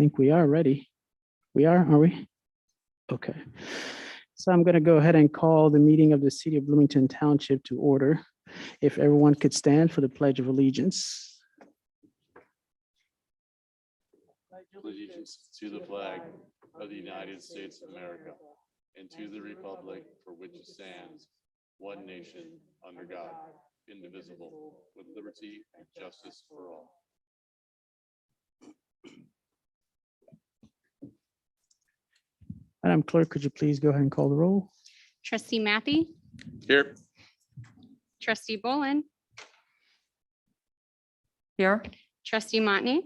think we are ready. We are we? Okay. So I'm going to go ahead and call the meeting of the City of Bloomington Township to order. If everyone could stand for the Pledge of Allegiance. Allegiance to the flag of the United States of America and to the republic for which it stands, one nation, under God, indivisible, with liberty and justice for all. Madam Clerk, could you please go ahead and call the roll? Trustee Matthey, Here. trustee Bolin, Here. trustee Montney,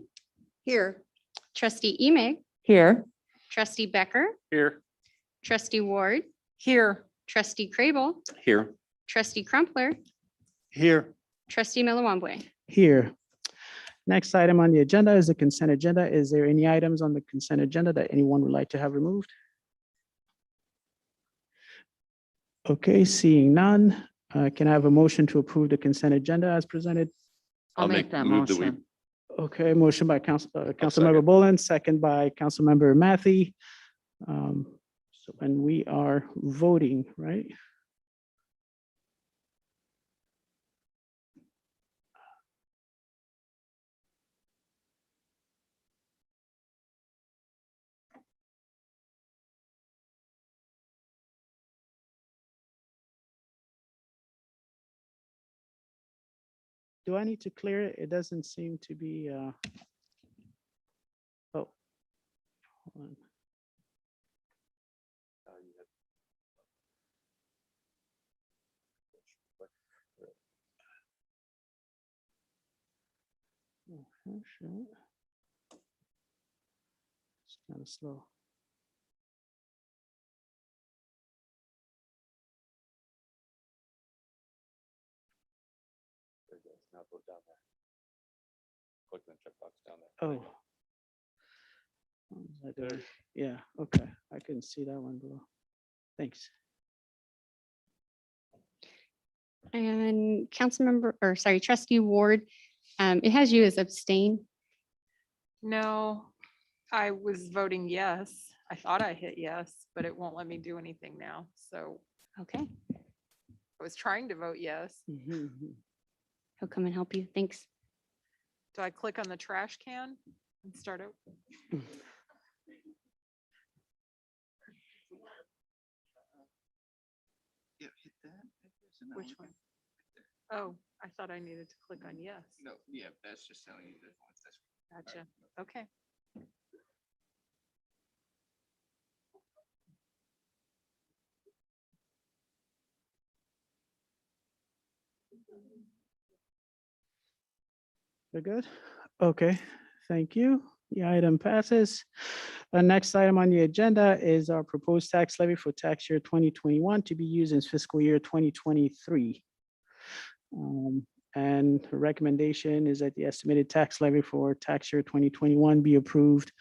Here. trustee Emig, Here. trustee Becker, Here. trustee Ward, Here. trustee Crable, Here. trustee Crumpler, Here. trustee Millewamble. Here. Next item on the agenda is the consent agenda. Is there any items on the consent agenda that anyone would like to have removed? Okay, seeing none, can I have a motion to approve the consent agenda as presented? I'll make that motion. Okay, motion by Councilmember second. Bolin, second by Councilmember Matthey. So when we are voting, right? Do I need to clear it? It doesn't seem to be, oh. Hold on. Oh, sure. It's kind of slow. Now go down there. Click the checkbox down there. Oh. What was I doing? Yeah, okay. I couldn't see that one below. Thanks. And trustee Ward, it has you as abstain. No, I was voting yes. I thought I hit yes, but it won't let me do anything now. So Okay, I was trying to vote yes. Mhm. he'll come and help you. Thanks. Do I click on the trash can and start out? Yeah, hit that. There's another Which one? Oh, I thought I needed to click on yes. No, yeah, that's just telling you that once that's. Gotcha. Okay. We're good? Okay, thank you. The item passes. The next item on the agenda is our proposed tax levy for tax year 2021 to be used in fiscal year 2023. And the recommendation is that the estimated tax levy for tax year 2021 be approved.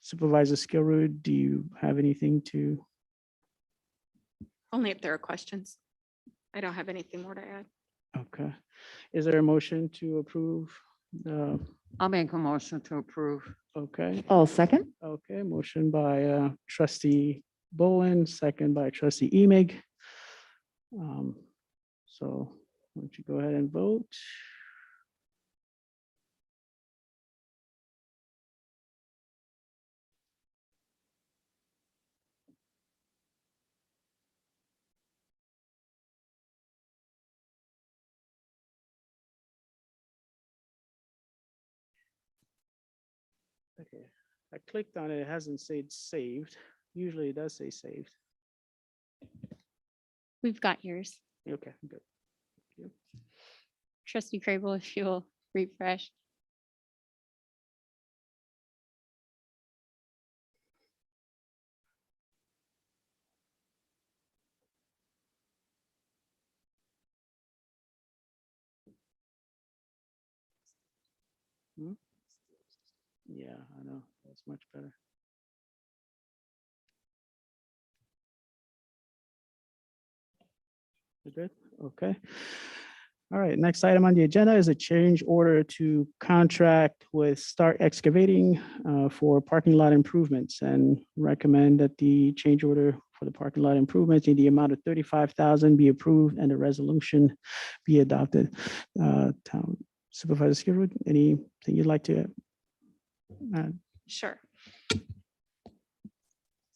Supervisor Skillroot, do you have anything to? Only if there are questions. I don't have anything more to add. Okay. Is there a motion to approve the, I'll make a motion to approve. okay, Oh, second? okay, motion by trustee Bolin, second by trustee Emig. So why don't you go ahead and vote? Okay, I clicked on it. It hasn't said saved. Usually it does say saved. We've got yours. Okay, good. Trustee Crable, if you'll refresh. Yeah, I know. That's much better. We're good? Okay. All right, next item on the agenda is a change order to contract with Stark Excavating for parking lot improvements, and recommend that the change order for the parking lot improvements in the amount of $35,000 be approved and the resolution be adopted. Town Supervisor Skirwood, anything you'd like to add? Sure.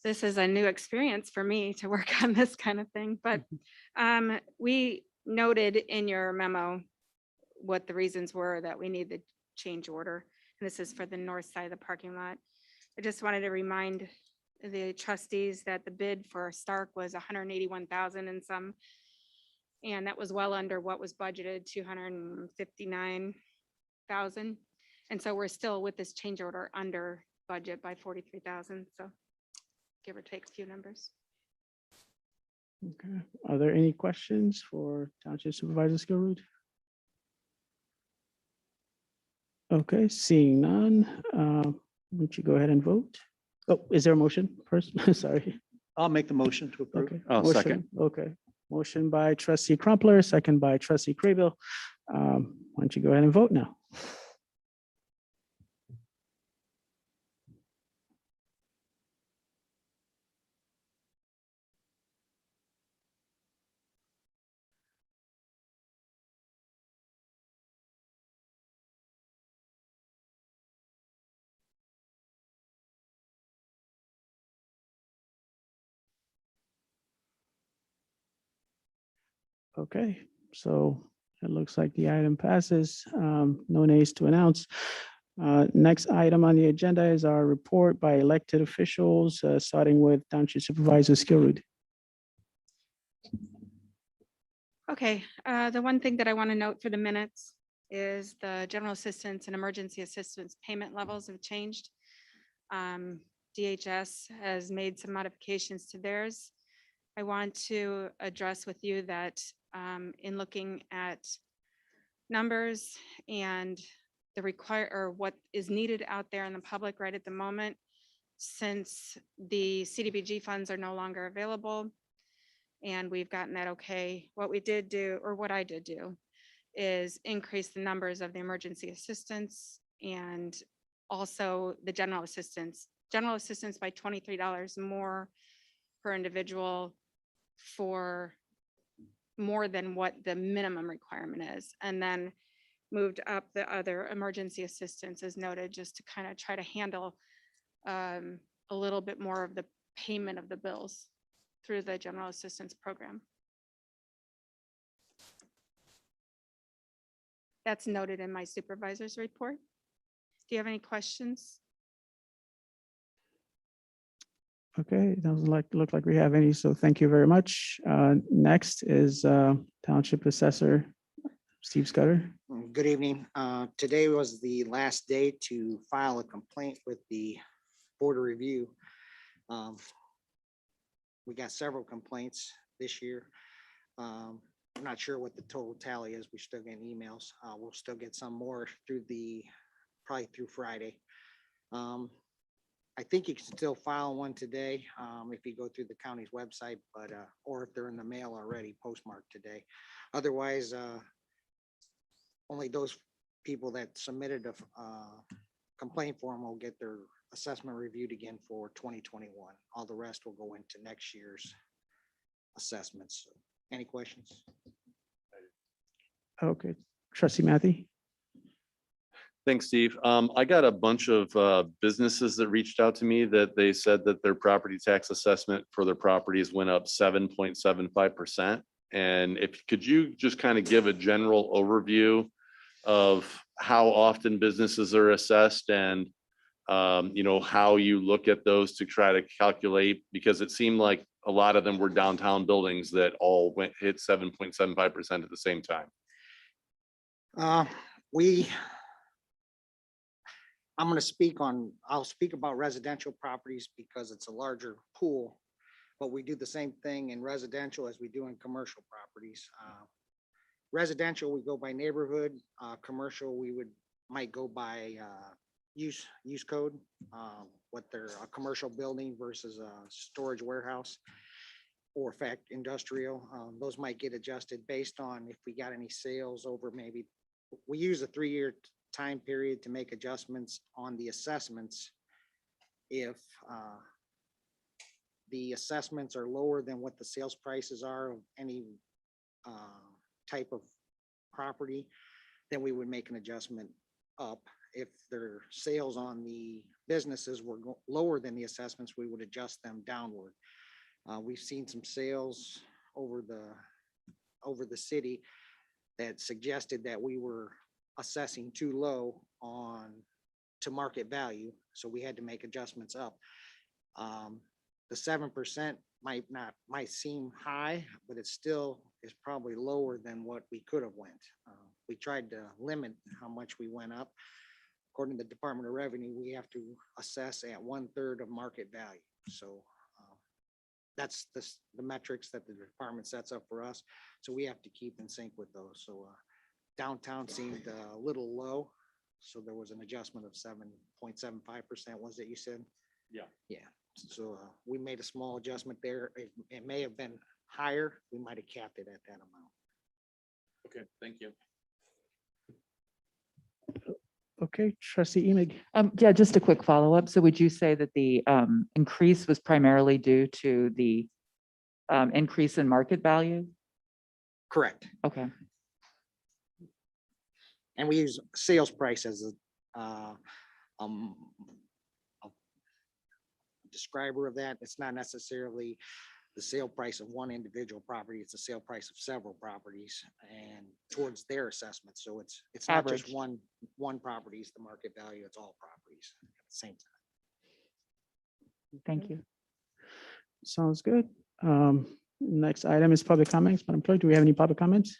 This is a new experience for me to work on this kind of thing, but we noted in your memo what the reasons were that we need the change order. And this is for the north side of the parking lot. I just wanted to remind the trustees that the bid for Stark was 181,000 and some, and that was well under what was budgeted, 259,000. And so we're still with this change order under budget by 43,000. So give or take a few numbers. Okay, are there any questions for Township Supervisor Skirwood? Okay, seeing none, would you go ahead and vote? Oh, is there a motion first? Sorry. I'll make the motion to approve. Okay. I'll second. motion- Okay, motion by trustee Crumpler, second by trustee Craybill. Why don't you go ahead and vote now? Okay, so it looks like the item passes. No nays to announce. Next item on the agenda is our report by elected officials, starting with Township Supervisor Skirwood. Okay, the one thing that I want to note for the minutes is the general assistance and emergency assistance payment levels have changed. DHS has made some modifications to theirs. I want to address with you that in looking at numbers and what is needed out there in the public right at the moment, since the CDBG funds are no longer available, and we've gotten that okay. What we did do, or what I did do, is increase the numbers of the emergency assistance and also the general assistance. General assistance by $23 more per individual for more than what the minimum requirement is. And then moved up the other emergency assistance as noted, just to kind of try to handle a little bit more of the payment of the bills through the general assistance program. That's noted in my supervisor's report. Do you have any questions? Okay, it doesn't look like we have any, so thank you very much. Next is Township Assessor Steve Scudder. Good evening. Today was the last day to file a complaint with the Board of Review. We got several complaints this year. I'm not sure what the total tally is. We're still getting emails. We'll still get some more probably through Friday. I think you can still file one today if you go through the county's website, but or if they're in the mail already, postmarked today. Otherwise, only those people that submitted a complaint form will get their assessment reviewed again for 2021. All the rest will go into next year's assessments. Any questions? Okay, trustee Matthew. Thanks, Steve. I got a bunch of businesses that reached out to me that they said that their property tax assessment for their properties went up 7.75%. And could you just kind of give a general overview of how often businesses are assessed and how you look at those to try to calculate, because it seemed like a lot of them were downtown buildings that all hit 7.75% at the same time. I'll speak about residential properties because it's a larger pool, but we do the same thing in residential as we do in commercial properties. Residential, we go by neighborhood. Commercial, might go by use code, what they're a commercial building versus a storage warehouse. or fact industrial, those might get adjusted based on if we got any sales over maybe, we use a 3-year time period to make adjustments on the assessments. If the assessments are lower than what the sales prices are of any type of property, then we would make an adjustment up. If their sales on the businesses were lower than the assessments, we would adjust them downward. We've seen some sales over the city that suggested that we were assessing too low to market value, so we had to make adjustments up. The 7% might seem high, but it still is probably lower than what we could have went. We tried to limit how much we went up. According to the Department of Revenue, we have to assess at 1/3 of market value. So that's the metrics that the department sets up for us. So we have to keep in sync with those. So downtown seemed a little low. So there was an adjustment of 7.75%, was it you said? Yeah. Yeah. So we made a small adjustment there. It may have been higher. We might have capped it at that amount. Okay, thank you. Okay, trustee Emig. Yeah, just a quick follow-up. So would you say that the increase was primarily due to the increase in market value? Correct. Okay, And we use sales price as a describer of that. It's not necessarily the sale price of one individual property. It's the sale price of several properties and towards their assessment. So it's not just Average. one property is the market value. It's all properties at the same time. thank you. Sounds good. Next item is public comments. Madam Clerk, do we have any public comments?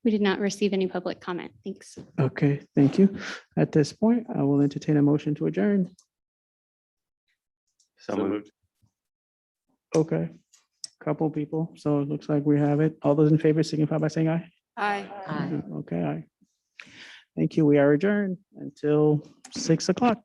We did not receive any public comment. Thanks. Okay, thank you. At this point, I will entertain a motion to adjourn. So moved. Okay, couple people. So it looks like we have it. All those in favor signify by saying aye. Aye. Aye. Okay, aye. Thank you. We are adjourned until 6 o'clock.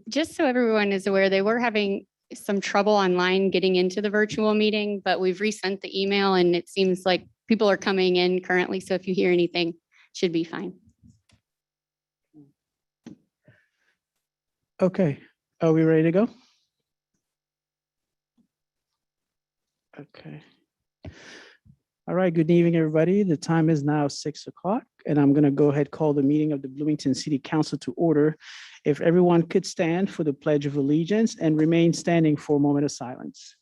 Just so everyone is aware, they were having some trouble online getting into the virtual meeting, but we've resent the email and it seems like people are coming in currently. So if you hear anything, should be fine. Okay, are we ready to go? Okay. All right, good evening, everybody. The time is now 6 o'clock, and I'm going to go ahead, call the meeting of the Bloomington City Council to order. If everyone could stand for the Pledge of Allegiance and remain standing for a moment of silence.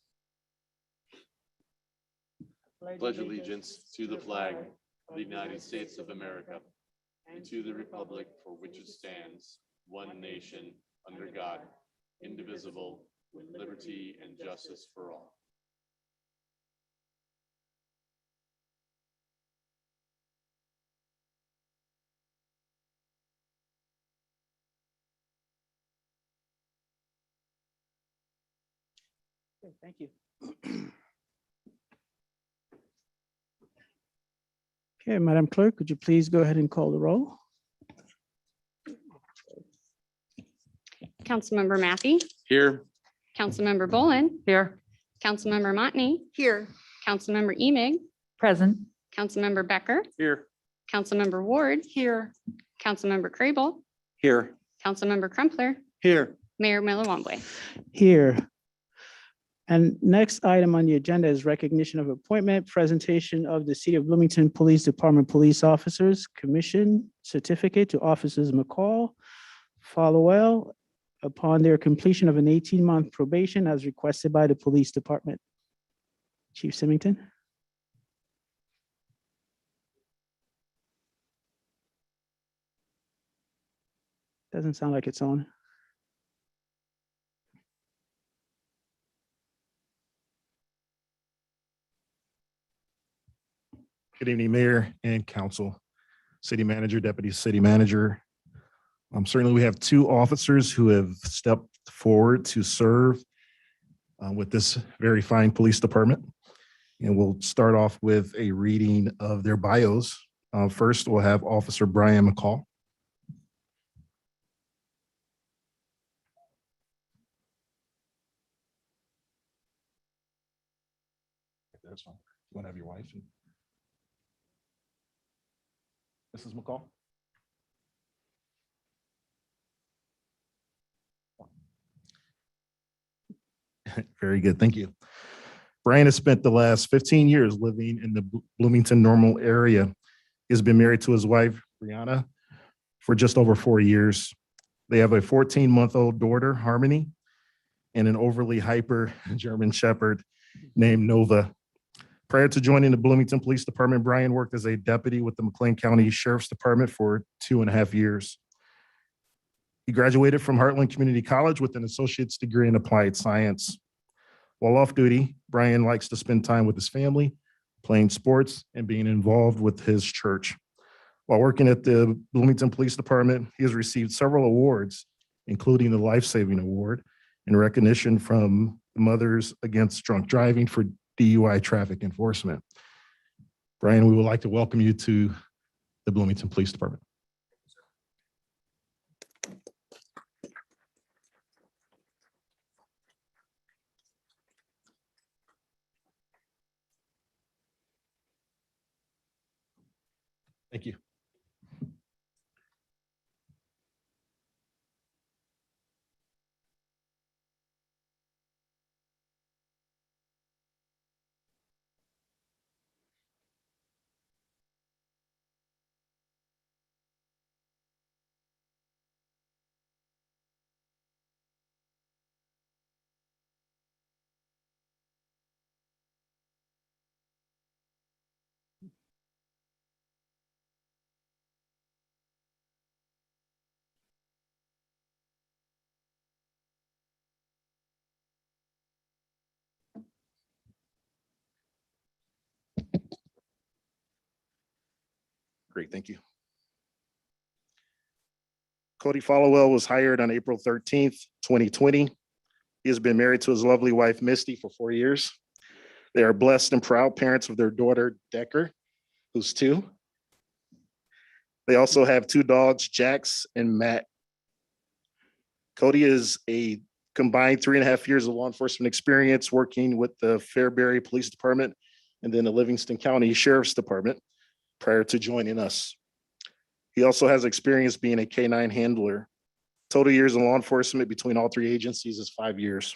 Pledge allegiance to the flag of the United States of America and to the republic for which it stands, one nation, under God, indivisible, with liberty and justice for all. Okay, thank you. Okay, Madam Clerk, could you please go ahead and call the roll? Councilmember Mathey, Here. Councilmember Bolin, Here. Councilmember Motney, Here. Councilmember Emig, Present. Councilmember Becker, Here. Councilmember Ward, Here. Councilmember Crable, Here. Councilmember Crumpler, Here. Mayor Millawamble. Here. And next item on the agenda is recognition of appointment, presentation of the City of Bloomington Police Department Police Officers Commission Certificate to Officers McCall, Followell, upon their completion of an 18-month probation as requested by the Police Department. Chief Symington? Doesn't sound like it's on. Good evening, Mayor and Council, City Manager, Deputy City Manager. Certainly, we have two officers who have stepped forward to serve with this very fine police department. And we'll start off with a reading of their bios. First, we'll have Officer Brian McCall. That's fine. You want to have your wife? Mrs. McCall? Very good, thank you. Brian has spent the last 15 years living in the Bloomington Normal area. He has been married to his wife, Brianna, for just over 4 years. They have a 14-month-old daughter, Harmony, and an overly hyper German Shepherd named Nova. Prior to joining the Bloomington Police Department, Brian worked as a deputy with the McLean County Sheriff's Department for 2.5 years. He graduated from Heartland Community College with an associate's degree in applied science. While off duty, Brian likes to spend time with his family, playing sports, and being involved with his church. While working at the Bloomington Police Department, he has received several awards, including the Life Saving Award, in recognition from the Mothers Against Drunk Driving for DUI traffic enforcement. Brian, we would like to welcome you to the Bloomington Police Department. Thank you. Great, thank you. Cody Followell was hired on April 13th, 2020. He has been married to his lovely wife, Misty, for 4 years. They are blessed and proud parents of their daughter, Decker, who's 2. They also have 2 dogs, Jax and Matt. Cody is a combined 3.5 years of law enforcement experience working with the Fairbury Police Department and then the Livingston County Sheriff's Department prior to joining us. He also has experience being a K-9 handler. Total years in law enforcement between all three agencies is 5 years.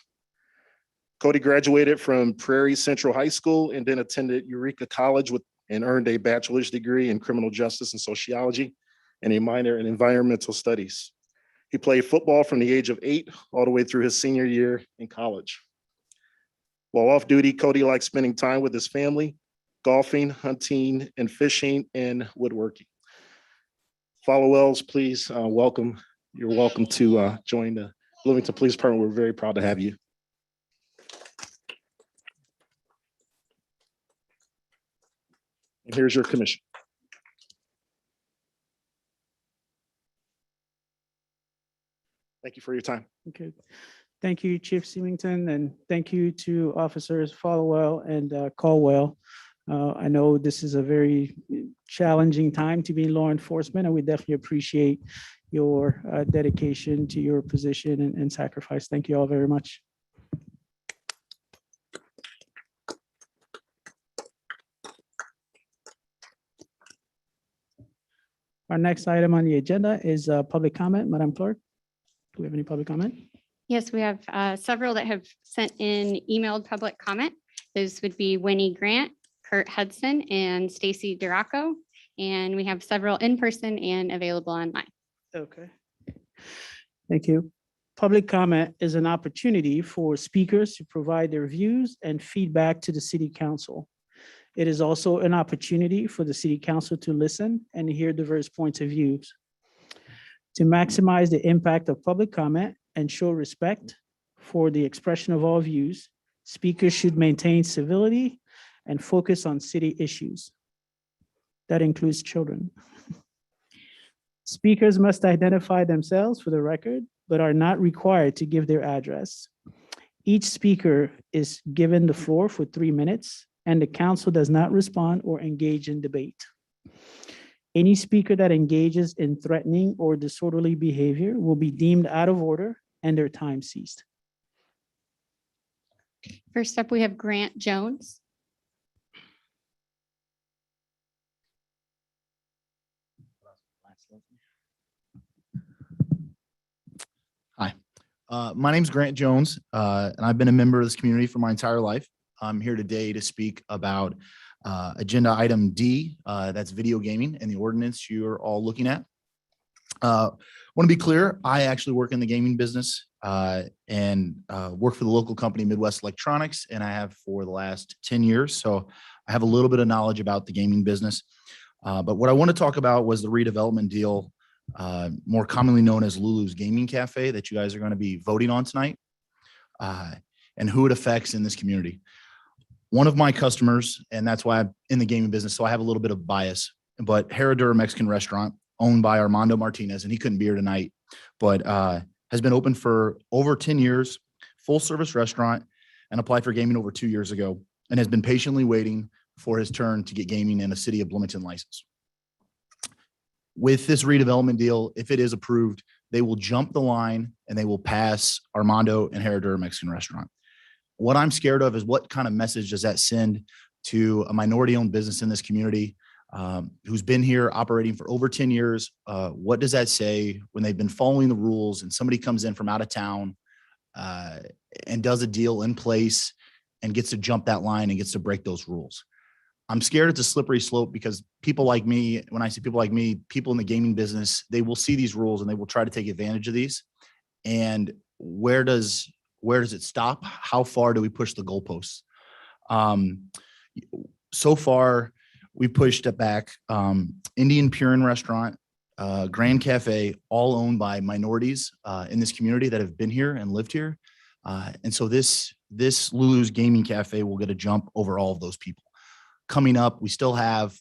Cody graduated from Prairie Central High School and then attended Eureka College and earned a bachelor's degree in criminal justice and sociology and a minor in environmental studies. He played football from the age of 8 all the way through his senior year in college. While off duty, Cody likes spending time with his family, golfing, hunting, and fishing, and woodworking. Followells, please welcome. You're welcome to join the Bloomington Police Department. We're very proud to have you. And here's your commission. Thank you for your time. Okay. Thank you, Chief Symington, and thank you to Officers Followell and Caldwell. I know this is a very challenging time to be in law enforcement, and we definitely appreciate your dedication to your position and sacrifice. Thank you all very much. Our next item on the agenda is public comment. Madam Clerk, do we have any public comment? Yes, we have several that have sent in emailed public comment. Those would be Winnie Grant, Kurt Hudson, and Stacy Duraco. And we have several in person and available online. Okay. Thank you. Public comment is an opportunity for speakers to provide their views and feedback to the City Council. It is also an opportunity for the City Council to listen and hear diverse points of views. To maximize the impact of public comment and show respect for the expression of all views, speakers should maintain civility and focus on city issues. That includes children. Speakers must identify themselves for the record, but are not required to give their address. Each speaker is given the floor for 3 minutes, and the council does not respond or engage in debate. Any speaker that engages in threatening or disorderly behavior will be deemed out of order and their time ceased. First up, we have Grant Jones. Hi, my name's Grant Jones, and I've been a member of this community for my entire life. I'm here today to speak about agenda item D, that's video gaming and the ordinance you're all looking at. Want to be clear, I actually work in the gaming business and work for the local company Midwest Electronics, and I have for the last 10 years. So I have a little bit of knowledge about the gaming business. But what I want to talk about was the redevelopment deal, more commonly known as Lulu's Gaming Cafe, that you guys are going to be voting on tonight, and who it affects in this community. One of my customers, and that's why I'm in the gaming business, so I have a little bit of bias, but Herradura Mexican Restaurant, owned by Armando Martinez, and he couldn't be here tonight, but has been open for over 10 years, full service restaurant, and applied for gaming over 2 years ago, and has been patiently waiting for his turn to get gaming in a City of Bloomington license. With this redevelopment deal, if it is approved, they will jump the line and they will pass Armando and Herradura Mexican Restaurant. What I'm scared of is what kind of message does that send to a minority-owned business in this community who's been here operating for over 10 years? What does that say when they've been following the rules and somebody comes in from out of town and does a deal in place and gets to jump that line and gets to break those rules? I'm scared it's a slippery slope because people like me, when I say people like me, people in the gaming business, they will see these rules and they will try to take advantage of these. And where does it stop? How far do we push the goalposts? So far, we pushed it back. Indian Purin Restaurant, Grand Cafe, all owned by minorities in this community that have been here and lived here. And so this Lulu's Gaming Cafe will get a jump over all of those people. Coming up, we still have,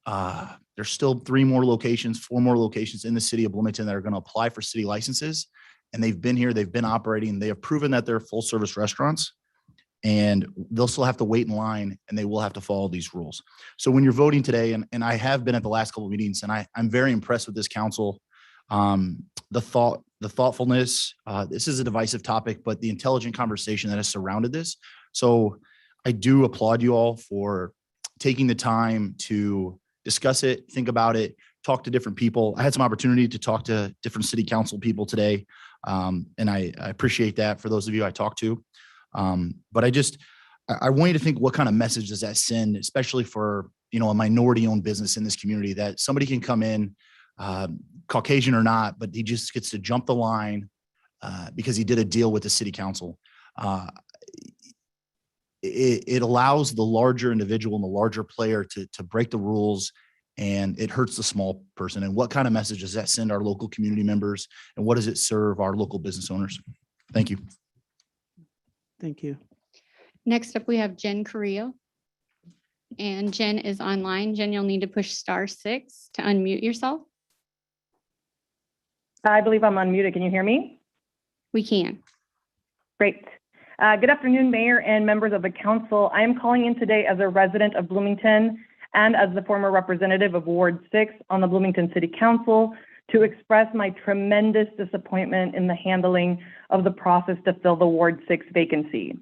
there's still 4 more locations in the City of Bloomington that are going to apply for city licenses. And they've been here, they've been operating, they have proven that they're full service restaurants, and they'll still have to wait in line and they will have to follow these rules. So when you're voting today, and I have been at the last couple of meetings, and I'm very impressed with this council, the thought the thoughtfulness. This is a divisive topic, but the intelligent conversation that has surrounded this. So I do applaud you all for taking the time to discuss it, think about it, talk to different people. I had some opportunity to talk to different city council people today. And I appreciate that for those of you I talked to. But I want you to think, what kind of message does that send, especially for, a minority owned business in this community, that somebody can come in, Caucasian or not, but he just gets to jump the line because he did a deal with the city council. It allows the larger individual and the larger player to break the rules, and it hurts the small person. And what kind of message does that send our local community members? And what does it serve our local business owners? Thank you. Thank you. Next up, we have Jen Carrillo. And Jen is online. Jen, you'll need to push *6 to unmute yourself. I believe I'm unmuted. Can you hear me? We can. Great. Good afternoon, Mayor and members of the council. I am calling in today as a resident of Bloomington and as the former representative of Ward 6 on the Bloomington City Council to express my tremendous disappointment in the handling of the process to fill the Ward 6 vacancy.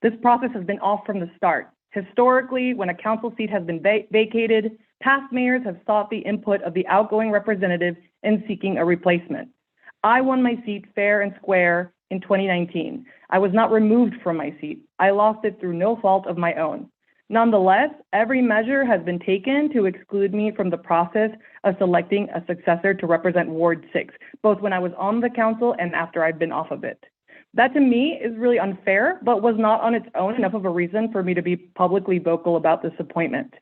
This process has been off from the start. Historically, when a council seat has been vacated, past mayors have sought the input of the outgoing representative in seeking a replacement. I won my seat fair and square in 2019. I was not removed from my seat. I lost it through no fault of my own. Nonetheless, every measure has been taken to exclude me from the process of selecting a successor to represent Ward 6, both when I was on the council and after I've been off of it. That to me is really unfair, but was not on its own enough of a reason for me to be publicly vocal about this appointment.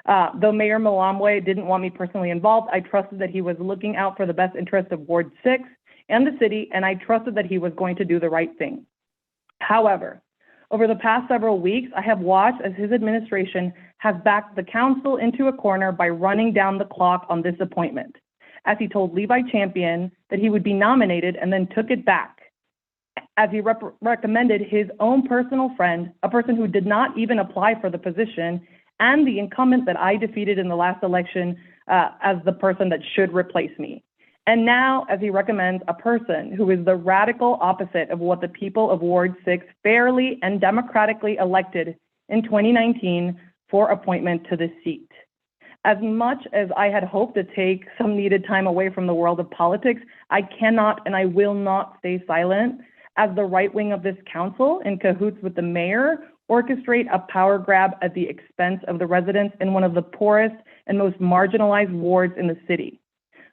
Though Mayor Malamwe didn't want me personally involved, I trusted that he was looking out for the best interest of Ward 6 and the city, and I trusted that he was going to do the right thing. However, over the past several weeks, I have watched as his administration has backed the council into a corner by running down the clock on this appointment, as he told Levi Champion that he would be nominated and then took it back, as he recommended his own personal friend, a person who did not even apply for the position, and the incumbent that I defeated in the last election as the person that should replace me. And now, as he recommends a person who is the radical opposite of what the people of Ward 6 fairly and democratically elected in 2019 for appointment to this seat. As much as I had hoped to take some needed time away from the world of politics, I cannot and I will not stay silent as the right wing of this council, in cahoots with the mayor, orchestrate a power grab at the expense of the residents in one of the poorest and most marginalized wards in the city.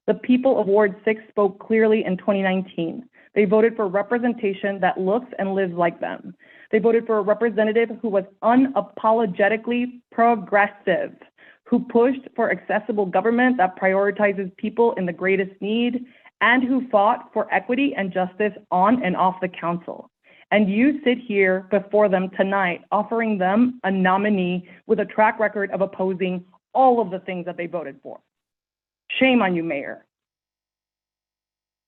The people of Ward 6 spoke clearly in 2019. They voted for representation that looks and lives like them. They voted for a representative who was unapologetically progressive, who pushed for accessible government that prioritizes people in the greatest need, and who fought for equity and justice on and off the council. And you sit here before them tonight, offering them a nominee with a track record of opposing all of the things that they voted for. Shame on you, Mayor.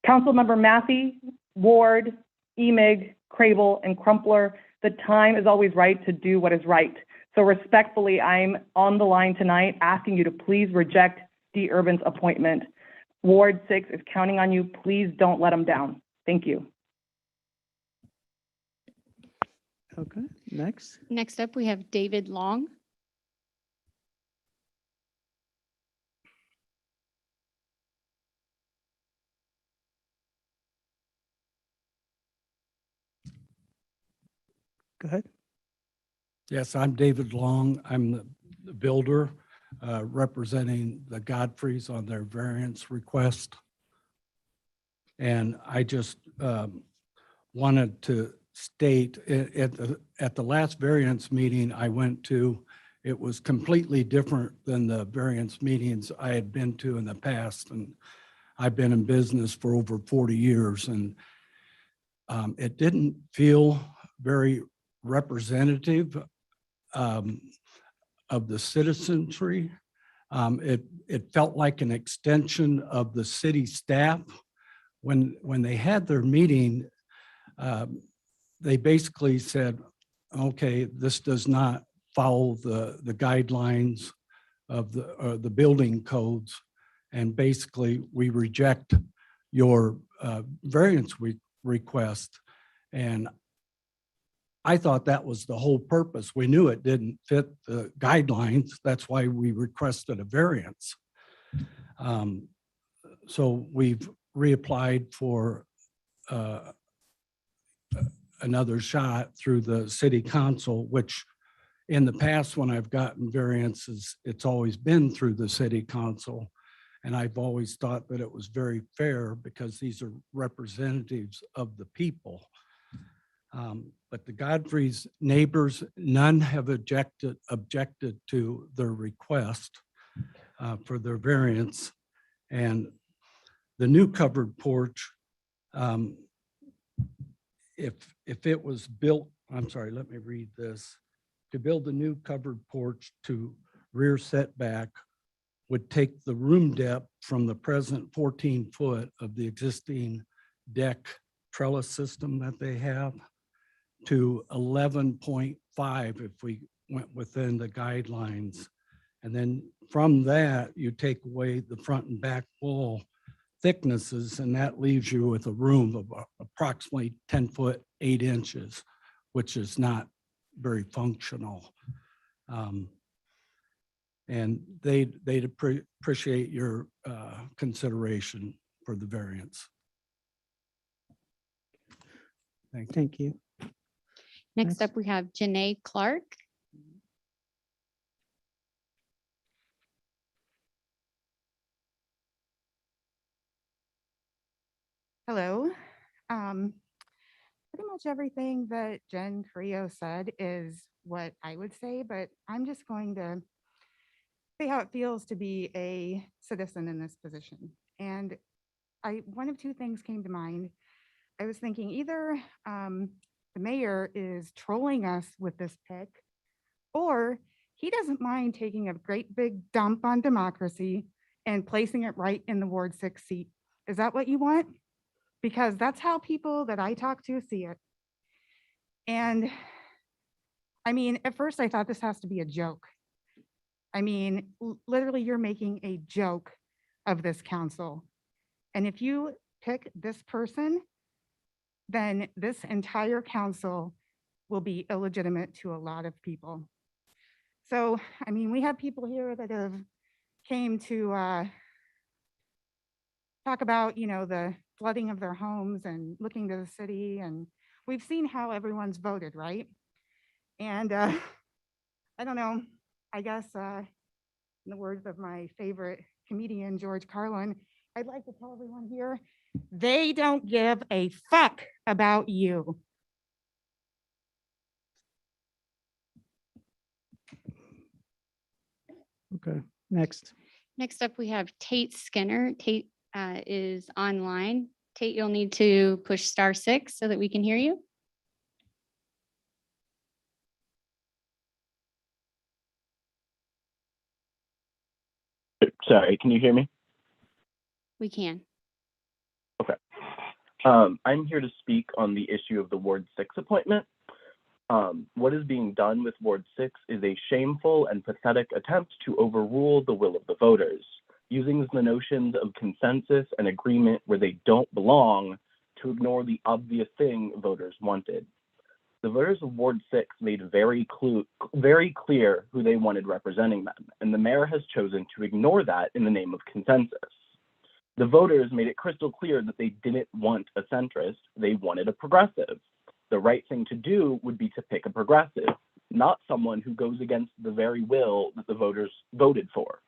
Councilmember Massey, Ward, Emig, Crable, and Crumpler, the time is always right to do what is right. So respectfully, I'm on the line tonight asking you to please reject D. Urban's appointment. Ward 6 is counting on you. Please don't let them down. Thank you. Okay, next. Next up, we have David Long. Go ahead. Yes, I'm David Long. I'm the builder representing the Godfreys on their variance request. And I just wanted to state at the last variance meeting I went to, it was completely different than the variance meetings I had been to in the past. And I've been in business for over 40 years, and it didn't feel very representative of the citizenry. It felt like an extension of the city staff. When they had their meeting, they basically said, okay, this does not follow the guidelines of the building codes. And basically we reject your variance request. And I thought that was the whole purpose. We knew it didn't fit the guidelines. That's why we requested a variance. So we've reapplied for another shot through the city council, which in the past, when I've gotten variances, it's always been through the city council. And I've always thought that it was very fair because these are representatives of the people. But the Godfrey's neighbors, none have objected to their request for their variance. And the new covered porch, if it was built, I'm sorry, let me read this. To build a new covered porch to rear setback would take the room depth from the present 14 foot of the existing deck trellis system that they have to 11.5 if we went within the guidelines. And then from that, you take away the front and back wall thicknesses, and that leaves you with a room of approximately 10 foot 8 inches, which is not very functional. And they'd appreciate your consideration for the variance. Thank you. Thank you. Next up, we have Janae Clark. Hello. Pretty much everything that Jen Carrillo said is what I would say, but I'm just going to say how it feels to be a citizen in this position. And one of two things came to mind. I was thinking either the mayor is trolling us with this pick, or he doesn't mind taking a great big dump on democracy and placing it right in the Ward 6 seat. Is that what you want? Because that's how people that I talk to see it. And I mean, at first I thought this has to be a joke. I mean, literally you're making a joke of this council. And if you pick this person, then this entire council will be illegitimate to a lot of people. So, I mean, we have people here that have came to talk about, you know, the flooding of their homes and looking to the city, and we've seen how everyone's voted, right? And I don't know, I guess in the words of my favorite comedian, George Carlin, I'd like to tell everyone here, they don't give a fuck about you. Okay, next. Next up, we have Tate Skinner. Tate is online. Tate, you'll need to push *6 so that we can hear you. Sorry, can you hear me? We can. Okay. I'm here to speak on the issue of the Ward 6 appointment. What is being done with Ward 6 is a shameful and pathetic attempt to overrule the will of the voters, using the notions of consensus and agreement where they don't belong to ignore the obvious thing voters wanted. The voters of Ward 6 made very clear who they wanted representing them, and the mayor has chosen to ignore that in the name of consensus. The voters made it crystal clear that they didn't want a centrist, they wanted a progressive. The right thing to do would be to pick a progressive, not someone who goes against the very will that the voters voted for.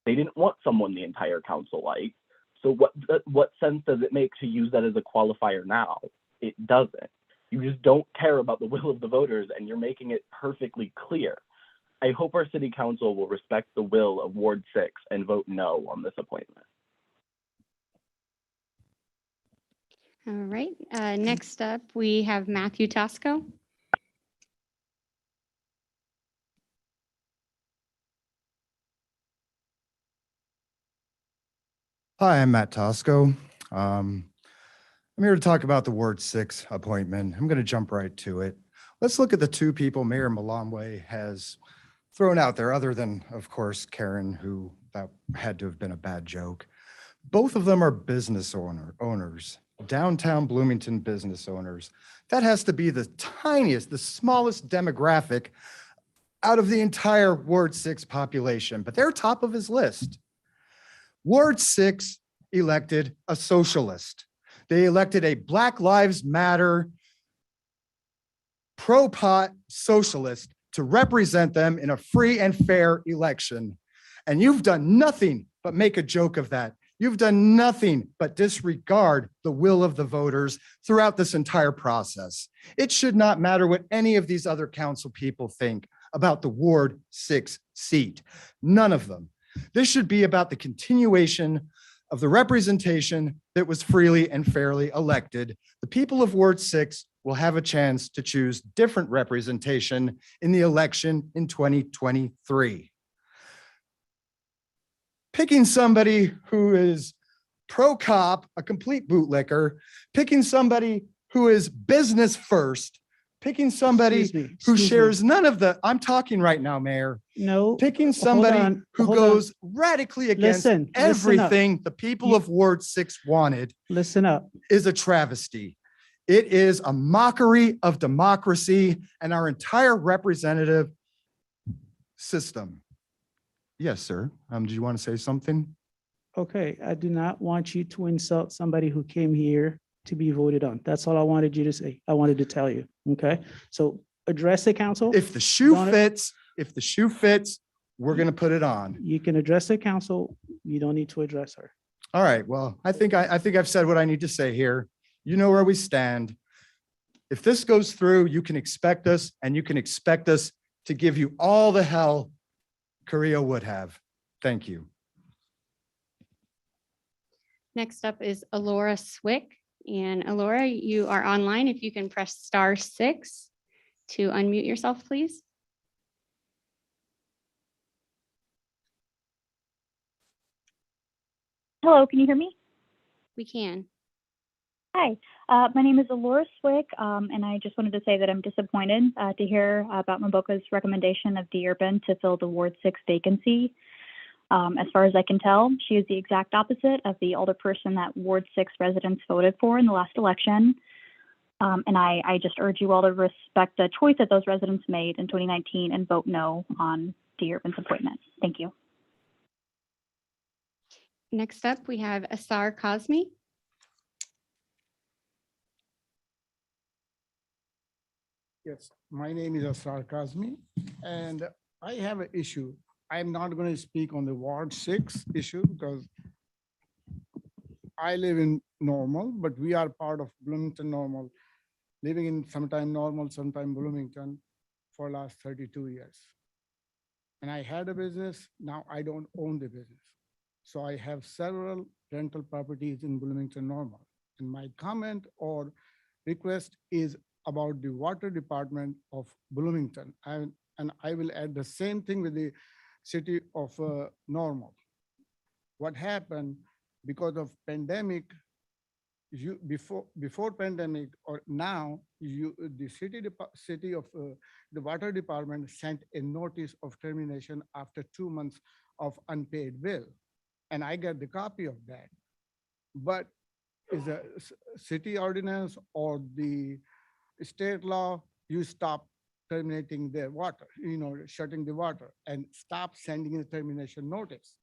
They didn't want someone the entire council liked, so what sense does it make to use that as a qualifier now? It doesn't. You just don't care about the will of the voters, and you're making it perfectly clear. I hope our city council will respect the will of Ward 6 and vote no on this appointment. All right. Next up, we have Matthew Tosco. Hi, I'm Matt Tosco. I'm here to talk about the Ward 6 appointment. I'm going to jump right to it. Let's look at the two people Mayor Malomwe has thrown out there, other than, of course, Karen, who that had to have been a bad joke. Both of them are business owners, downtown Bloomington business owners. That has to be the tiniest, the smallest demographic out of the entire Ward 6 population, but they're top of his list. Ward 6 elected a socialist. They elected a Black Lives Matter pro-pot socialist to represent them in a free and fair election. And you've done nothing but make a joke of that. You've done nothing but disregard the will of the voters throughout this entire process. It should not matter what any of these other council people think about the Ward 6 seat. None of them. This should be about the continuation of the representation that was freely and fairly elected. The people of Ward 6 will have a chance to choose different representation in the election in 2023. Picking somebody who is pro-cop, a complete bootlicker, picking somebody who is business first, picking somebody Excuse me, who excuse me. shares none of the, I'm talking right now, Mayor, No. picking hold somebody on, who hold on. goes radically against Listen up. everything the people of Ward 6 wanted Listen up. is a travesty. It is a mockery of democracy and our entire representative system. Yes, sir. Do you want to say something? Okay, I do not want you to insult somebody who came here to be voted on. That's all I wanted you to say. I wanted to tell you, okay? So address the council. If the shoe Don't- fits, we're going to put it on. You can address the council. You don't need to address her. All right, well, I think I've said what I need to say here. You know where we stand. If this goes through, you can expect us, and you can expect us to give you all the hell Carrillo would have. Thank you. Next up is Alora Swick. And Alora, you are online. If you can press *6 to unmute yourself, please. Hello, can you hear me? We can. Hi, my name is Alora Swick, and I just wanted to say that I'm disappointed to hear about Mboka's recommendation of Dee Urban to fill the Ward 6 vacancy. As far as I can tell, she is the exact opposite of the alderperson that Ward 6 residents voted for in the last election. And I just urge you all to respect the choice that those residents made in 2019 and vote no on Dee Urban's appointment. Thank you. Next up, we have Asar Kazmi. Yes, my name is Asrar Kazmi, and I have an issue. I'm not going to speak on the Ward 6 issue because I live in Normal, but we are part of Bloomington Normal, living in sometime Normal, sometime Bloomington for last 32 years. And I had a business, now I don't own the business. So I have several rental properties in Bloomington Normal. And my comment or request is about the water department of Bloomington. And I will add the same thing with the city of Normal. What happened because of pandemic, before pandemic or now, the city of the water department sent a notice of termination after 2 months of unpaid bill. And I got the copy of that. But is a city ordinance or the state law, you stop terminating their water, shutting the water and stop sending the termination notice.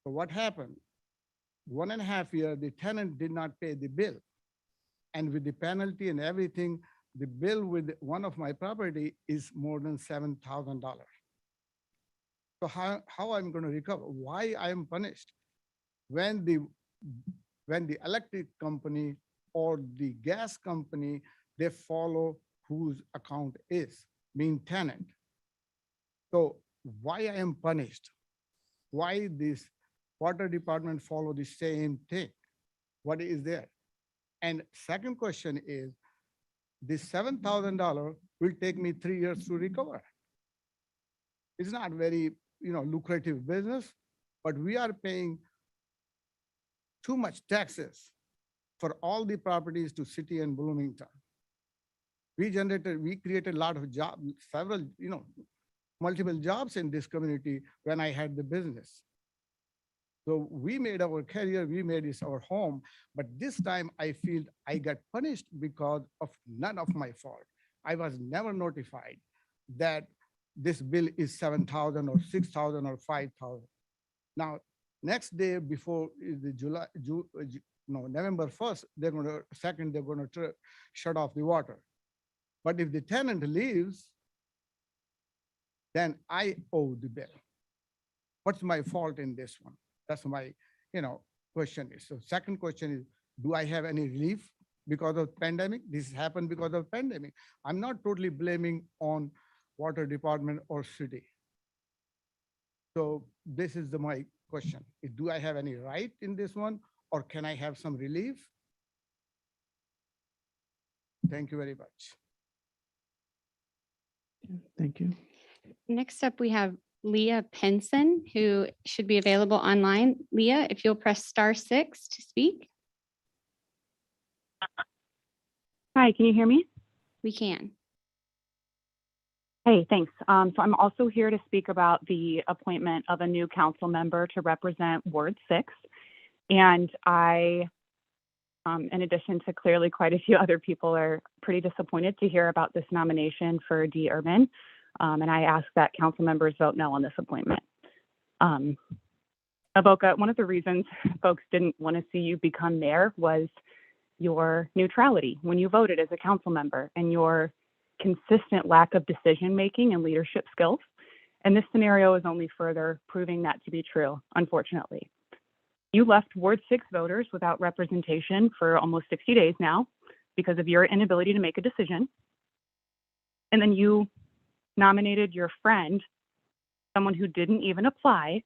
So what happened? 1.5 years, the tenant did not pay the bill. And with the penalty and everything, the bill with one of my property is more than $7,000. So how I'm going to recover? Why I am punished? When the electric company or the gas company, they follow whose account is, mean tenant. So why I am punished? Why this water department follow the same thing? What is there? And second question is, this $7,000 will take me 3 years to recover. It's not very, lucrative business, but we are paying too much taxes for all the properties to city and Bloomington. We created a lot of jobs, several, multiple jobs in this community when I had the business. So we made our career, we made this our home, but this time I feel I got punished because of none of my fault. I was never notified that this bill is 7,000 or 6,000 or 5,000. Now, next day before the November 1st, they're going to shut off the water. But if the tenant leaves, then I owe the bill. What's my fault in this one? That's my, question is. So second question is, do I have any relief because of pandemic? This happened because of pandemic. I'm not totally blaming on water department or city. So this is my question. Do I have any right in this one, or can I have some relief? Thank you very much. Thank you. Next up, we have Leah Penson, who should be available online. Leah, if you'll press *6 to speak. Hi, can you hear me? We can. Hey, thanks. So I'm also here to speak about the appointment of a new council member to represent Ward 6. And I, in addition to clearly quite a few other people, are pretty disappointed to hear about this nomination for D. Urban. And I ask that council members vote no on this appointment. Avoca, one of the reasons folks didn't want to see you become mayor was your neutrality when you voted as a council member and your consistent lack of decision-making and leadership skills. And this scenario is only further proving that to be true, unfortunately. You left Ward 6 voters without representation for almost 60 days now because of your inability to make a decision. And then you nominated your friend, someone who didn't even apply,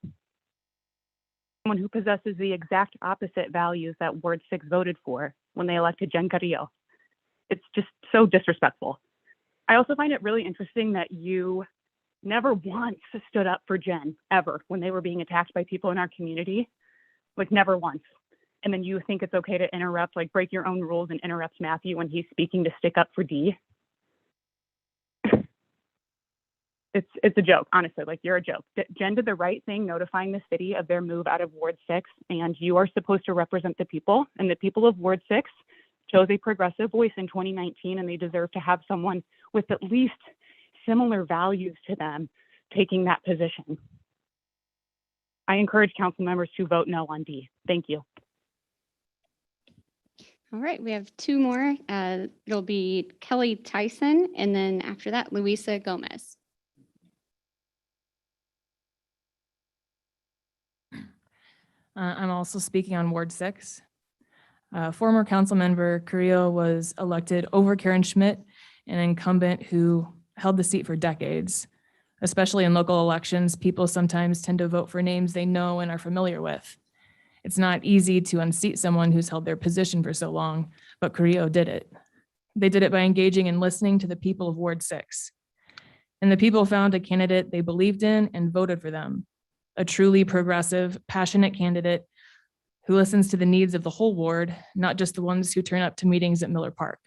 someone who possesses the exact opposite values that Ward 6 voted for when they elected Jen Carrillo. It's just so disrespectful. I also find it really interesting that you never once stood up for Jen, ever, when they were being attacked by people in our community, like never once. And then you think it's okay to interrupt, like break your own rules and interrupt Matthew when he's speaking to stick up for D. It's a joke, honestly, like you're a joke. Jen did the right thing notifying the city of their move out of Ward 6, and you are supposed to represent the people, and the people of Ward 6 chose a progressive voice in 2019, and they deserve to have someone with at least similar values to them taking that position. I encourage council members to vote no on D. Thank you. All right, we have two more. It'll be Kelly Tyson, and then after that, Luisa Gomez. I'm also speaking on Ward 6. Former council member Carrillo was elected over Karen Schmidt, an incumbent who held the seat for decades. Especially in local elections, people sometimes tend to vote for names they know and are familiar with. It's not easy to unseat someone who's held their position for so long, but Carrillo did it. They did it by engaging and listening to the people of Ward 6. And the people found a candidate they believed in and voted for them. A truly progressive, passionate candidate who listens to the needs of the whole ward, not just the ones who turn up to meetings at Miller Park.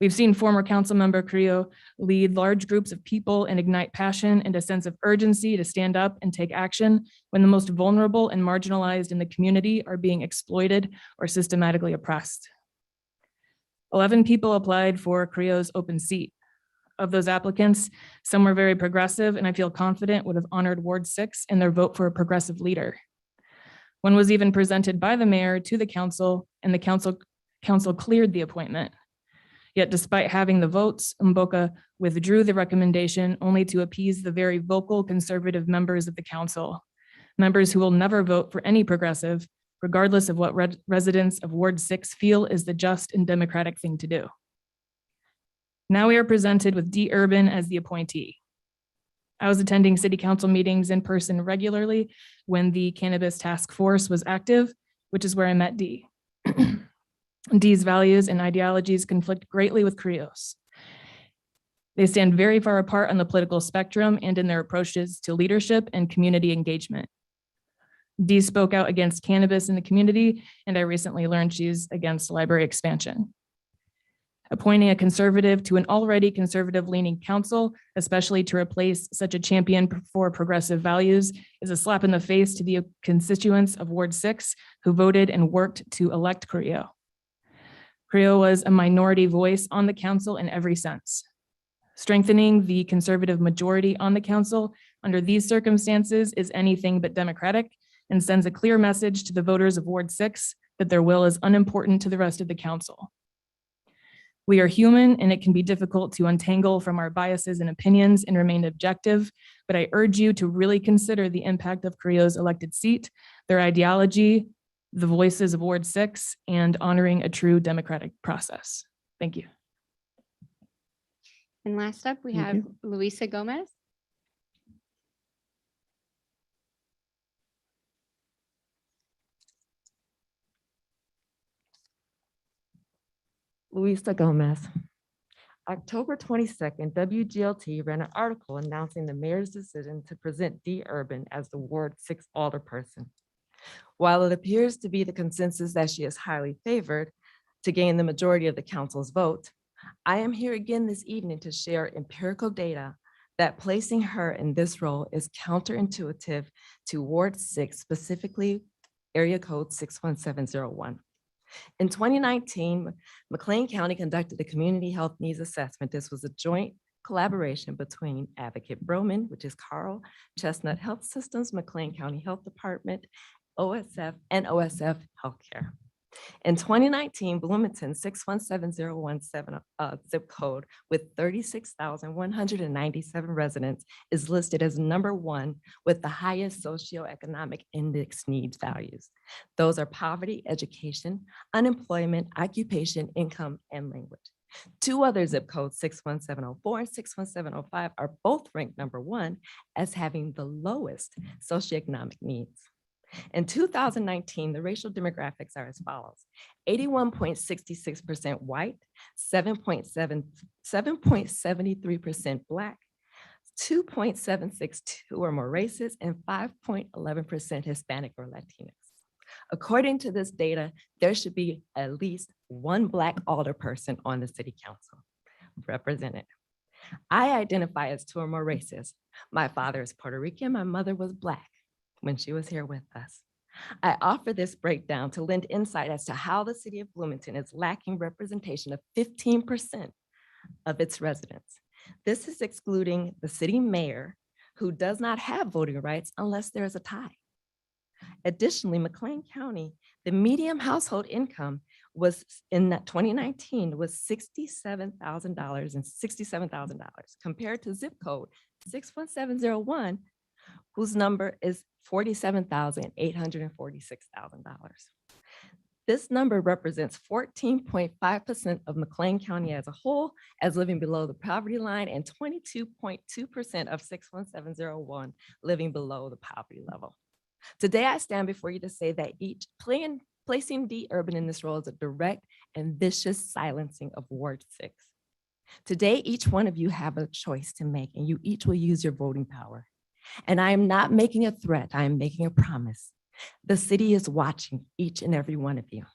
We've seen former council member Carrillo lead large groups of people and ignite passion and a sense of urgency to stand up and take action when the most vulnerable and marginalized in the community are being exploited or systematically oppressed. 11 people applied for Carrillo's open seat. Of those applicants, some were very progressive and I feel confident would have honored Ward 6 in their vote for a progressive leader. One was even presented by the mayor to the council and the council cleared the appointment. Yet despite having the votes, Mboka withdrew the recommendation only to appease the very vocal conservative members of the council, members who will never vote for any progressive, regardless of what residents of Ward 6 feel is the just and democratic thing to do. Now we are presented with D. Urban as the appointee. I was attending city council meetings in person regularly when the cannabis task force was active, which is where I met D. D's values and ideologies conflict greatly with Carrillo's. They stand very far apart on the political spectrum and in their approaches to leadership and community engagement. D spoke out against cannabis in the community, and I recently learned she's against library expansion. Appointing a conservative to an already conservative leaning council, especially to replace such a champion for progressive values, is a slap in the face to the constituents of Ward 6 who voted and worked to elect Carrillo. Carrillo was a minority voice on the council in every sense. Strengthening the conservative majority on the council under these circumstances is anything but democratic and sends a clear message to the voters of Ward 6 that their will is unimportant to the rest of the council. We are human and it can be difficult to untangle from our biases and opinions and remain objective, but I urge you to really consider the impact of Carrillo's elected seat, their ideology, the voices of Ward 6, and honoring a true democratic process. Thank you. And last up, we Thank have you. Luisa Gomez. Luisa Gomez. October 22nd, WGLT ran an article announcing the mayor's decision to present D. Urban as the Ward 6 alderperson. While it appears to be the consensus that she is highly favored to gain the majority of the council's vote, I am here again this evening to share empirical data that placing her in this role is counterintuitive to Ward 6, specifically area code 61701. In 2019, McLean County conducted a community health needs assessment. This was a joint collaboration between Advocate Broman, which is Carl Chestnut Health Systems, McLean County Health Department, OSF, and OSF Healthcare. In 2019, Bloomington 617017 zip code with 36,197 residents is listed as #1 with the highest socioeconomic index needs values. Those are poverty, education, unemployment, occupation, income, and language. Two other zip codes, 61704 and 61705, are both ranked #1 as having the lowest socioeconomic needs. In 2019, the racial demographics are as follows: 81.66% white, 7.73% Black, 2.762 or more races, and 5.11% Hispanic or Latinx. According to this data, there should be at least one Black alderperson on the city council represented. I identify as 2 or more races. My father is Puerto Rican, my mother was Black when she was here with us. I offer this breakdown to lend insight as to how the city of Bloomington is lacking representation of 15% of its residents. This is excluding the city mayor, who does not have voting rights unless there is a tie. Additionally, McLean County, the median household income was in that 2019 was $67,000 and $67,000 compared to zip code 61701, whose number is $47,846,000. This number represents 14.5% of McLean County as a whole as living below the poverty line and 22.2% of 61701 living below the poverty level. Today, I stand before you to say that placing D. Urban in this role is a direct and vicious silencing of Ward 6. Today, each one of you have a choice to make, and you each will use your voting power. And I am not making a threat, I am making a promise. The city is watching each and every one of you.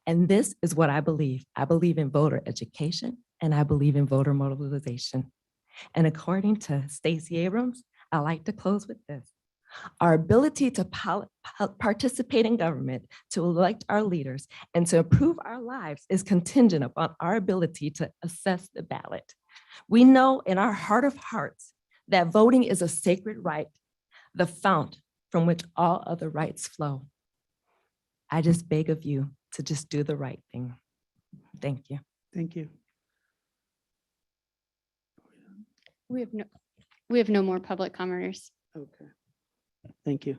And this is what I believe. I believe in voter education and I believe in voter mobilization. And according to Stacey Abrams, I like to close with this. Our ability to participate in government, to elect our leaders, and to improve our lives is contingent upon our ability to assess the ballot. We know in our heart of hearts that voting is a sacred right, the fount from which all other rights flow. I just beg of you to just do the right thing. Thank you. Thank you. We have no more public commenters. Okay. Thank you.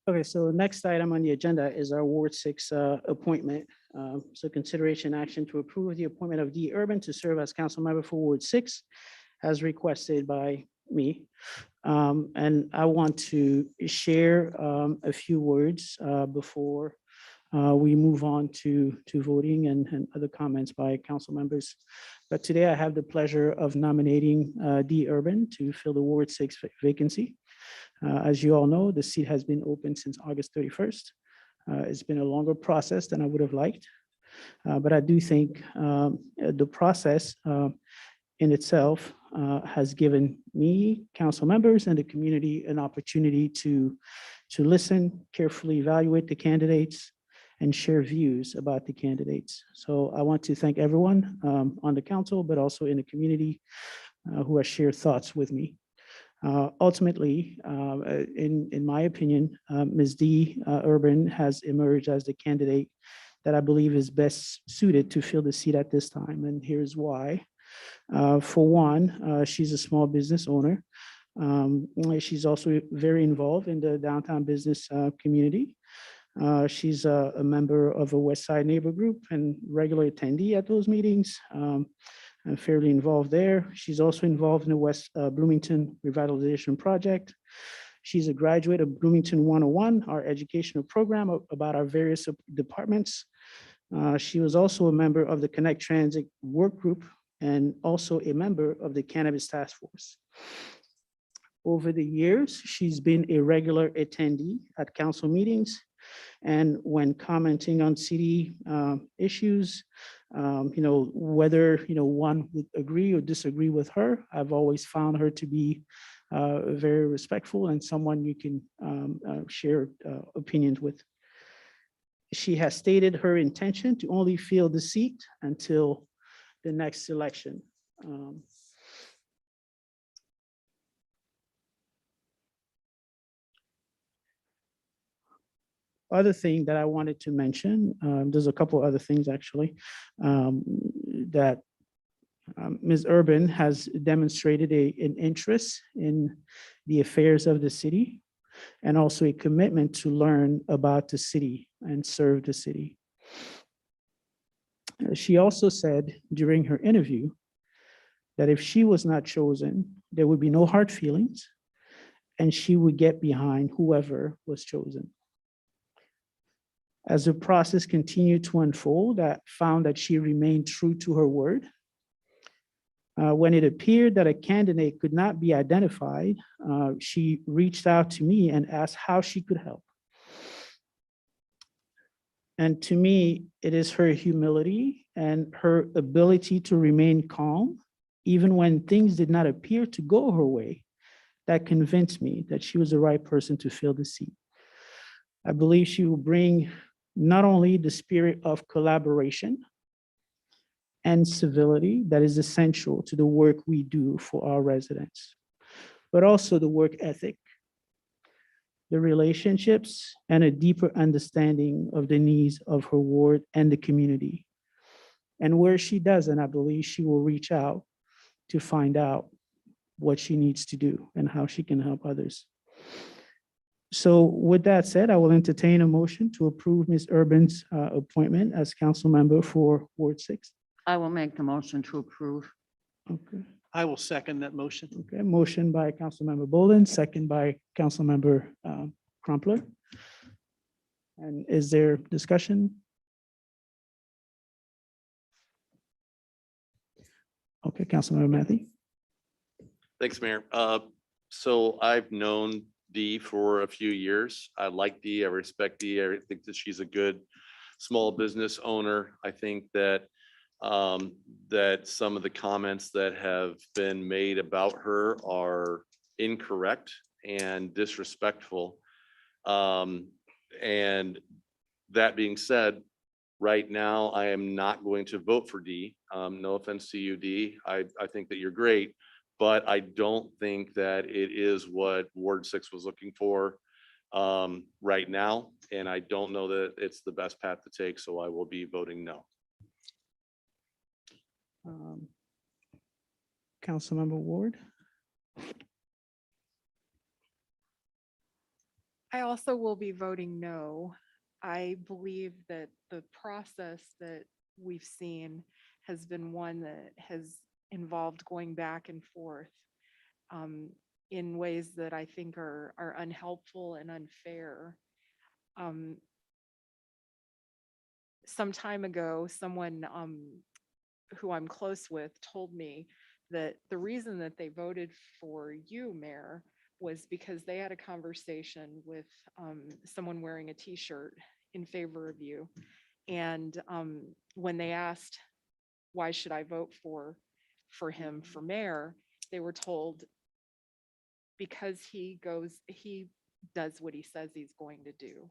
Okay, so the next item on the agenda is our Ward 6 appointment. So consideration action to approve the appointment of D. Urban to serve as council member for Ward 6 as requested by me. And I want to share a few words before we move on to voting and other comments by council members. But today I have the pleasure of nominating D. Urban to fill the Ward 6 vacancy. As you all know, the seat has been open since August 31st. It's been a longer process than I would have liked. But I do think the process in itself has given me, council members, and the community an opportunity to listen, carefully evaluate the candidates, and share views about the candidates. So I want to thank everyone on the council, but also in the community who has shared thoughts with me. Ultimately, in my opinion, Ms. D. Urban has emerged as the candidate that I believe is best suited to fill the seat at this time, and here's why. For one, she's a small business owner. She's also very involved in the downtown business community. She's a member of a West Side Neighbor Group and regular attendee at those meetings. And fairly involved there. She's also involved in the West Bloomington Revitalization Project. She's a graduate of Bloomington 101, our educational program about our various departments. She was also a member of the Connect Transit Work Group and also a member of the Cannabis Task Force. Over the years, she's been a regular attendee at council meetings. And when commenting on city issues, whether, one would agree or disagree with her, I've always found her to be very respectful and someone you can share opinions with. She has stated her intention to only fill the seat until the next election. Other thing that I wanted to mention, there's a couple other things actually, that Ms. Urban has demonstrated an interest in the affairs of the city and also a commitment to learn about the city and serve the city. She also said during her interview that if she was not chosen, there would be no hard feelings and she would get behind whoever was chosen. As the process continued to unfold, I found that she remained true to her word. When it appeared that a candidate could not be identified, she reached out to me and asked how she could help. And to me, it is her humility and her ability to remain calm, even when things did not appear to go her way, that convinced me that she was the right person to fill the seat. I believe she will bring not only the spirit of collaboration and civility that is essential to the work we do for our residents, but also the work ethic, the relationships, and a deeper understanding of the needs of her ward and the community. And where she doesn't, I believe she will reach out to find out what she needs to do and how she can help others. So with that said, I will entertain a motion to approve Ms. Urban's appointment as council member for Ward 6. I will make the motion to approve. Okay. I will second that motion. Okay, motion by Councilmember Bolin, second by Councilmember Crumpler. And is there discussion? Okay, Councilmember Matthew. Thanks, Mayor. So I've known Dee for a few years. I like Dee. I respect Dee. I think that she's a good small business owner. I think that that some of the comments that have been made about her are incorrect and disrespectful. And that being said, right now, I am not going to vote for Dee. No offense to you, Dee. I think that you're great, but I don't think that it is what Ward 6 was looking for right now. And I don't know that it's the best path to take, so I will be voting no. Councilmember Ward. I also will be voting no. I believe that the process that we've seen has been one that has involved going back and forth in ways that I think are unhelpful and unfair. Some time ago, someone who I'm close with told me that the reason that they voted for you, Mayor, was because they had a conversation with someone wearing a T-shirt in favor of you. And when they asked, why should I vote for him for mayor, they were told, because he does what he says he's going to do.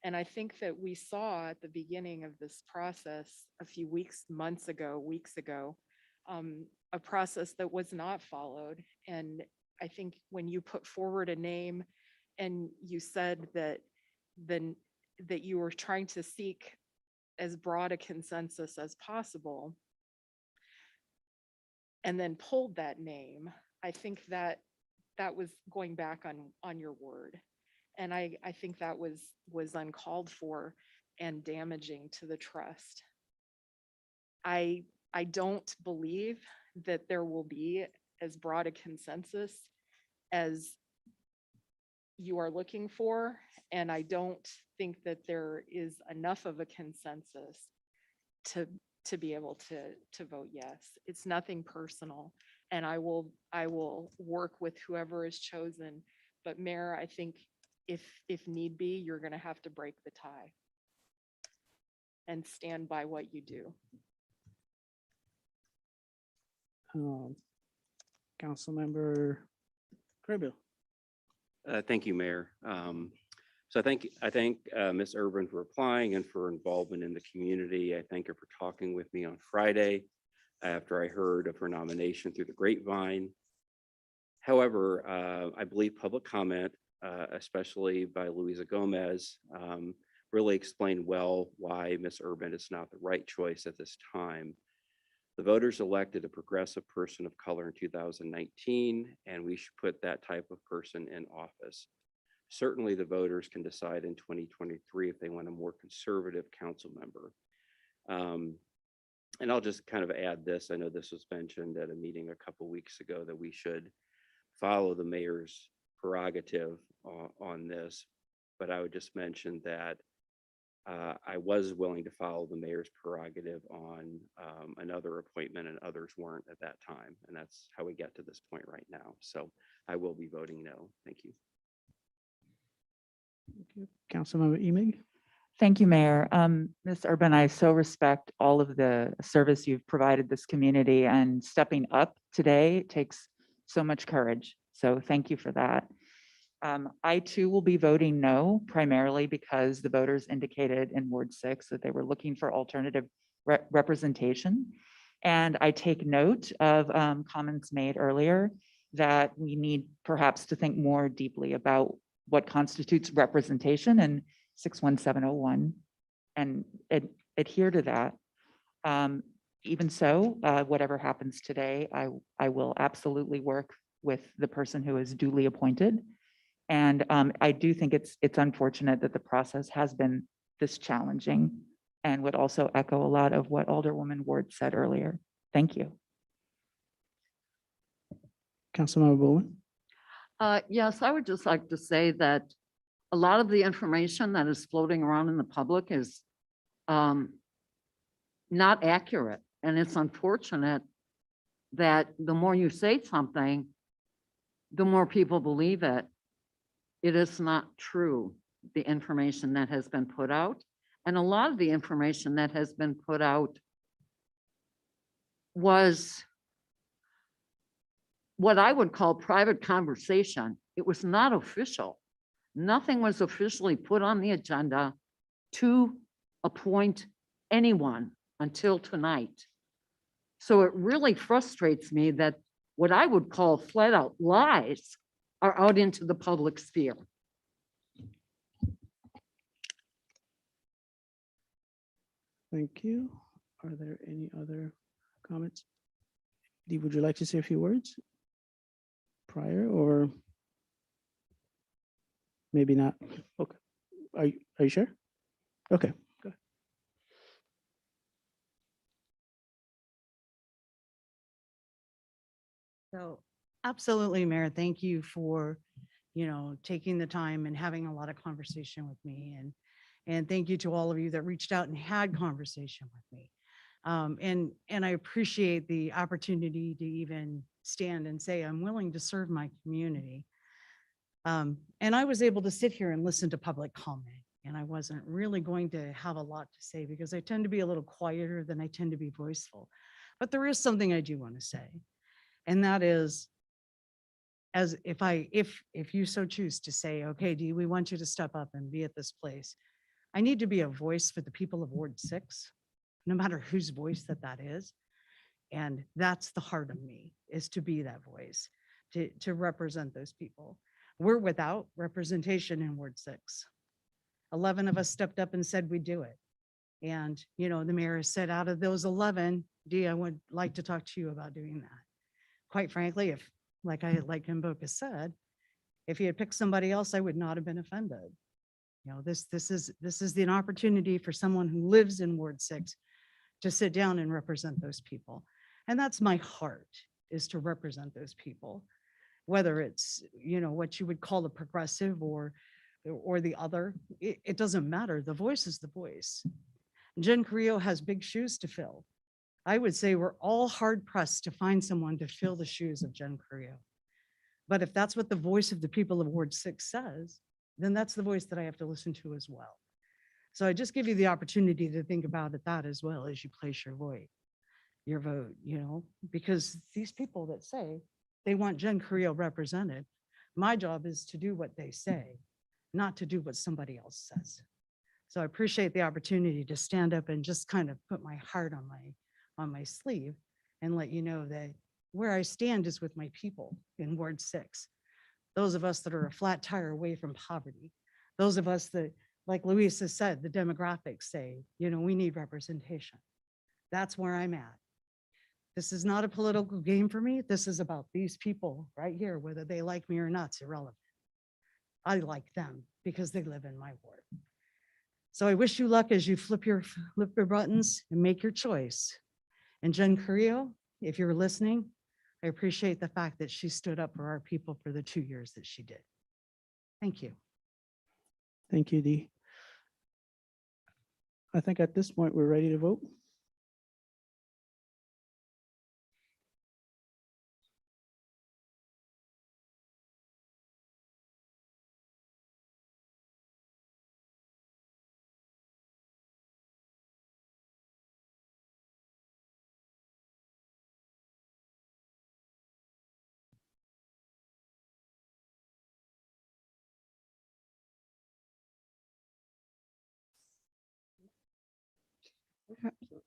And I think that we saw at the beginning of this process a few weeks ago, a process that was not followed. And I think when you put forward a name and you said that you were trying to seek as broad a consensus as possible, and then pulled that name, I think that was going back on your word. And I think that was uncalled for and damaging to the trust. I don't believe that there will be as broad a consensus as you are looking for. And I don't think that there is enough of a consensus to be able to vote yes. It's nothing personal. And I will work with whoever is chosen. But Mayor, I think if need be, you're going to have to break the tie and stand by what you do. Councilmember Carrillo. Thank you, Mayor. So I thank Ms. Urban for applying and for involvement in the community. I thank her for talking with me on Friday after I heard of her nomination through the grapevine. However, I believe public comment, especially by Luisa Gomez, really explained well why Ms. Urban is not the right choice at this time. The voters elected a progressive person of color in 2019, and we should put that type of person in office. Certainly the voters can decide in 2023 if they want a more conservative council member. And I'll just kind of add this. I know this was mentioned at a meeting a couple weeks ago that we should follow the mayor's prerogative on this, but I would just mention that I was willing to follow the mayor's prerogative on another appointment, and others weren't at that time. And that's how we get to this point right now. So I will be voting no. Thank you. Councilmember Emig. Thank you, Mayor. Ms. Urban, I so respect all of the service you've provided this community, and stepping up today takes so much courage. So thank you for that. I too will be voting no, primarily because the voters indicated in Ward 6 that they were looking for alternative representation. And I take note of comments made earlier that we need perhaps to think more deeply about what constitutes representation in 61701 and adhere to that. Even so, whatever happens today, I will absolutely work with the person who is duly appointed. And I do think it's unfortunate that the process has been this challenging, and would also echo a lot of what Alderwoman Ward said earlier. Thank you. Councilmember Bowen. Yes, I would just like to say that a lot of the information that is floating around in the public is not accurate. And it's unfortunate that the more you say something, the more people believe it. It is not true, the information that has been put out. And a lot of the information that has been put out was what I would call private conversation. It was not official. Nothing was officially put on the agenda to appoint anyone until tonight. So it really frustrates me that what I would call flat out lies are out into the public sphere. Thank you. Are there any other comments? Dee, would you like to say a few words prior, or maybe not? Okay. Are you sure? Okay. So absolutely, Mayor, thank you for, taking the time and having a lot of conversation with me. And thank you to all of you that reached out and had conversation with me. And I appreciate the opportunity to even stand and say, I'm willing to serve my community. And I was able to sit here and listen to public comment. And I wasn't really going to have a lot to say because I tend to be a little quieter than I tend to be voiceful. But there is something I do want to say. And that is, as if you so choose to say, okay, Dee, we want you to step up and be at this place. I need to be a voice for the people of Ward 6, no matter whose voice that is. And that's the heart of me, is to be that voice, to represent those people. We're without representation in Ward 6. 11 of us stepped up and said we'd do it. And, the mayor said, out of those 11, Dee, I would like to talk to you about doing that. Quite frankly, if, like Mboka said, if he had picked somebody else, I would not have been offended. This is an opportunity for someone who lives in Ward 6 to sit down and represent those people. And that's my heart, is to represent those people, whether it's, what you would call the progressive or the other, it doesn't matter. The voice is the voice. Jen Carrillo has big shoes to fill. I would say we're all hard pressed to find someone to fill the shoes of Jen Carrillo. But if that's what the voice of the people of Ward 6 says, then that's the voice that I have to listen to as well. So I just give you the opportunity to think about it that as well as you place your vote, because these people that say they want Jen Carrillo represented, my job is to do what they say, not to do what somebody else says. So I appreciate the opportunity to stand up and just kind of put my heart on my sleeve and let you know that where I stand is with my people in Ward 6. Those of us that are a flat tire away from poverty. Those of us that, like Louisa said, the demographics say, we need representation. That's where I'm at. This is not a political game for me. This is about these people right here, whether they like me or not, it's irrelevant. I like them because they live in my ward. So I wish you luck as you flip your buttons and make your choice. And Jen Carrillo, if you're listening, I appreciate the fact that she stood up for our people for the 2 years that she did. Thank you. Thank you, Dee. I think at this point, we're ready to vote.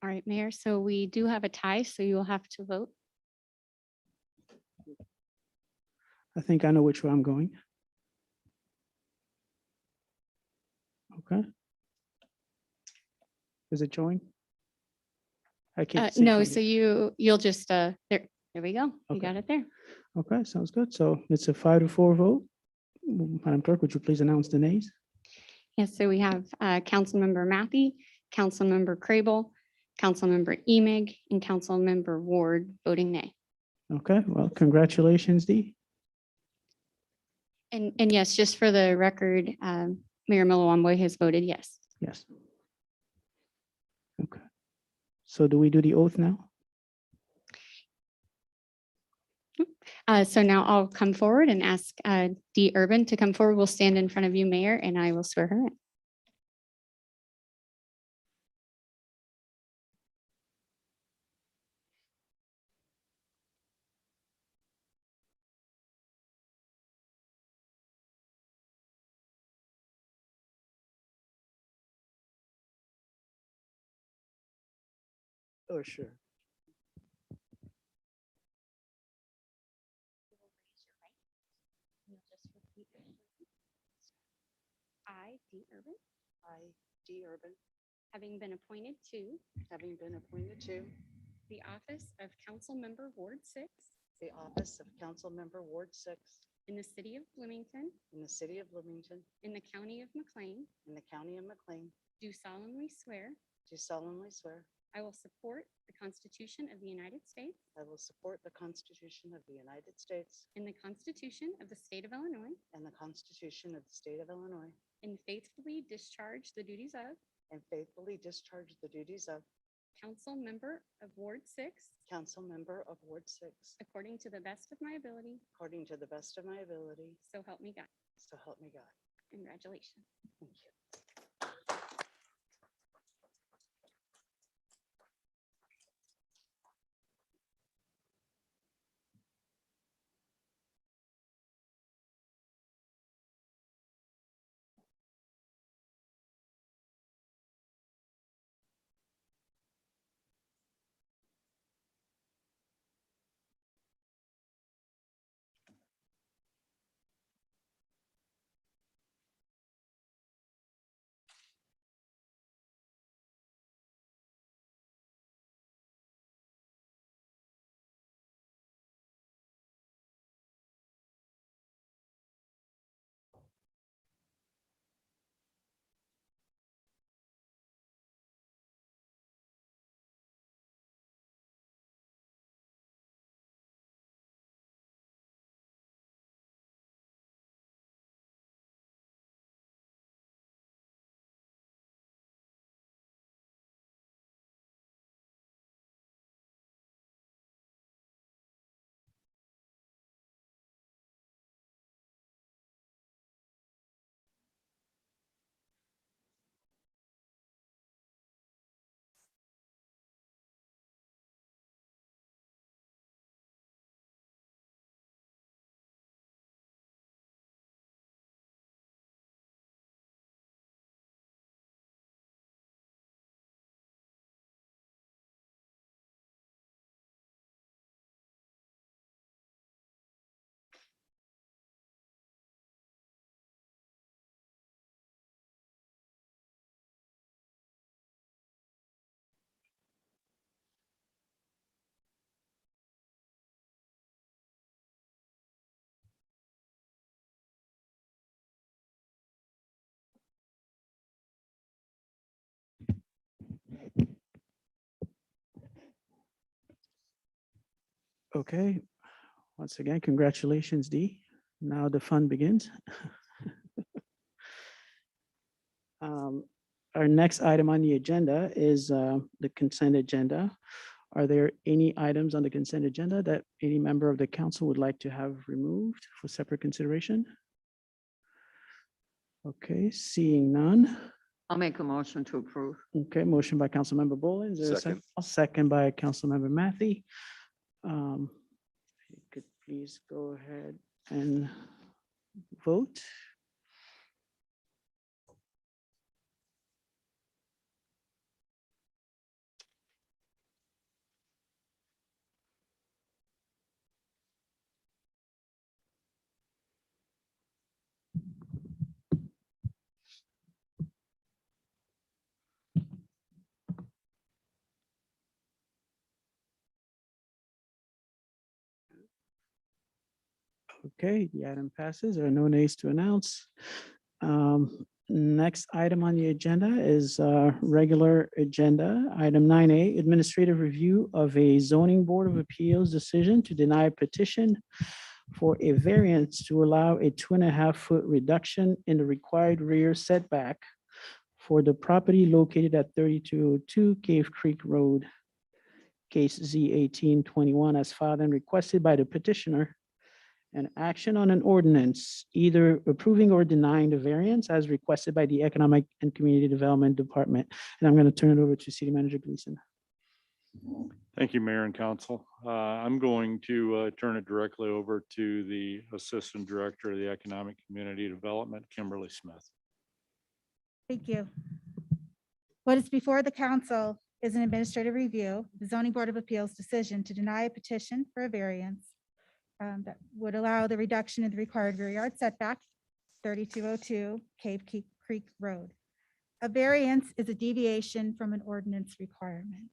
All right, Mayor, so we do have a tie, so you'll have to vote. I think I know which way I'm going. Okay. Is it showing? I can't see. No, from so here. you'll just, there we go. You Okay. got it there. Okay, sounds good. So it's a 5-4 vote. Madam Clerk, would you please announce the nays? Yes, so we have Councilmember Matthey, Councilmember Crable, Councilmember Emig, and Councilmember Ward voting nay. Okay, well, congratulations, Dee. And yes, just for the record, Mayor Milawamboy has voted yes. Yes. Okay. So do we do the oath now? So now I'll come forward and ask Dee Urban to come forward. We'll stand in front of you, Mayor, and I will swear her in. Oh, sure. I, Dee Urban, I, Dee Urban, having been appointed to the office of Council Member Ward 6 the office of Council Member Ward 6 in the city of Bloomington, in the city of Bloomington, in the county of McLean, in the county of McLean, do solemnly swear do solemnly swear I will support the Constitution of the United States I will support the Constitution of the United States and the Constitution of the State of Illinois, and the Constitution of the State of Illinois, and faithfully discharge the duties of and faithfully discharge the duties of council member of Ward 6 council member of Ward 6 according to the best of my ability, according to the best of my ability, so help me God. so help me God. Congratulations. Thank you. Okay, once again, congratulations, Dee. Now the fun begins. Our next item on the agenda is the consent agenda. Are there any items on the consent agenda that any member of the council would like to have removed for separate consideration? Okay, seeing none. I'll make a motion to approve. Okay, motion by Councilmember Bolin. Is there a Second. I'll second by Councilmember Matthey. If you could please go ahead and vote. Okay, the item passes. There are no nays to announce. Next item on the agenda is regular agenda. Item 9A, administrative review of a zoning board of appeals decision to deny a petition for a variance to allow a 2.5-foot reduction in the required rear setback for the property located at 3202 Cave Creek Road, case Z1821, as filed and requested by the petitioner. An action on an ordinance, either approving or denying the variance as requested by the Economic and Community Development Department. And I'm going to turn it over to City Manager Gleason. Thank you, Mayor and Council. I'm going to turn it directly over to the Assistant Director of the Economic Community Development, Kimberly Smith. Thank you. What is before the council is an administrative review, the zoning board of appeals decision to deny a petition for a variance that would allow the reduction in the required rear yard setback, 3202 Cave Creek Road. A variance is a deviation from an ordinance requirement.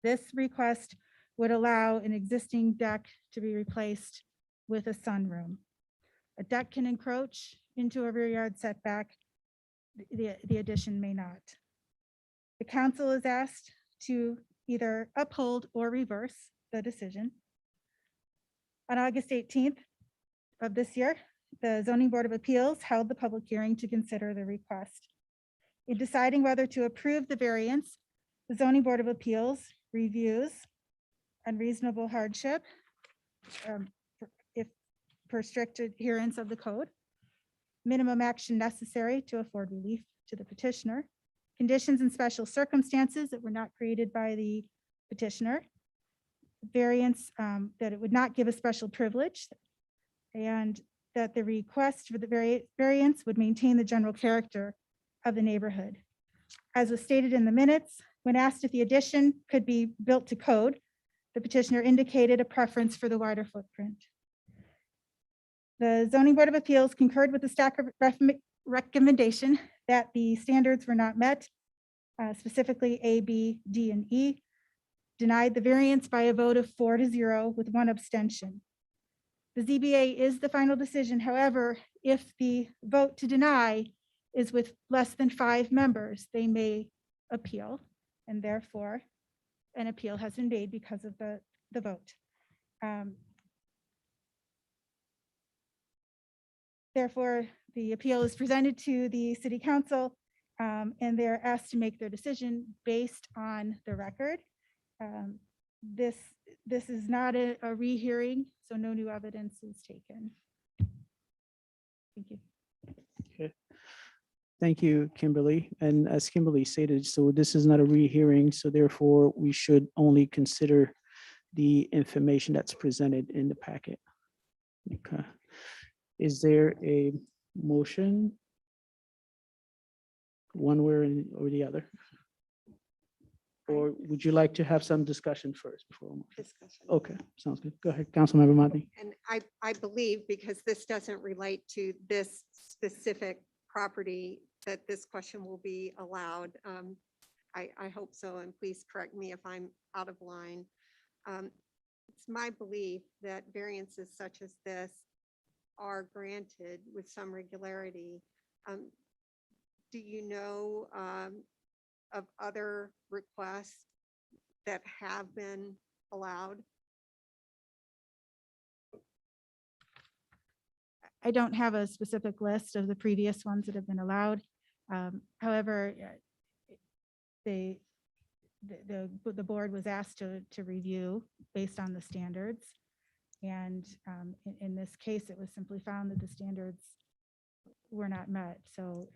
This request would allow an existing deck to be replaced with a sunroom. A deck can encroach into a rear yard setback the addition may not. The council is asked to either uphold or reverse the decision. On August 18th of this year, the Zoning Board of Appeals held the public hearing to consider the request. In deciding whether to approve the variance, the Zoning Board of Appeals reviews unreasonable hardship, if per strict adherence of the code, minimum action necessary to afford relief to the petitioner, conditions and special circumstances that were not created by the petitioner, variance that it would not give a special privilege, and that the request for the variance would maintain the general character of the neighborhood. As was stated in the minutes, when asked if the addition could be built to code, the petitioner indicated a preference for the wider footprint. The Zoning Board of Appeals concurred with the staff recommendation that the standards were not met, specifically A, B, D, and E, denied the variance by a vote of 4-0 with 1 abstention. The ZBA is the final decision. However, if the vote to deny is with less than 5 members, they may appeal, and therefore an appeal has been made because of the vote. Therefore, the appeal is presented to the city council, and they're asked to make their decision based on the record. This is not a rehearing, so no new evidence is taken. Thank you. Okay. Thank you, Kimberly. And as Kimberly stated, so this is not a rehearing, so therefore we should only consider the information that's presented in the packet. Okay. Is there a motion one way or the other? Or would you like to have some discussion first before? a motion? Discussion. Okay, sounds good. Go ahead, Councilmember Motley. And I believe because this doesn't relate to this specific property, that this question will be allowed. I hope so, and please correct me if I'm out of line. It's my belief that variances such as this are granted with some regularity. Do you know of other requests that have been allowed? I don't have a specific list of the previous ones that have been allowed. However, the board was asked to review based on the standards. And in this case, it was simply found that the standards were not met. So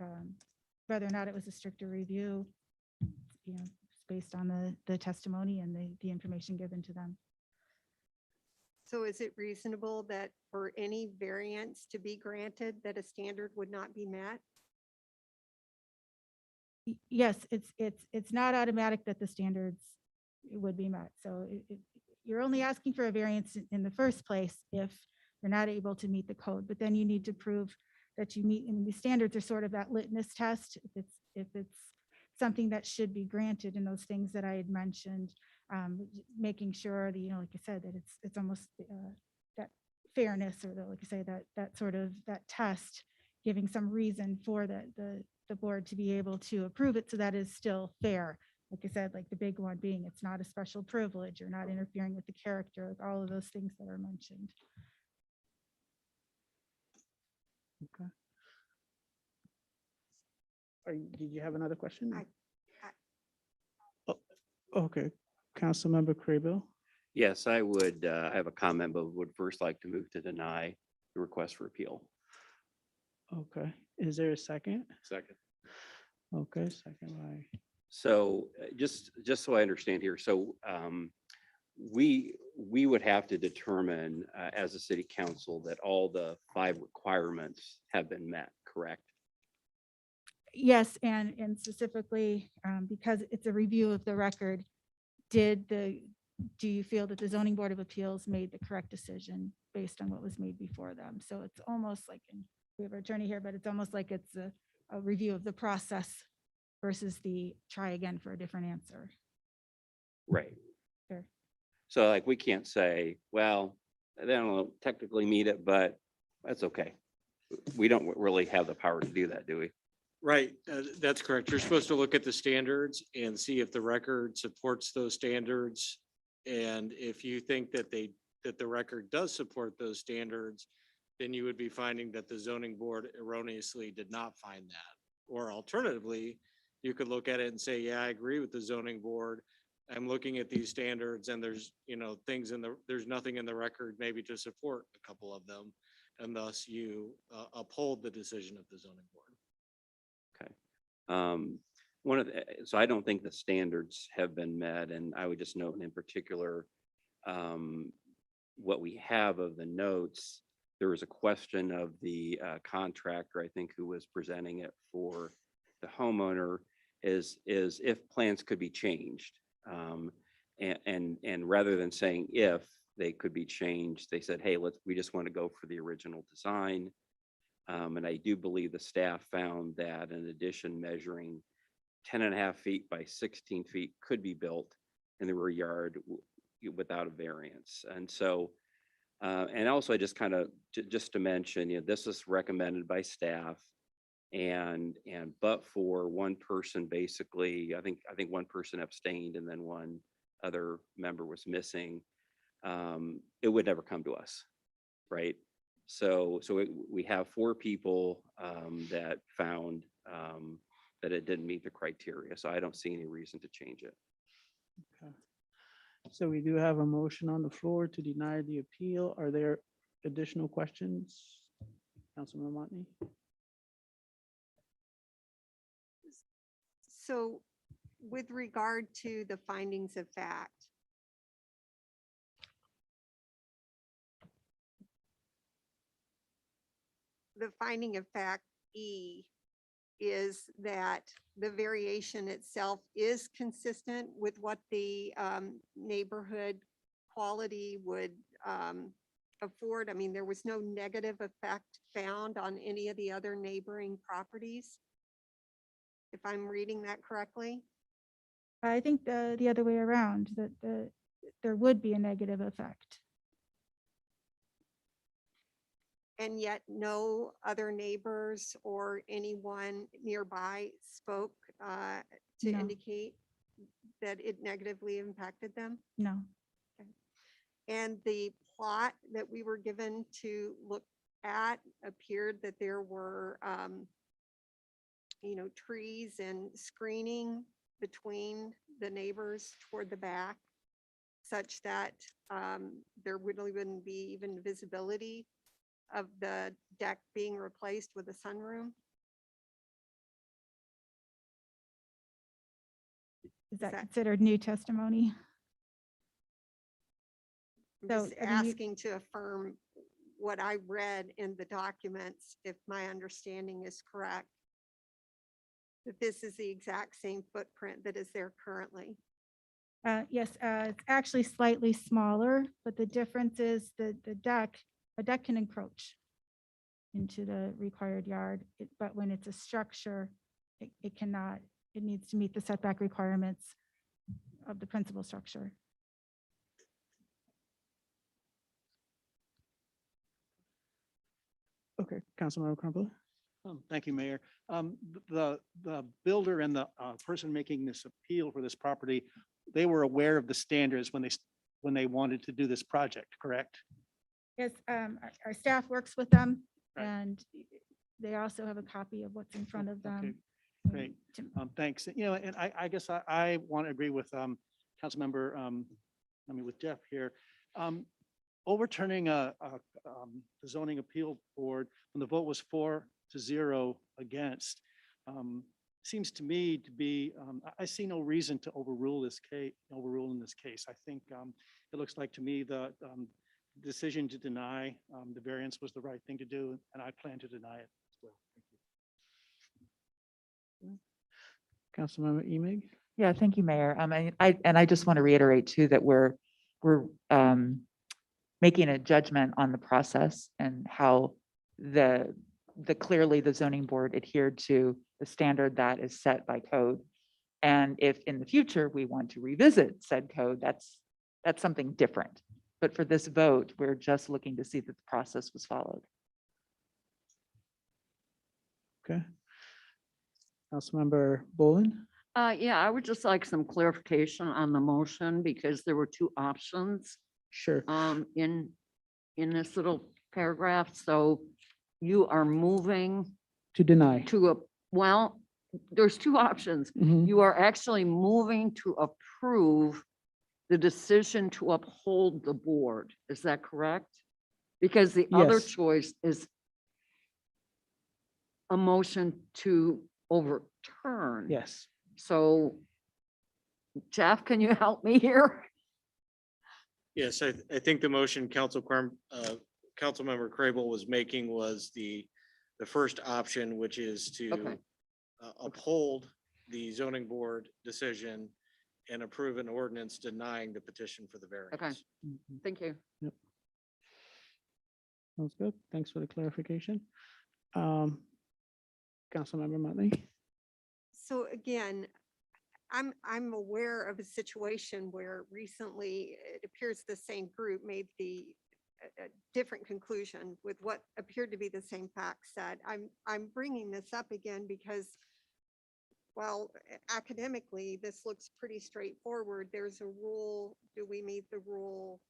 whether or not it was a stricter review, it's based on the testimony and the information given to them. So is it reasonable that for any variance to be granted, that a standard would not be met? Yes, it's not automatic that the standards would be met. So you're only asking for a variance in the first place if you're not able to meet the code, but then you need to prove that you meet, and the standards are sort of that litmus test. If it's something that should be granted, and those things that I had mentioned, making sure that, like I said, that it's almost that fairness, or like I say, that sort of that test, giving some reason for the board to be able to approve it, so that is still fair. Like I said, like the big one being, it's not a special privilege, or not interfering with the character, like all of those things that are mentioned. Okay. Did you have another question? Oh, okay, Councilmember Carrillo. Yes, I would, I have a comment, but would first like to move to deny the request for appeal. Okay, is there a second? Second. Okay, second by. So just so I understand here, so we would have to determine as a city council that all the 5 requirements have been met, correct? Yes, and specifically, because it's a review of the record, do you feel that the Zoning Board of Appeals made the correct decision based on what was made before them? So it's almost like, and we have our attorney here, but it's almost like it's a review of the process versus the try again for a different answer. Right. Sure. So like, we can't say, well, they don't technically meet it, but that's okay. We don't really have the power to do that, do we? Right, that's correct. You're supposed to look at the standards and see if the record supports those standards. And if you think that that the record does support those standards, then you would be finding that the zoning board erroneously did not find that. Or alternatively, you could look at it and say, yeah, I agree with the zoning board. I'm looking at these standards and there's, things there's nothing in the record maybe to support a couple of them. And thus you uphold the decision of the zoning board. So I don't think the standards have been met, and I would just note in particular, what we have of the notes, there was a question of the contractor, I think, who was presenting it for the homeowner, is if plans could be changed. And rather than saying if they could be changed, they said, hey, we just want to go for the original design. And I do believe the staff found that an addition measuring 10.5 feet by 16 feet could be built in the rear yard without a variance. And so, and also I just kind of, just to mention, this is recommended by staff, but for one person, basically, I think one person abstained and then one other member was missing, it would never come to us, right? So we have 4 people that found that it didn't meet the criteria. So I don't see any reason to change it. Okay. So we do have a motion on the floor to deny the appeal. Are there additional questions? Councilman Montney? So with regard to the findings of fact, the finding of fact E is that the variation itself is consistent with what the neighborhood quality would afford. I mean, there was no negative effect found on any of the other neighboring properties, if I'm reading that correctly. I think the other way around, that there would be a negative effect. And yet no other neighbors or anyone nearby spoke to No. indicate that it negatively impacted them. No. And the plot that we were given to look at appeared that there were, trees and screening between the neighbors toward the back, such that there really wouldn't be even visibility of the deck being replaced with a sunroom. Is that considered new testimony? I'm So, just I mean, asking to affirm what I read in the documents, if my understanding is correct, that this is the exact same footprint that is there currently. Yes, it's actually slightly smaller, but the difference is a deck can encroach into the required yard, but when it's a structure, it cannot. It needs to meet the setback requirements of the principal structure. Okay, Councilmember Crumpler? Thank you, Mayor. The builder and the person making this appeal for this property, they were aware of the standards when they wanted to do this project, correct? Yes, our staff works with them, Right. and they also have a copy of what's in front of them. Great. Thanks. And I guess I want to agree with Councilmember, with Jeff here. Overturning the zoning appeal board when the vote was 4-0 against, seems to me to be, I see no reason to overrule in this case. I think it looks like to me the decision to deny the variance was the right thing to do, and I plan to deny it as well. Thank you. Councilmember Emig? Yeah, thank you, Mayor. I just want to reiterate too, that we're making a judgment on the process and how clearly the zoning board adhered to the standard that is set by code. And if in the future we want to revisit said code, that's something different. But for this vote, we're just looking to see that the process was followed. Okay. Councilmember Bolin? Yeah, I would just like some clarification on the motion because there were two options Sure. in this little paragraph. So you are moving To deny. to a, well, there's two options. Mhm. You are actually moving to approve the decision to uphold the board. Is that correct? Because the other Yes. choice is a motion to overturn. Yes. So Jeff, can you help me here? Yes, I think the motion Councilmember Crable was making was the first option, which is to Okay. uphold the zoning board decision and approve an ordinance denying the petition for the variance. Okay, thank you. Yep. Sounds good. Thanks for the clarification. Councilmember Motley? So again, I'm aware of a situation where recently it appears the same group made the a different conclusion with what appeared to be the same facts said. I'm bringing this up again because, well, academically, this looks pretty straightforward. There's a rule. Do we meet the rule?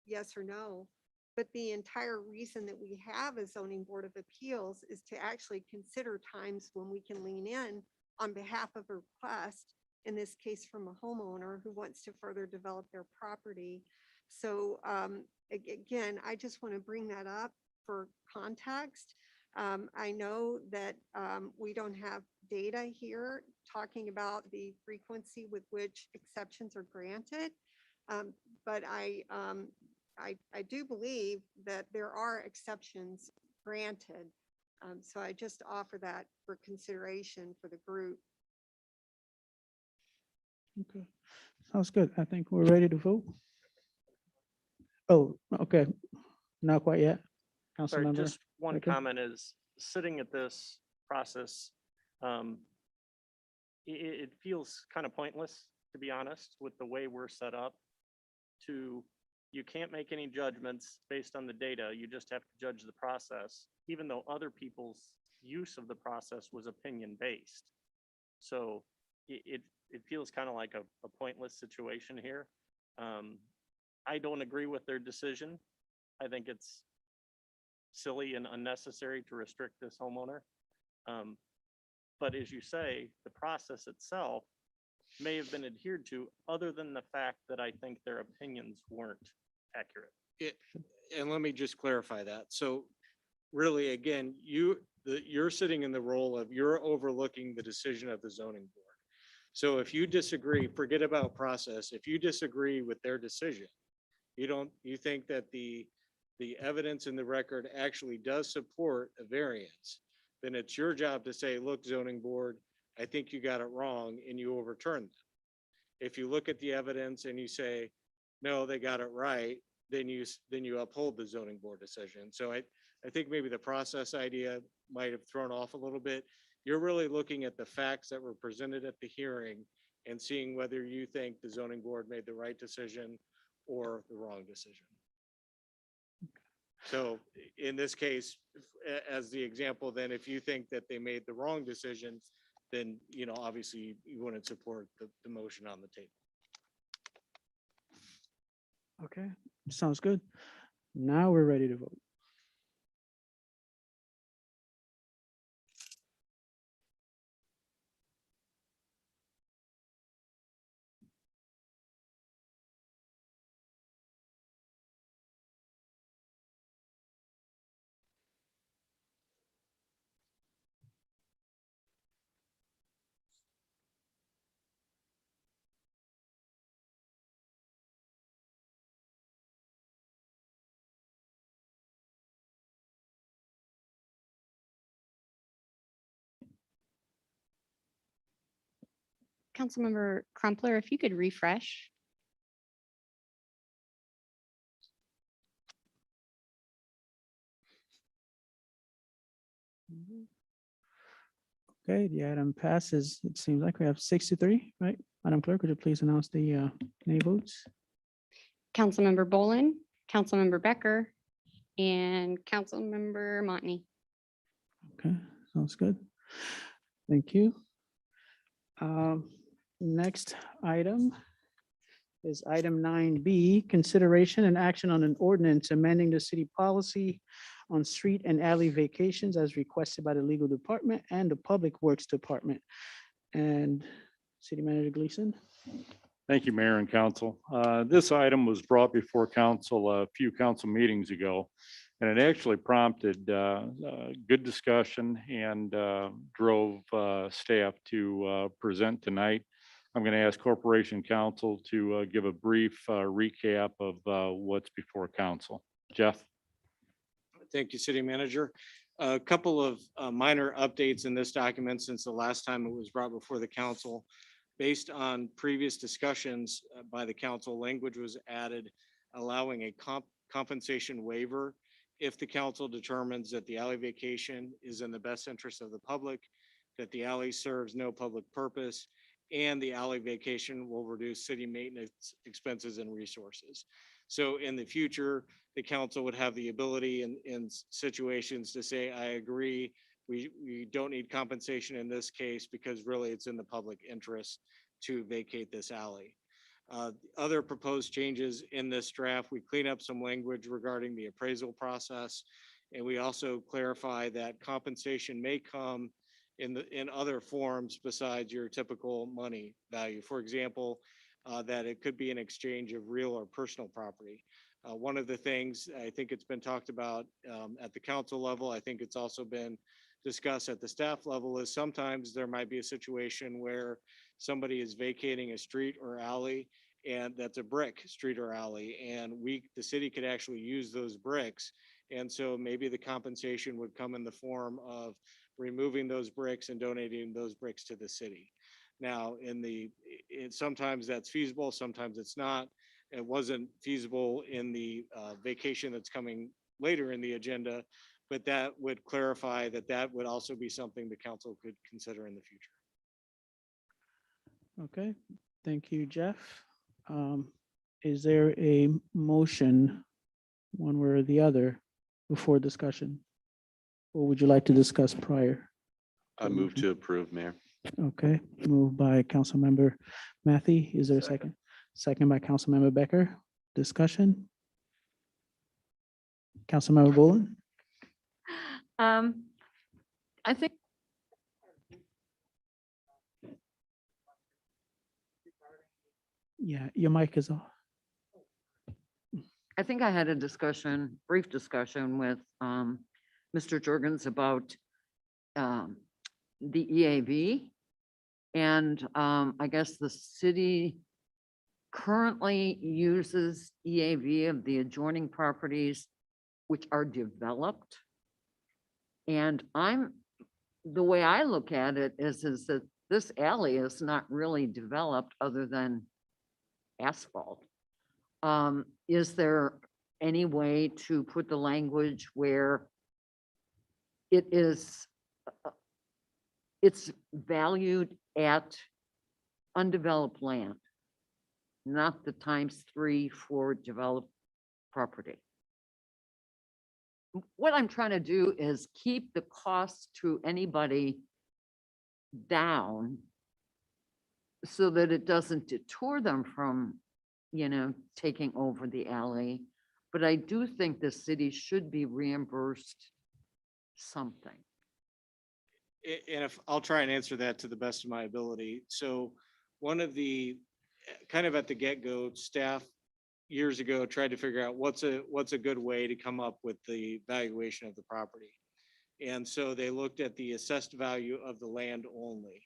Yes or no? But the entire reason that we have a zoning board of appeals is to actually consider times when we can lean in on behalf of a request, in this case from a homeowner who wants to further develop their property. So again, I just want to bring that up for context. I know that we don't have data here talking about the frequency with which exceptions are granted. But I do believe that there are exceptions granted. So I just offer that for consideration for the group. Okay, sounds good. I think we're ready to vote. Oh, okay. Not quite yet. Sorry, Councilmember. just one Okay. comment is sitting at this process, it feels kind of pointless, to be honest, with the way we're set up you can't make any judgments based on the data. You just have to judge the process, even though other people's use of the process was opinion-based. So it feels kind of like a pointless situation here. I don't agree with their decision. I think it's silly and unnecessary to restrict this homeowner. But as you say, the process itself may have been adhered to, other than the fact that I think their opinions weren't accurate. And let me just clarify that. So really, again, you're sitting in the role of you're overlooking the decision of the zoning board. So if you disagree, forget about process. If you disagree with their decision, you think that the evidence in the record actually does support a variance, then it's your job to say, look, zoning board, I think you got it wrong, and you overturn them. If you look at the evidence and you say, no, they got it right, then you uphold the zoning board decision. So I think maybe the process idea might have thrown off a little bit. You're really looking at the facts that were presented at the hearing and seeing whether you think the zoning board made the right decision or the wrong decision. So in this case, as the example, then if you think that they made the wrong decision, then, obviously you wouldn't support the motion on the table. Okay, sounds good. Now we're ready to vote. Councilmember Crumpler, if you could refresh. Okay, the item passes. It seems like we have 6-3, right? Madam Clerk, would you please announce the nay votes? Councilmember Bolin, Councilmember Becker, and Councilmember Montney. Okay, sounds good. Thank you. Next item is item 9B, consideration and action on an ordinance amending the city policy on street and alley vacations as requested by the legal department and the public works department. And City Manager Gleason. Thank you, Mayor and Council. This item was brought before council a few council meetings ago, and it actually prompted good discussion and drove staff to present tonight. I'm going to ask Corporation Counsel to give a brief recap of what's before council. Jeff? Thank you, City Manager. A couple of minor updates in this document since the last time it was brought before the council. Based on previous discussions by the council, language was added allowing a compensation waiver if the council determines that the alley vacation is in the best interest of the public, that the alley serves no public purpose, and the alley vacation will reduce city maintenance expenses and resources. So in the future, the council would have the ability in situations to say, I agree, we don't need compensation in this case because really it's in the public interest to vacate this alley. Other proposed changes in this draft, we clean up some language regarding the appraisal process. And we also clarify that compensation may come in other forms besides your typical money value. For example, that it could be an exchange of real or personal property. One of the things I think it's been talked about at the council level, I think it's also been discussed at the staff level, is sometimes there might be a situation where somebody is vacating a street or alley, and that's a brick street or alley, and the city could actually use those bricks. And so maybe the compensation would come in the form of removing those bricks and donating those bricks to the city. Now, sometimes that's feasible, sometimes it's not. It wasn't feasible in the vacation that's coming later in the agenda, but that would clarify that that would also be something the council could consider in the future. Okay, thank you, Jeff. Is there a motion, one way or the other, before discussion? Or would you like to discuss prior? I move to approve, Mayor. Okay, moved by Councilmember Matthey. Is there a second? Second by Councilmember Becker. Discussion? Councilmember Boland? I think Yeah, your mic is off. I think I had a brief discussion with Mr. Jurgens about the EAV. And I guess the city currently uses EAV of the adjoining properties which are developed. And the way I look at it is that this alley is not really developed other than asphalt. Is there any way to put the language where it's valued at undeveloped land, not the ×3 for developed property? What I'm trying to do is keep the cost to anybody down so that it doesn't detour them from, taking over the alley. But I do think the city should be reimbursed something. And if I'll try and answer that to the best of my ability. So one of the kind of at the get-go, staff years ago tried to figure out what's a good way to come up with the valuation of the property. And so they looked at the assessed value of the land only.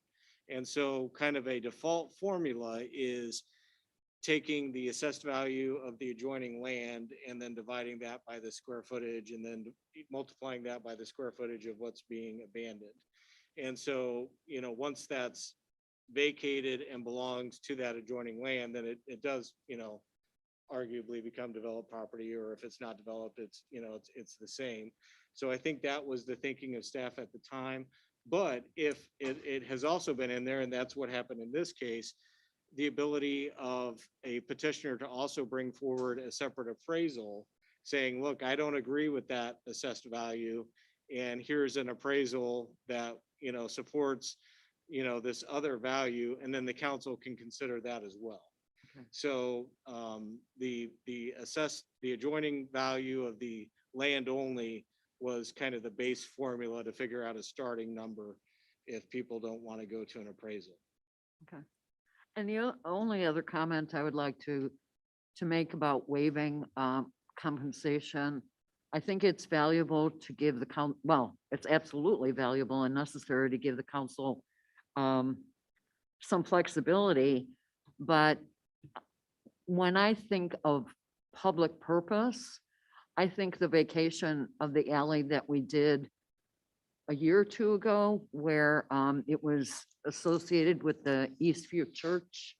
And so kind of a default formula is taking the assessed value of the adjoining land and then dividing that by the square footage and then multiplying that by the square footage of what's being abandoned. And so, once that's vacated and belongs to that adjoining land, then it does, arguably become developed property, or if it's not developed, it's the same. So I think that was the thinking of staff at the time. But if it has also been in there, and that's what happened in this case, the ability of a petitioner to also bring forward a separate appraisal saying, look, I don't agree with that assessed value, and here's an appraisal that supports this other value, and then the council can consider that as well. Okay. So the adjoining value of the land only was kind of the base formula to figure out a starting number if people don't want to go to an appraisal. Okay. And the only other comment I would like to make about waiving compensation, I think it's valuable to give the well, it's absolutely valuable and necessary to give the council some flexibility. But when I think of public purpose, I think the vacation of the alley that we did a year or two ago, where it was associated with the Eastview Church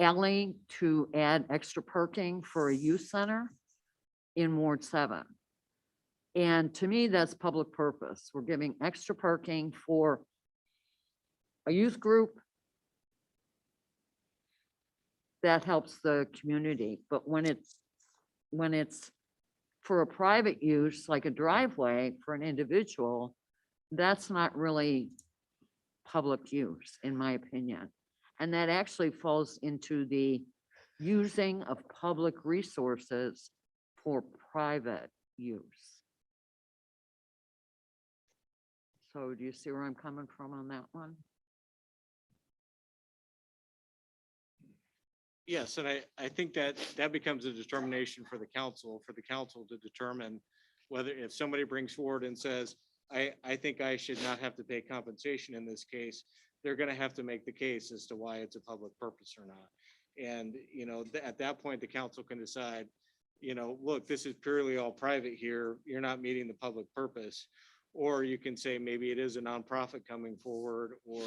alley to add extra parking for a youth center in Ward 7. And to me, that's public purpose. We're giving extra parking for a youth group that helps the community. But when it's for a private use, like a driveway for an individual, that's not really public use, in my opinion. And that actually falls into the using of public resources for private use. So do you see where I'm coming from on that one? Yes, and I think that becomes a determination for the council to determine whether, if somebody brings forward and says, I think I should not have to pay compensation in this case, they're gonna have to make the case as to why it's a public purpose or not. And, at that point, the council can decide, look, this is purely all private here, you're not meeting the public purpose. Or you can say, maybe it is a nonprofit coming forward, or,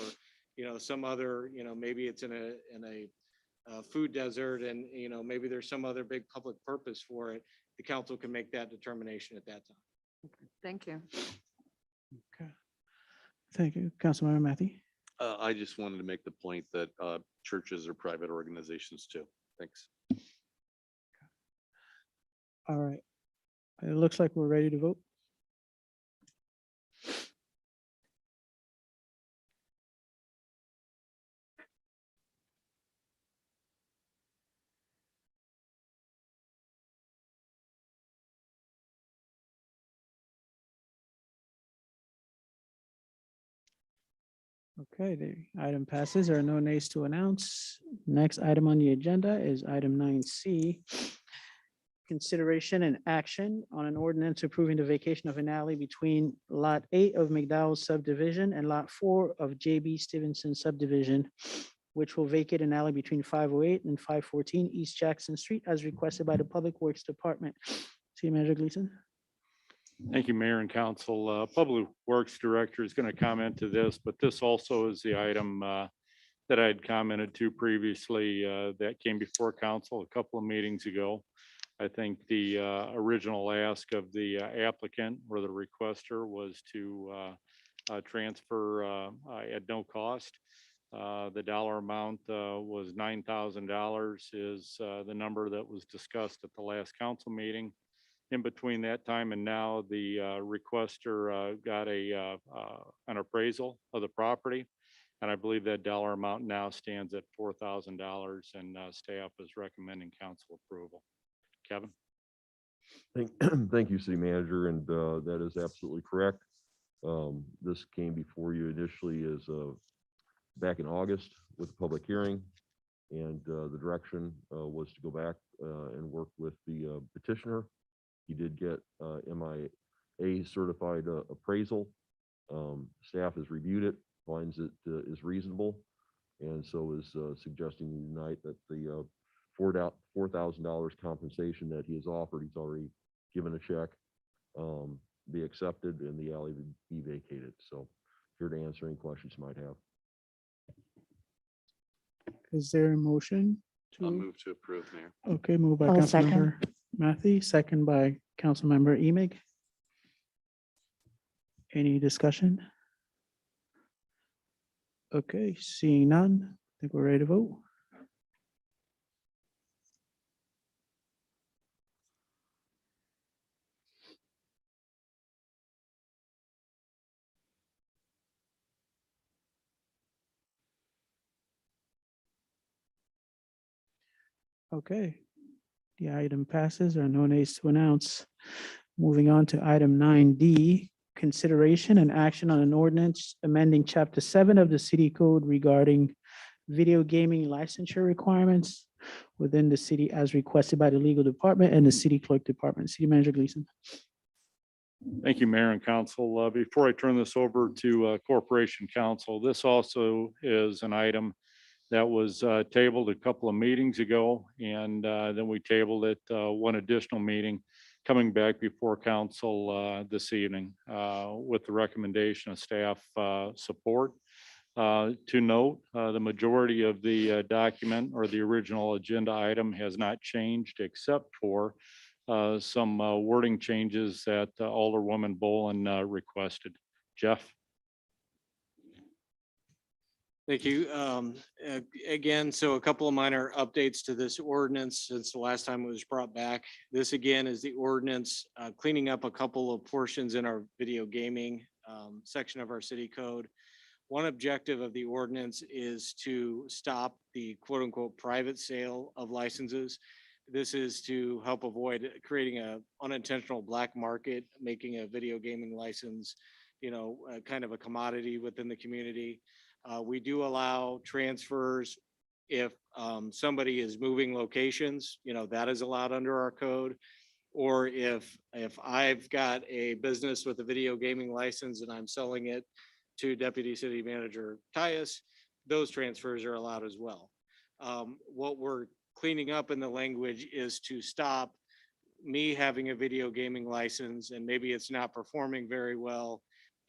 some other, maybe it's in a food desert, and maybe there's some other big public purpose for it. The council can make that determination at that time. Thank you. Okay. Thank you, Councilmember Matthew. I just wanted to make the point that churches are private organizations too. Thanks. All right. It looks like we're ready to vote. Okay, the item passes. There are no nays to announce. Next item on the agenda is item 9C. Consideration and action on an ordinance approving the vacation of an alley between Lot 8 of McDowell subdivision and Lot 4 of JB Stevenson subdivision, which will vacate an alley between 508 and 514 East Jackson Street as requested by the Public Works Department. City Manager Gleason. Thank you, Mayor and Council. Public Works Director is going to comment to this, but this also is the item that I had commented to previously that came before council a couple of meetings ago. I think the original ask of the applicant or the requester was to transfer at no cost. The dollar amount was $9,000 is the number that was discussed at the last council meeting. In between that time and now, the requester got an appraisal of the property. And I believe that dollar amount now stands at $4,000, and staff is recommending council approval. Kevin? Thank you, City Manager, and that is absolutely correct. This came before you initially as back in August with a public hearing, and the direction was to go back and work with the petitioner. He did get MIA certified appraisal. Staff has reviewed it, finds it is reasonable, and so is suggesting tonight that the $4,000 compensation that he has offered, he's already given a check, be accepted and the alley be vacated. So here to answer any questions you might have. Is there a motion? I'll move to approve, Mayor. Okay, moved by I'll second. Councilmember Matthew, second by Councilmember Emig. Any discussion? Okay, seeing none, I think we're ready to vote. Okay. The item passes. There are no nays to announce. Moving on to item 9D, consideration and action on an ordinance amending Chapter 7 of the City Code regarding video gaming licensure requirements within the city as requested by the legal department and the city clerk department. City Manager Gleason. Thank you, Mayor and Council. Before I turn this over to Corporation Council, this also is an item that was tabled a couple of meetings ago, and then we tabled it one additional meeting, coming back before council this evening with the recommendation of staff support. To note, the majority of the document or the original agenda item has not changed except for some wording changes that Alderwoman Bolin requested. Jeff? Thank you. Again, so a couple of minor updates to this ordinance since the last time it was brought back. This again is the ordinance cleaning up a couple of portions in our video gaming section of our city code. One objective of the ordinance is to stop the quote unquote private sale of licenses. This is to help avoid creating a unintentional black market, making a video gaming license, kind of a commodity within the community. We do allow transfers if somebody is moving locations, that is allowed under our code. Or if I've got a business with a video gaming license and I'm selling it to Deputy City Manager Tyus, those transfers are allowed as well. What we're cleaning up in the language is to stop me having a video gaming license and maybe it's not performing very well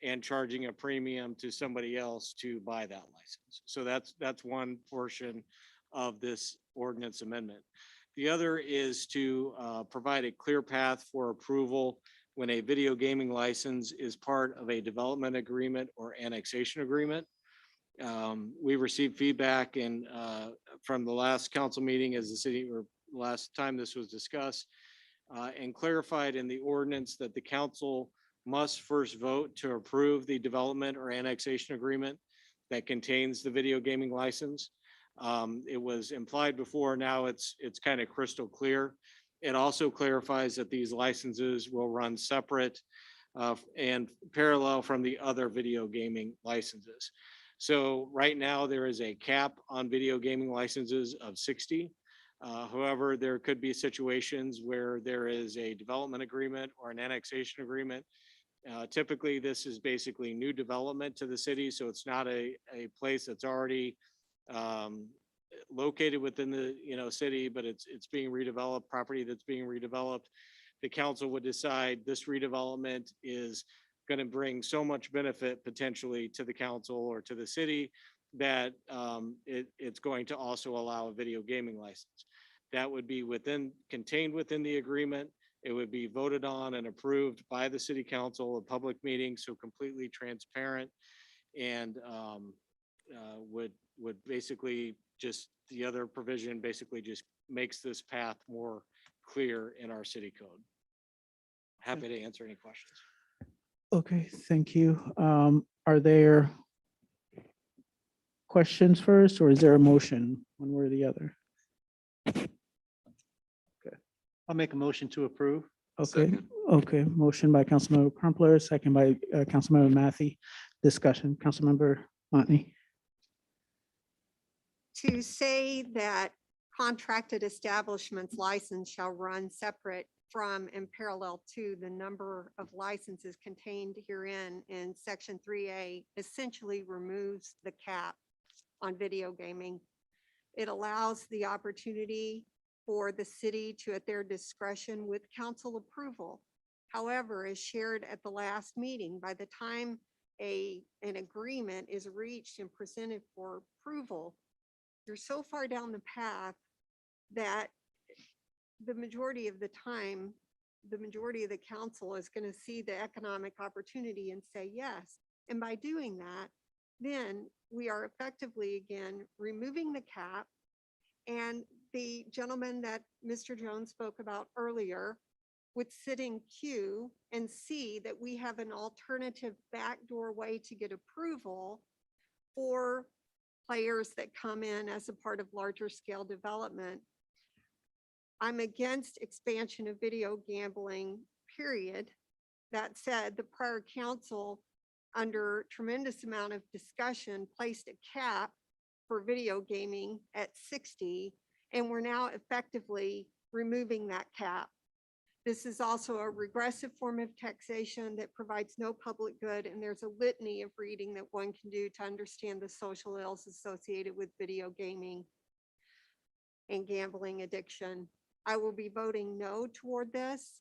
and charging a premium to somebody else to buy that license. So that's one portion of this ordinance amendment. The other is to provide a clear path for approval when a video gaming license is part of a development agreement or annexation agreement. We received feedback from the last council meeting as the city, or last time this was discussed, and clarified in the ordinance that the council must first vote to approve the development or annexation agreement that contains the video gaming license. It was implied before, now it's kind of crystal clear. It also clarifies that these licenses will run separate and parallel from the other video gaming licenses. So right now there is a cap on video gaming licenses of 60. However, there could be situations where there is a development agreement or an annexation agreement. Typically, this is basically new development to the city, so it's not a place that's already located within the city, but it's being redeveloped, property that's being redeveloped. The council would decide this redevelopment is going to bring so much benefit potentially to the council or to the city that it's going to also allow a video gaming license. That would be contained within the agreement. It would be voted on and approved by the city council, a public meeting, so completely transparent, and would basically just, the other provision basically just makes this path more clear in our city code. Happy to answer any questions. Okay, thank you. Are there questions first, or is there a motion, one way or the other? I'll make a motion to approve. Okay, okay, motion by Councilmember Crumpler, second by Councilmember Matthey. Discussion, Councilmember Montney. To say that contracted establishments license shall run separate from and parallel to the number of licenses contained herein in section 3A essentially removes the cap on video gaming. It allows the opportunity for the city to, at their discretion with council approval. However, as shared at the last meeting, by the time an agreement is reached and presented for approval, you're so far down the path that the majority of the time, the majority of the council is going to see the economic opportunity and say yes. And by doing that, then we are effectively again removing the cap. And the gentleman that Mr. Jones spoke about earlier would sit in queue and see that we have an alternative backdoor way to get approval for players that come in as a part of larger scale development. I'm against expansion of video gambling, period. That said, the prior council, under tremendous amount of discussion, placed a cap for video gaming at 60, and we're now effectively removing that cap. This is also a regressive form of taxation that provides no public good, and there's a litany of reading that one can do to understand the social ills associated with video gaming and gambling addiction. I will be voting no toward this,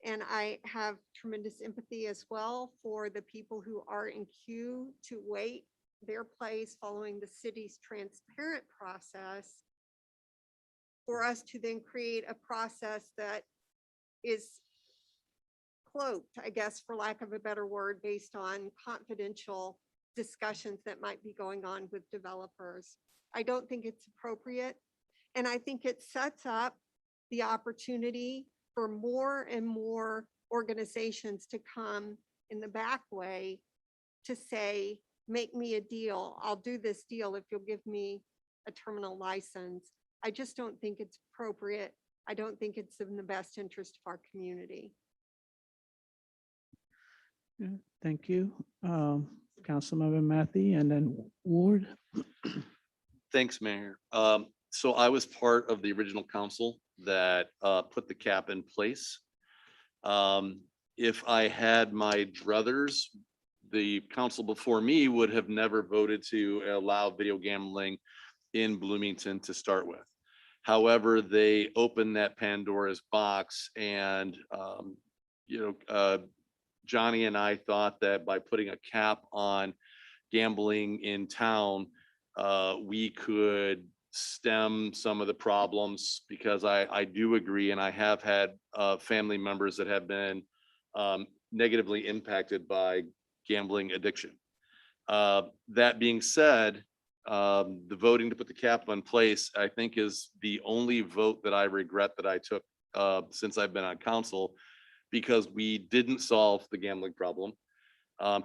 and I have tremendous empathy as well for the people who are in queue to wait their place following the city's transparent process, for us to then create a process that is cloaked, I guess, for lack of a better word, based on confidential discussions that might be going on with developers. I don't think it's appropriate. And I think it sets up the opportunity for more and more organizations to come in the back way to say, make me a deal. I'll do this deal if you'll give me a terminal license. I just don't think it's appropriate. I don't think it's in the best interest of our community. Yeah, thank you. Councilmember Matthew and then Ward. Thanks, Mayor. So I was part of the original council that put the cap in place. If I had my druthers, the council before me would have never voted to allow video gambling in Bloomington to start with. However, they opened that Pandora's box, and Johnny and I thought that by putting a cap on gambling in town, we could stem some of the problems, because I do agree, and I have had family members that have been negatively impacted by gambling addiction. That being said, the voting to put the cap in place, I think, is the only vote that I regret that I took since I've been on council, because we didn't solve the gambling problem.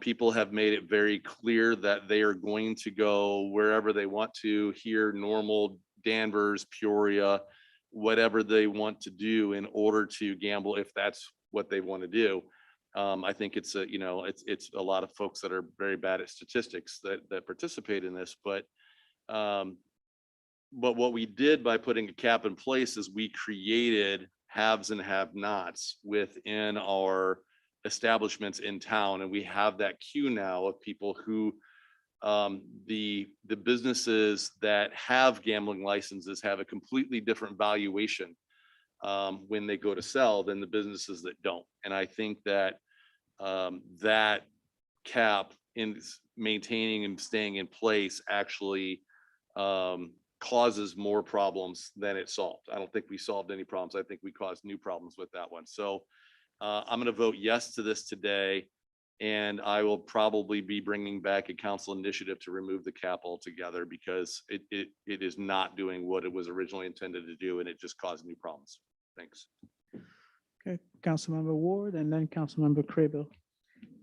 People have made it very clear that they are going to go wherever they want to here, Normal, Danvers, Peoria, whatever they want to do in order to gamble, if that's what they want to do. I think it's it's a lot of folks that are very bad at statistics that participate in this, but what we did by putting a cap in place is we created haves and have-nots within our establishments in town, and we have that queue now of people who the businesses that have gambling licenses have a completely different valuation when they go to sell than the businesses that don't. And I think that that cap in maintaining and staying in place actually causes more problems than it solved. I don't think we solved any problems. I think we caused new problems with that one. So I'm going to vote yes to this today, and I will probably be bringing back a council initiative to remove the cap altogether, because it is not doing what it was originally intended to do, and it just caused new problems. Thanks. Okay, Councilmember Ward and then Councilmember Carrillo.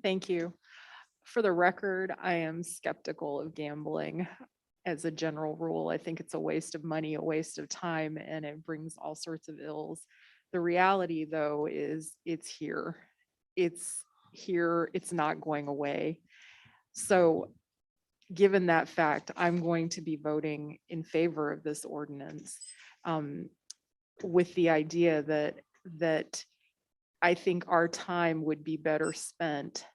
Thank you. For the record, I am skeptical of gambling as a general rule. I think it's a waste of money, a waste of time, and it brings all sorts of ills. The reality, though, is it's here. It's here. It's not going away. So given that fact, I'm going to be voting in favor of this ordinance with the idea that I think our time would be better spent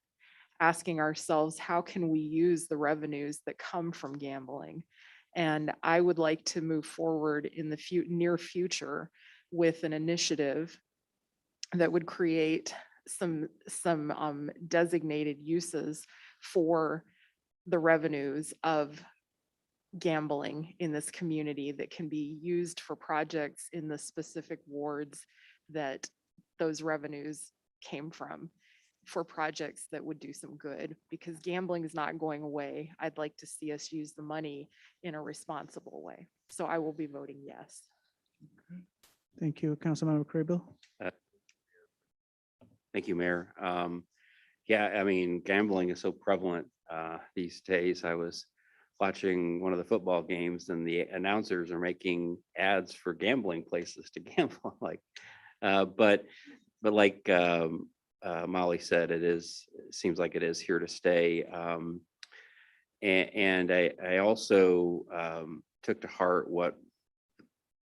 asking ourselves, how can we use the revenues that come from gambling? And I would like to move forward in the near future with an initiative that would create some designated uses for the revenues of gambling in this community that can be used for projects in the specific wards that those revenues came from, for projects that would do some good, because gambling is not going away. I'd like to see us use the money in a responsible way. So I will be voting yes. Thank you, Councilmember Carrillo. Thank you, Mayor. Yeah, I mean, gambling is so prevalent these days. I was watching one of the football games and the announcers are making ads for gambling places to gamble. Like, but like Molly said, it seems like it is here to stay. And I also took to heart what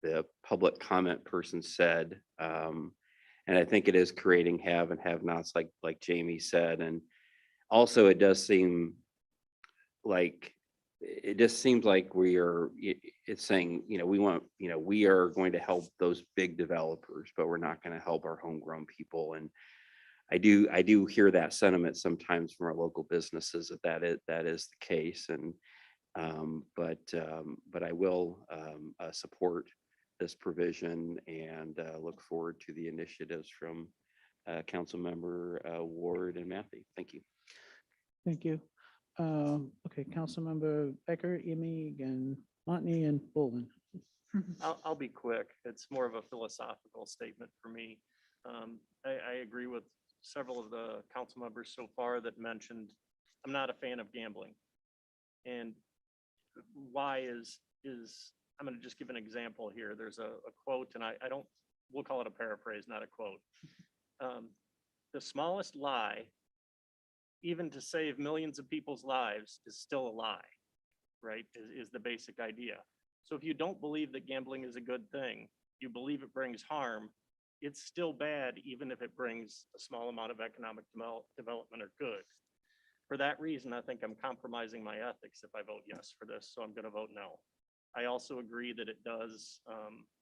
the public comment person said. And I think it is creating have and have nots, like Jamie said. And also it does seem like, it just seems like it's saying, we are going to help those big developers, but we're not going to help our homegrown people. And I do hear that sentiment sometimes from our local businesses that is the case. And but I will support this provision and look forward to the initiatives from Councilmember Ward and Matthew. Thank you. Thank you. Okay, Councilmember Becker, Emig, and Montney, and Bolden. I'll be quick. It's more of a philosophical statement for me. I agree with several of the council members so far that mentioned, I'm not a fan of gambling. And why is I'm going to just give an example here. There's a quote, and we'll call it a paraphrase, not a quote. The smallest lie, even to save millions of people's lives, is still a lie, right? Is the basic idea. So if you don't believe that gambling is a good thing, you believe it brings harm, it's still bad, even if it brings a small amount of economic development or good. For that reason, I think I'm compromising my ethics if I vote yes for this, so I'm going to vote no. I also agree that it does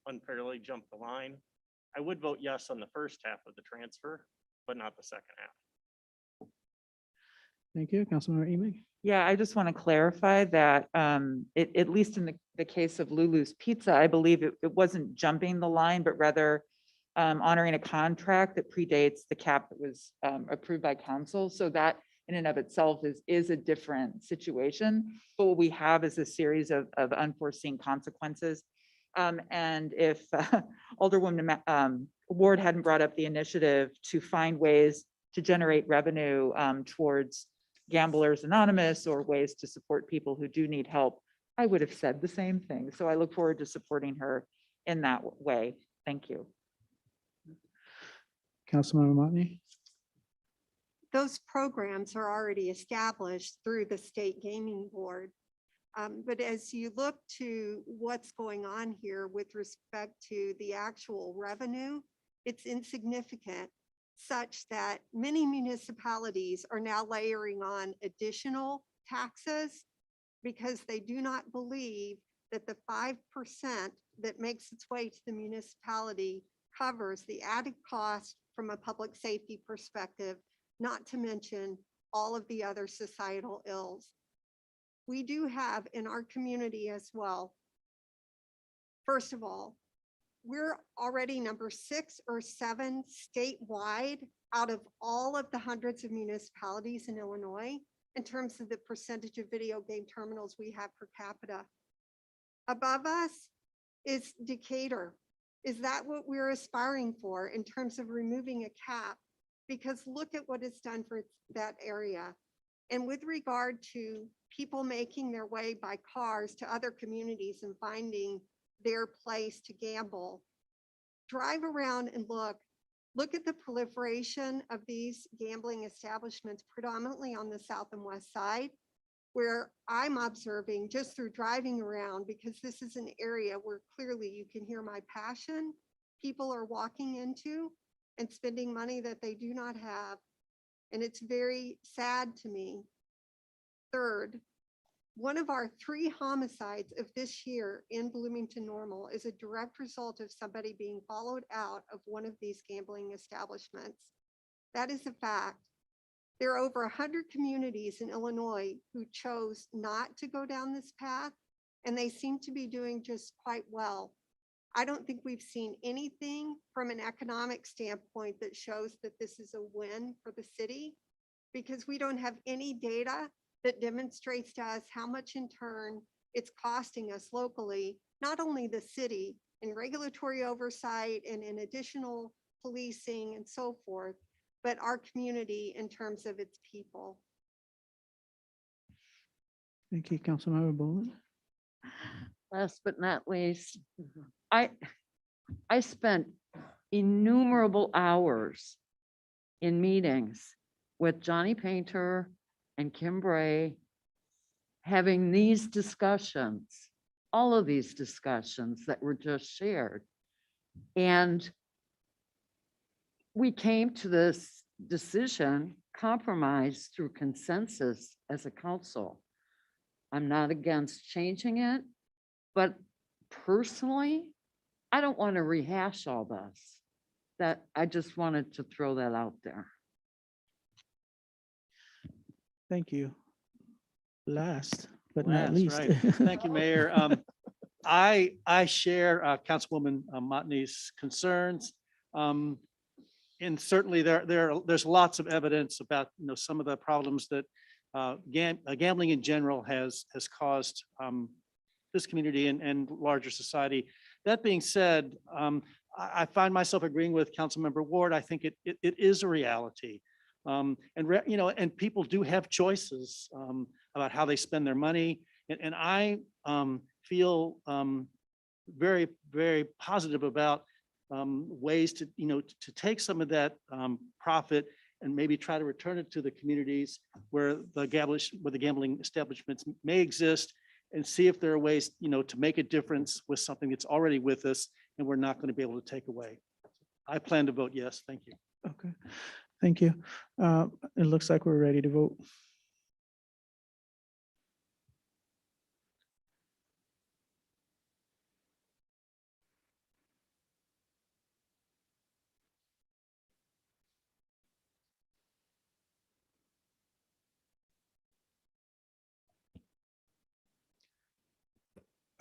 unfairly jump the line. I would vote yes on the first half of the transfer, but not the second half. Thank you, Councilmember Emig. Yeah, I just want to clarify that at least in the case of Lulu's Pizza, I believe it wasn't jumping the line, but rather honoring a contract that predates the cap that was approved by council. So that in and of itself is a different situation. But what we have is a series of unforeseen consequences. And if Alderwoman Ward hadn't brought up the initiative to find ways to generate revenue towards Gamblers Anonymous or ways to support people who do need help, I would have said the same thing. So I look forward to supporting her in that way. Thank you. Councilmember Montney. Those programs are already established through the State Gaming Board. But as you look to what's going on here with respect to the actual revenue, it's insignificant, such that many municipalities are now layering on additional taxes because they do not believe that the 5% that makes its way to the municipality covers the added cost from a public safety perspective, not to mention all of the other societal ills. We do have in our community as well. First of all, we're already number 6 or 7 statewide out of all of the hundreds of municipalities in Illinois in terms of the percentage of video game terminals we have per capita. Above us is Decatur. Is that what we're aspiring for in terms of removing a cap? Because look at what it's done for that area. And with regard to people making their way by cars to other communities and finding their place to gamble, drive around and look at the proliferation of these gambling establishments, predominantly on the south and west side, where I'm observing just through driving around, because this is an area where clearly you can hear my passion, people are walking into and spending money that they do not have. And it's very sad to me. Third, one of our 3 homicides of this year in Bloomington Normal is a direct result of somebody being followed out of one of these gambling establishments. That is a fact. There are over 100 communities in Illinois who chose not to go down this path, and they seem to be doing just quite well. I don't think we've seen anything from an economic standpoint that shows that this is a win for the city, because we don't have any data that demonstrates to us how much in turn it's costing us locally, not only the city in regulatory oversight and in additional policing and so forth, but our community in terms of its people. Thank you, Councilmember Bowman. Last but not least, I spent innumerable hours in meetings with Johnny Painter and Kim Bray, having these discussions, all of these discussions that were just shared. And we came to this decision, compromise through consensus as a council. I'm not against changing it, but personally, I don't want to rehash all this. That I just wanted to throw that out there. Thank you. Last but not Last, least. right. Thank you, Mayor. I share Councilwoman Motney's concerns. And certainly there's lots of evidence about, some of the problems that gambling in general has caused this community and larger society. That being said, I find myself agreeing with Councilmember Ward. I think it is a reality. And people do have choices about how they spend their money. And I feel very, very positive about ways to, to take some of that profit and maybe try to return it to the communities where the gambling establishments may exist, and see if there are ways, to make a difference with something that's already with us and we're not going to be able to take away. I plan to vote yes. Thank you. Okay, thank you. It looks like we're ready to vote.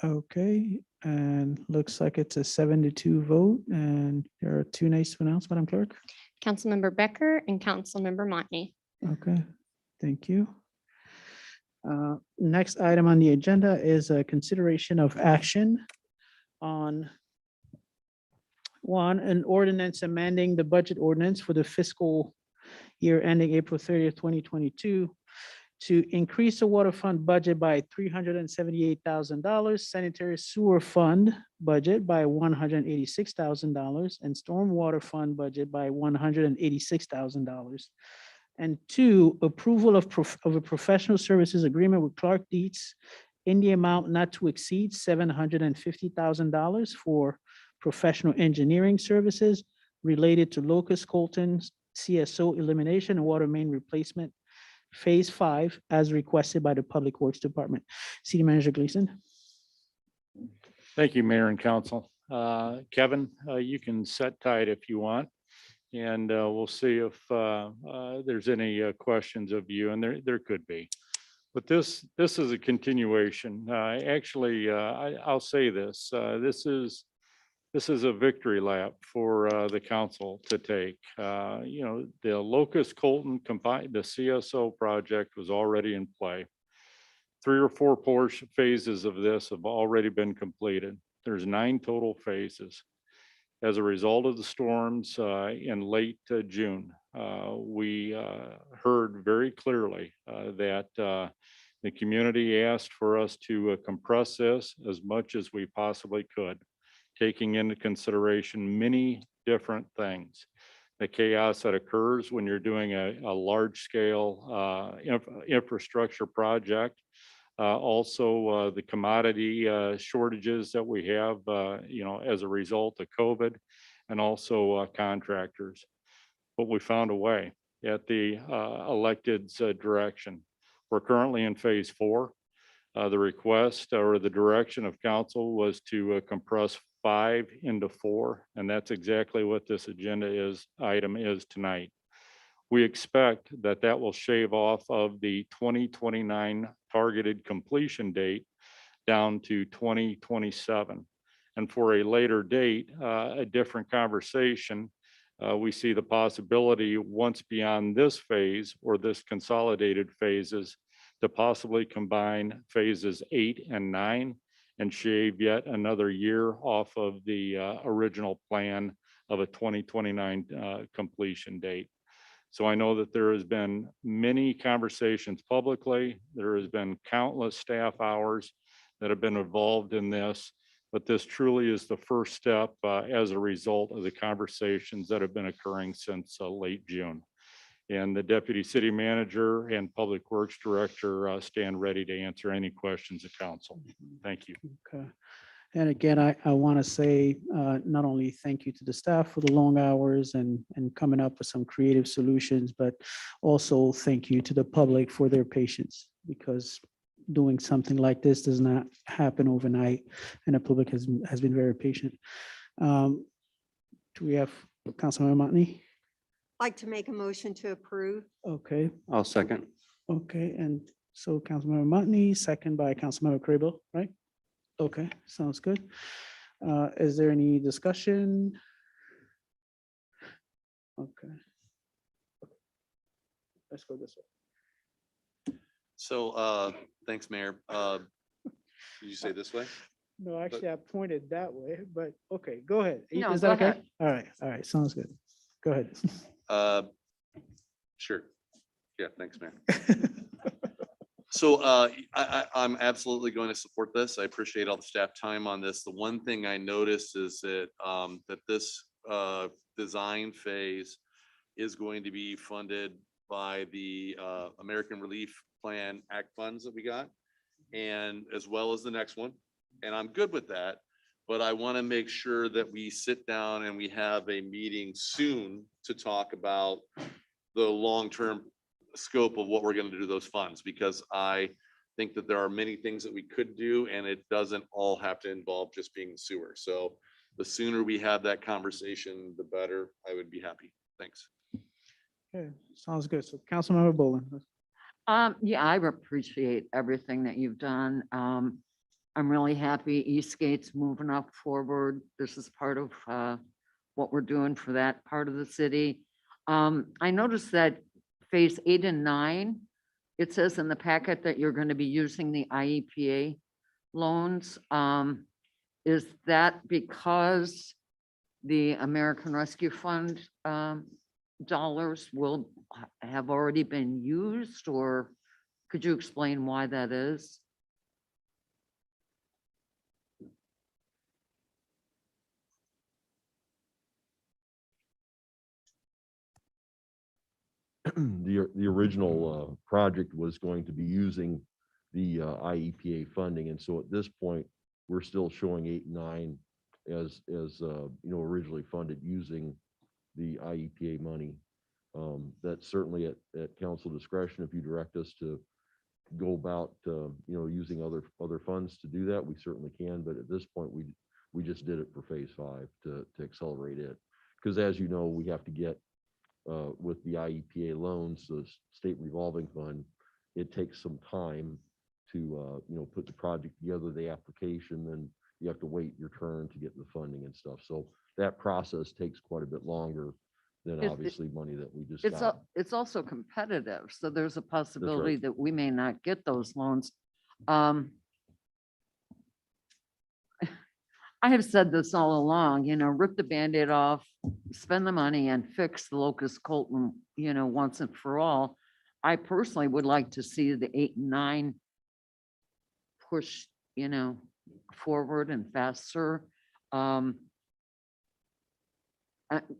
Okay, and looks like it's a 7-2 vote, and there are 2 nays to announce, Madam Clerk. Councilmember Becker and Councilmember Motney. Okay, thank you. Next item on the agenda is a consideration of action on an ordinance amending the budget ordinance for the fiscal year ending April 30th, 2022, to increase the water fund budget by $378,000, sanitary sewer fund budget by $186,000, and stormwater fund budget by $186,000. And 2, approval of a professional services agreement with Clark Dietz in the amount not to exceed $750,000 for professional engineering services related to Locust Colton's CSO elimination and water main replacement Phase 5, as requested by the Public Works Department. City Manager Gleason. Thank you, Mayor and Council. Kevin, you can set tight if you want, and we'll see if there's any questions of you, and there could be. But this is a continuation. Actually, I'll say this. This is a victory lap for the council to take. The Locust Colton combined, the CSO project was already in play. 3 or 4 phases of this have already been completed. There's 9 total phases. As a result of the storms in late June, we heard very clearly that the community asked for us to compress this as much as we possibly could, taking into consideration many different things. The chaos that occurs when you're doing a large scale infrastructure project. Also, the commodity shortages that we have, as a result of COVID, and also contractors. But we found a way at the elected's direction. We're currently in phase 4. The request or the direction of council was to compress 5 into 4, and that's exactly what this item is tonight. We expect that will shave off of the 2029 targeted completion date down to 2027. And for a later date, a different conversation, we see the possibility once beyond this phase or this consolidated phases to possibly combine phases 8 and 9 and shave yet another year off of the original plan of a 2029 completion date. So I know that there has been many conversations publicly. There has been countless staff hours that have been involved in this, but this truly is the first step as a result of the conversations that have been occurring since late June. And the Deputy City Manager and Public Works Director stand ready to answer any questions of council. Thank you. Okay. And again, I want to say not only thank you to the staff for the long hours and coming up with some creative solutions, but also thank you to the public for their patience, because doing something like this does not happen overnight, and the public has been very patient. Do we have Councilmember Motney? Like to make a motion to approve. Okay, I'll second. okay, and so Councilmember Motney, second by Councilmember Carrillo, right? Okay, sounds good. Is there any discussion? Okay. Let's go this way. So, thanks, Mayor. Did you say this way? No, actually, I pointed that way, but okay, go ahead. No, Is go that okay? ahead. All right, sounds good. Go ahead. Sure. Yeah, thanks, Mayor. So I'm absolutely going to support this. I appreciate all the staff time on this. The one thing I noticed is that that this design phase is going to be funded by the American Relief Plan Act funds that we got, and as well as the next one. And I'm good with that, but I want to make sure that we sit down and we have a meeting soon to talk about the long-term scope of what we're going to do those funds, because I think that there are many things that we could do, and it doesn't all have to involve just being sewer. So the sooner we have that conversation, the better. I would be happy. Thanks. Okay, sounds good. So Councilmember Bolin. Yeah, I appreciate everything that you've done. I'm really happy Eastgate's moving up forward. This is part of what we're doing for that part of the city. I noticed that phase 8 and 9, it says in the packet that you're going to be using the IEPA loans. Is that because the American Rescue Fund dollars will have already been used, or could you explain why that is? The original project was going to be using the IEPA funding, and so at this point, we're still showing 8 and 9 as originally funded using the IEPA money. That's certainly at council discretion. If you direct us to go about using other funds to do that, we certainly can. But at this point, we just did it for phase 5 to accelerate it, because as you know, we have to get with the IEPA loans, the state revolving fund, it takes some time to put the project together, the application, then you have to wait your turn to get the funding and stuff. So that process takes quite a bit longer than obviously money that we just got. It's also competitive, so there's a possibility that we may not get those loans. I have said this all along, rip the Band-Aid off, spend the money and fix the Locust Colton, once and for all. I personally would like to see the 8 and 9 push, forward and faster.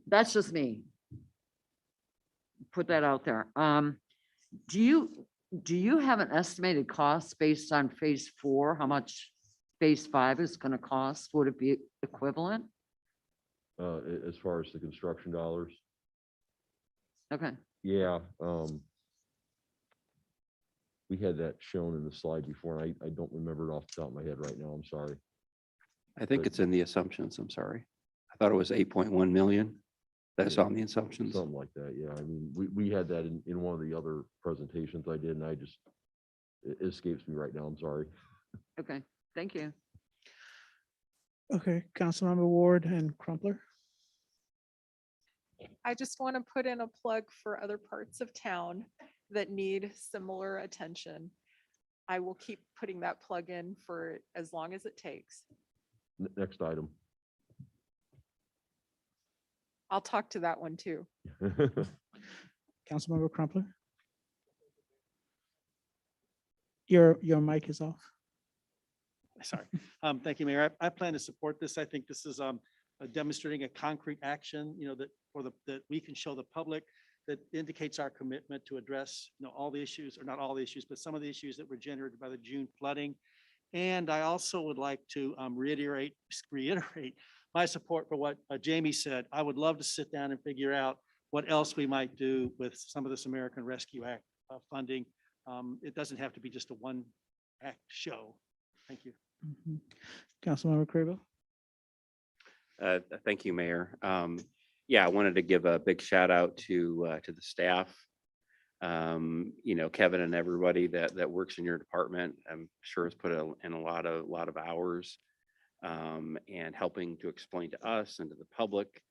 That's just me. Put that out there. Do you have an estimated cost based on phase 4? How much phase 5 is going to cost? Would it be equivalent? As far as the construction dollars? Okay. Yeah. We had that shown in the slide before, and I don't remember it off the top of my head right now. I'm sorry. I think it's in the assumptions. I'm sorry. I thought it was 8.1 million. That's on the assumptions. Something like that, yeah. I mean, we had that in one of the other presentations I did, and it escapes me right now. I'm sorry. Okay, thank you. Okay, Councilmember Ward and Crumpler. I just want to put in a plug for other parts of town that need similar attention. I will keep putting that plug in for as long as it takes. Next item. I'll talk to that one too. Councilmember Crumpler? Your mic is off. Sorry. Thank you, Mayor. I plan to support this. I think this is demonstrating a concrete action, that we can show the public that indicates our commitment to address, all the issues, or not all the issues, but some of the issues that were generated by the June flooding. And I also would like to reiterate my support for what Jamie said. I would love to sit down and figure out what else we might do with some of this American Rescue Act funding. It doesn't have to be just a one act show. Thank you. Councilmember Carrillo? Thank you, Mayor. Yeah, I wanted to give a big shout out to the staff. Kevin and everybody that works in your department, I'm sure has put in a lot of hours and helping to explain to us and to the public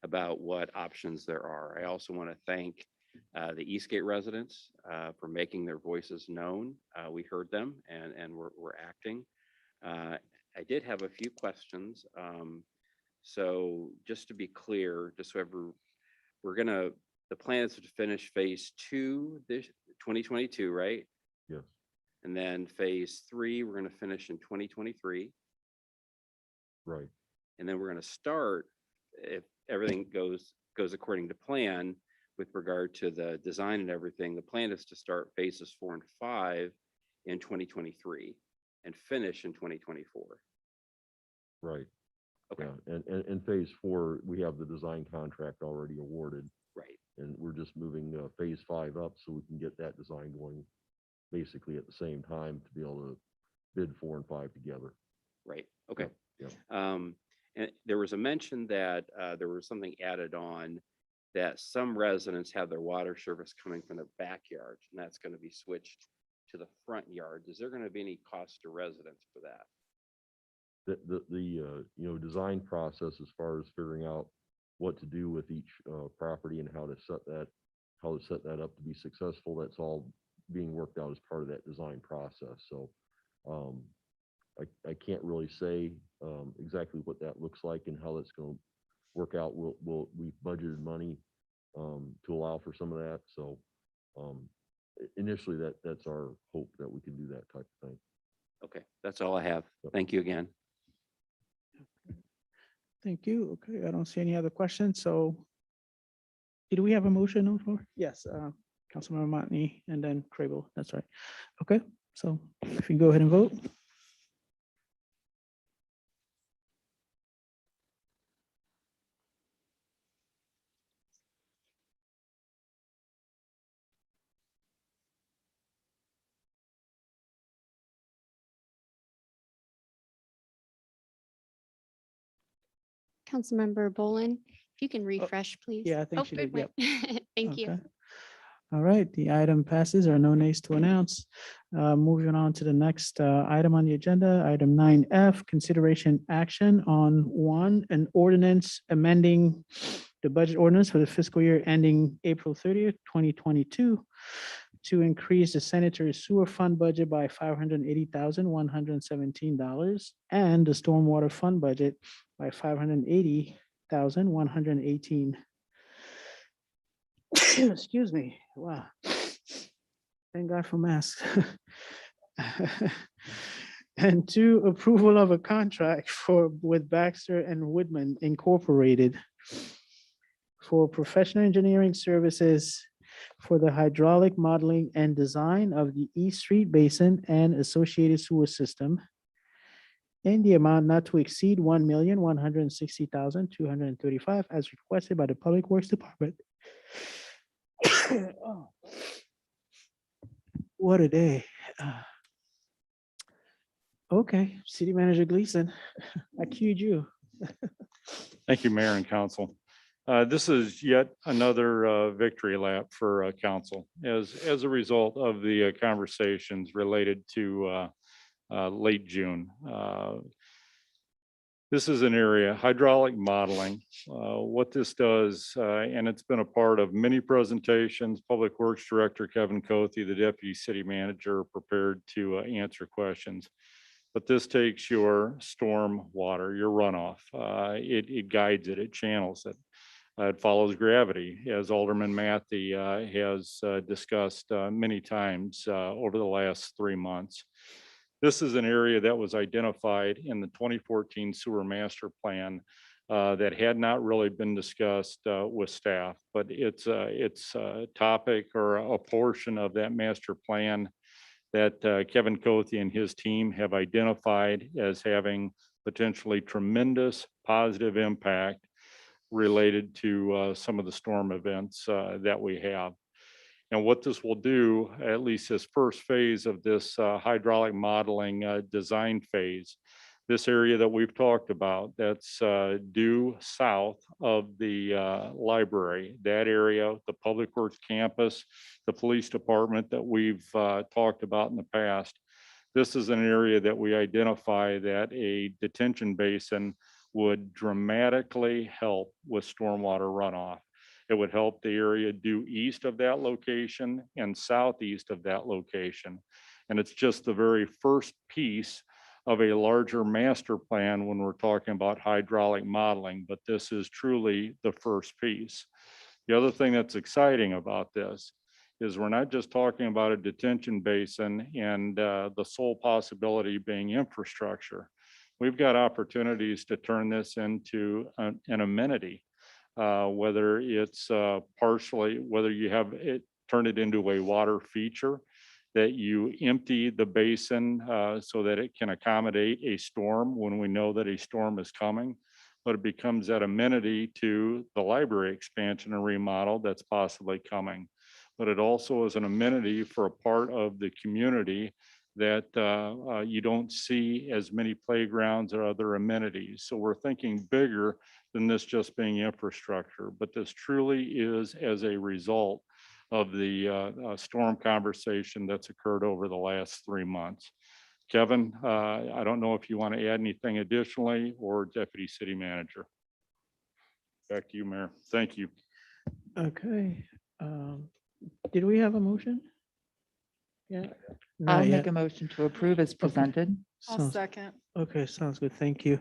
about what options there are. I also want to thank the Eastgate residents for making their voices known. We heard them and we're acting. I did have a few questions. So just to be clear, the plan is to finish phase 2 this 2022, right? Yes. And then phase 3, we're going to finish in 2023. Right. And then we're going to start, if everything goes according to plan with regard to the design and everything, the plan is to start phases 4 and 5 in 2023 and finish in 2024. Right. Okay. Yeah, and phase 4, we have the design contract already awarded. Right. And we're just moving phase 5 up so we can get that design going basically at the same time to be able to bid 4 and 5 together. Right. Okay. Yep. And there was a mention that there was something added on that some residents have their water service coming from their backyards, and that's going to be switched to the front yards. Is there going to be any cost to residents for that? The design process as far as figuring out what to do with each property and how to set that up to be successful, that's all being worked out as part of that design process. So I can't really say exactly what that looks like and how that's going to work out. We've budgeted money to allow for some of that. So initially that's our hope that we can do that type of thing. Okay, that's all I have. Thank you again. Thank you. Okay, I don't see any other questions. So did we have a motion on the floor? Yes, Councilmember Motney and then Crable. That's right. Okay, so if you go ahead and vote. Councilmember Bolin, if you can refresh, please. yeah, I think Oh, she good did, yep. one. Thank you. Okay. All right, the item passes. There are no nays to announce. Moving on to the next item on the agenda, item 9F, consideration action on an ordinance amending the budget ordinance for the fiscal year ending April 30th, 2022 to increase the sanitary sewer fund budget by $580,117 and the stormwater fund budget by $580,118. Excuse me. Wow. Thank God for masks. And 2, approval of a contract with Baxter and Woodman Incorporated for professional engineering services for the hydraulic modeling and design of the East Street Basin and associated sewer system in the amount not to exceed $1,160,235 as requested by the Public Works Department. Oh, what a day. Okay, City Manager Gleason, I cued you. Thank you, Mayor and Council. This is yet another victory lap for council as a result of the conversations related to late June. This is an area, hydraulic modeling. What this does, and it's been a part of many presentations, Public Works Director Kevin Cothe, the Deputy City Manager, prepared to answer questions. But this takes your storm water, your runoff. It guides it, it channels it. It follows gravity, as Alderman Matthey has discussed many times over the last 3 months. This is an area that was identified in the 2014 sewer master plan that had not really been discussed with staff, but it's a topic or a portion of that master plan that Kevin Cothe and his team have identified as having potentially tremendous positive impact related to some of the storm events that we have. And what this will do, at least this first phase of this hydraulic modeling design phase, this area that we've talked about, that's due south of the library, that area, the Public Works campus, the police department that we've talked about in the past. This is an area that we identify that a detention basin would dramatically help with stormwater runoff. It would help the area due east of that location and southeast of that location. And it's just the very first piece of a larger master plan when we're talking about hydraulic modeling, but this is truly the first piece. The other thing that's exciting about this is we're not just talking about a detention basin and the sole possibility being infrastructure. We've got opportunities to turn this into an amenity, whether it's partially, whether you have it, turn it into a water feature, that you empty the basin so that it can accommodate a storm when we know that a storm is coming, but it becomes that amenity to the library expansion and remodel that's possibly coming. But it also is an amenity for a part of the community that you don't see as many playgrounds or other amenities. So we're thinking bigger than this just being infrastructure, but this truly is as a result of the storm conversation that's occurred over the last 3 months. Kevin, I don't know if you want to add anything additionally, or Deputy City Manager. Back to you, Mayor. Thank you. Okay. Did we have a motion? Yeah. I'll Not make yet. a motion to approve as presented. I'll Sounds- second. Okay, sounds good. Thank you.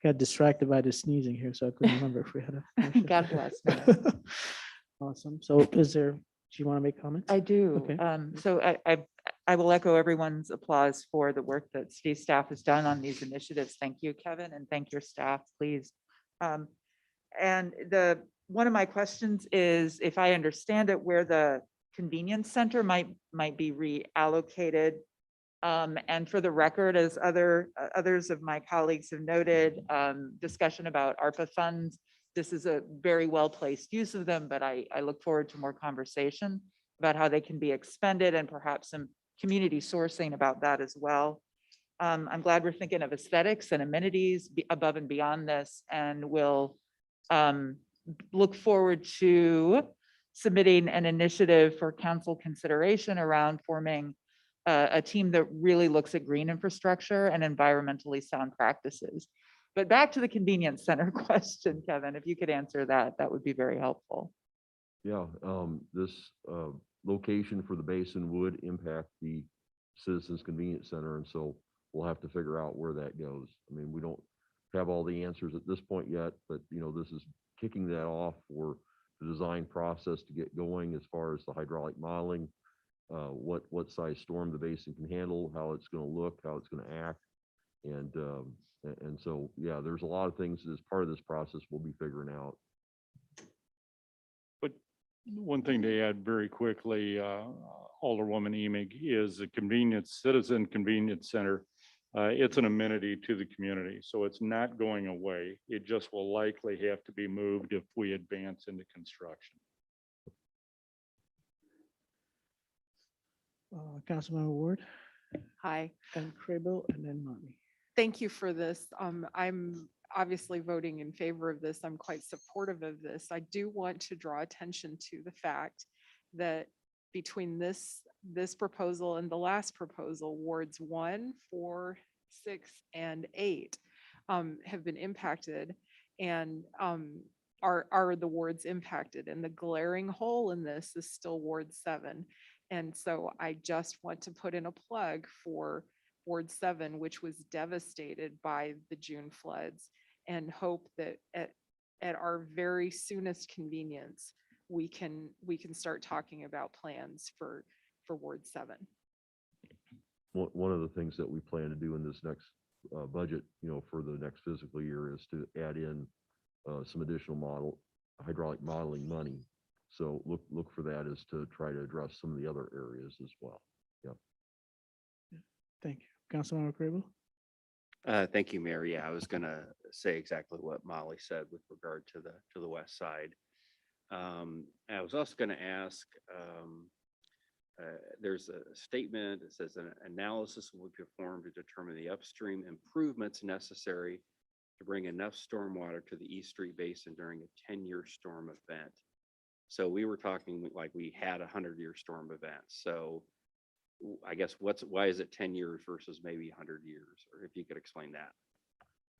Got distracted by the sneezing here, so I couldn't remember if we had a. motion. God bless. Awesome. So is there, do you want to make comments? I do. Okay. So I will echo everyone's applause for the work that Steve's staff has done on these initiatives. Thank you, Kevin, and thank your staff, please. And one of my questions is, if I understand it, where the convenience center might be reallocated. And for the record, as others of my colleagues have noted, discussion about ARPA funds. This is a very well-placed use of them, but I look forward to more conversation about how they can be expended and perhaps some community sourcing about that as well. I'm glad we're thinking of aesthetics and amenities above and beyond this, and we'll look forward to submitting an initiative for council consideration around forming a team that really looks at green infrastructure and environmentally sound practices. But back to the convenience center question, Kevin, if you could answer that, that would be very helpful. Yeah, this location for the basin would impact the Citizens Convenience Center, and so we'll have to figure out where that goes. I mean, we don't have all the answers at this point yet, but this is kicking that off for the design process to get going as far as the hydraulic modeling, what size storm the basin can handle, how it's going to look, how it's going to act, and so yeah, there's a lot of things as part of this process we'll be figuring out. But one thing to add very quickly, Alderwoman Emig, is a citizen convenience center. It's an amenity to the community, so it's not going away. It just will likely have to be moved if we advance into construction. Councilmember Ward Hi. and Carrillo and then Mommy. Thank you for this. I'm obviously voting in favor of this. I'm quite supportive of this. I do want to draw attention to the fact that between this proposal and the last proposal, wards 1, 4, 6, and 8 have been impacted, and are the wards impacted. And the glaring hole in this is still Ward 7. And so I just want to put in a plug for Ward 7, which was devastated by the June floods, and hope that at our very soonest convenience, we can start talking about plans for Ward 7. One of the things that we plan to do in this next budget, for the next fiscal year is to add in some additional hydraulic modeling money. So look for that as to try to address some of the other areas as well. Yep. Thank you. Councilmember Carrillo. Thank you, Mayor. Yeah, I was gonna say exactly what Molly said with regard to the west side. I was also gonna ask, there's a statement that says an analysis will be performed to determine the upstream improvements necessary to bring enough stormwater to the East Street Basin during a 10-year storm event. So we were talking like we had a 100-year storm event. So I guess why is it 10 years versus maybe 100 years? Or if you could explain that.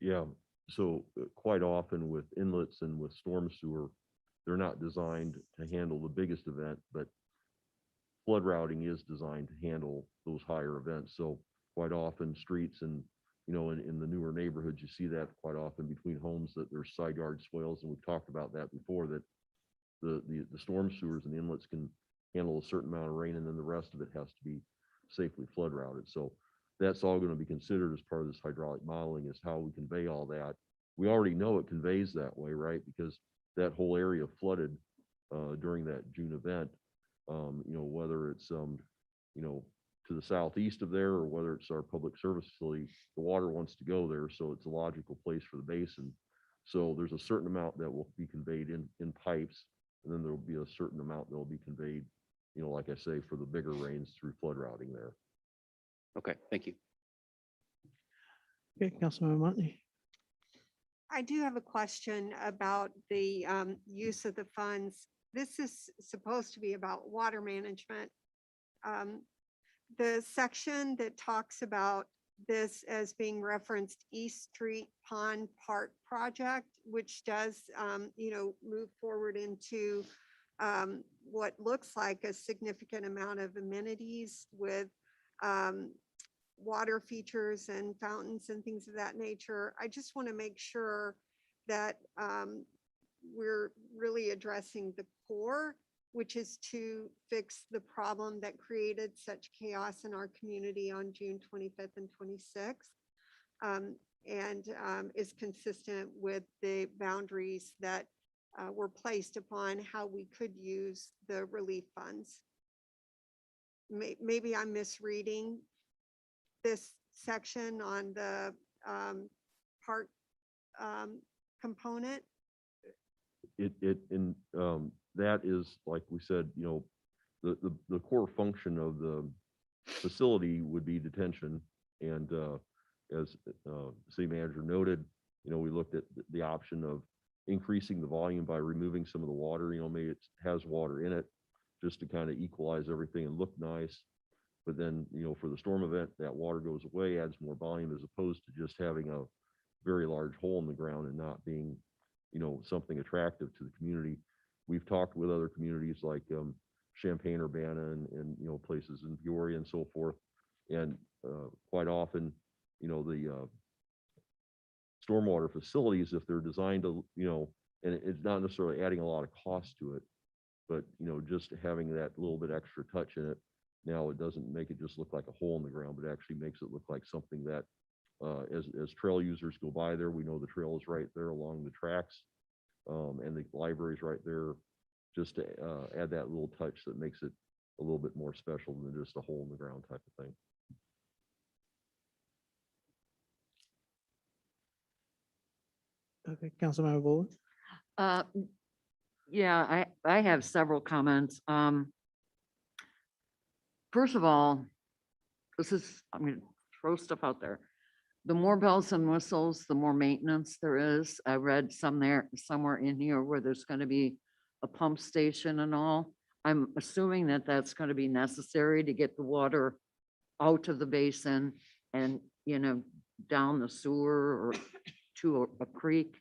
Yeah, so quite often with inlets and with storm sewer, they're not designed to handle the biggest event, but flood routing is designed to handle those higher events. So quite often streets and, in the newer neighborhoods, you see that quite often between homes that there's side yard swales. And we've talked about that before, that the storm sewers and inlets can handle a certain amount of rain, and then the rest of it has to be safely flood routed. So that's all going to be considered as part of this hydraulic modeling, is how we convey all that. We already know it conveys that way, right? Because that whole area flooded during that June event. Whether it's to the southeast of there, or whether it's our public service facility, the water wants to go there, so it's a logical place for the basin. So there's a certain amount that will be conveyed in pipes, and then there will be a certain amount that will be conveyed, like I say, for the bigger rains through flood routing there. Okay, thank you. Okay, Councilmember Motley. I do have a question about the use of the funds. This is supposed to be about water management. The section that talks about this as being referenced East Street Pond Park project, which does, move forward into what looks like a significant amount of amenities with water features and fountains and things of that nature. I just want to make sure that we're really addressing the core, which is to fix the problem that created such chaos in our community on June 25th and 26th, and is consistent with the boundaries that were placed upon how we could use the relief funds. Maybe I'm misreading this section on the park component. That is, like we said, the core function of the facility would be detention. And as city manager noted, we looked at the option of increasing the volume by removing some of the water. Maybe it has water in it just to kind of equalize everything and look nice. But then, for the storm event, that water goes away, adds more volume, as opposed to just having a very large hole in the ground and not being, something attractive to the community. We've talked with other communities like Champaign-Urbana and places in Peoria and so forth. And quite often, the stormwater facilities, if they're designed to, and it's not necessarily adding a lot of cost to it, but, just having that little bit extra touch in it. Now, it doesn't make it just look like a hole in the ground, but actually makes it look like something that, as trail users go by there, we know the trail is right there along the tracks, and the library's right there, just to add that little touch that makes it a little bit more special than just a hole in the ground type of thing. Okay, Councilmember Bowles. Yeah, I have several comments. First of all, I'm going to throw stuff out there. The more bells and whistles, the more maintenance there is. I read somewhere in here where there's going to be a pump station and all. I'm assuming that that's going to be necessary to get the water out of the basin and, down the sewer or to a creek.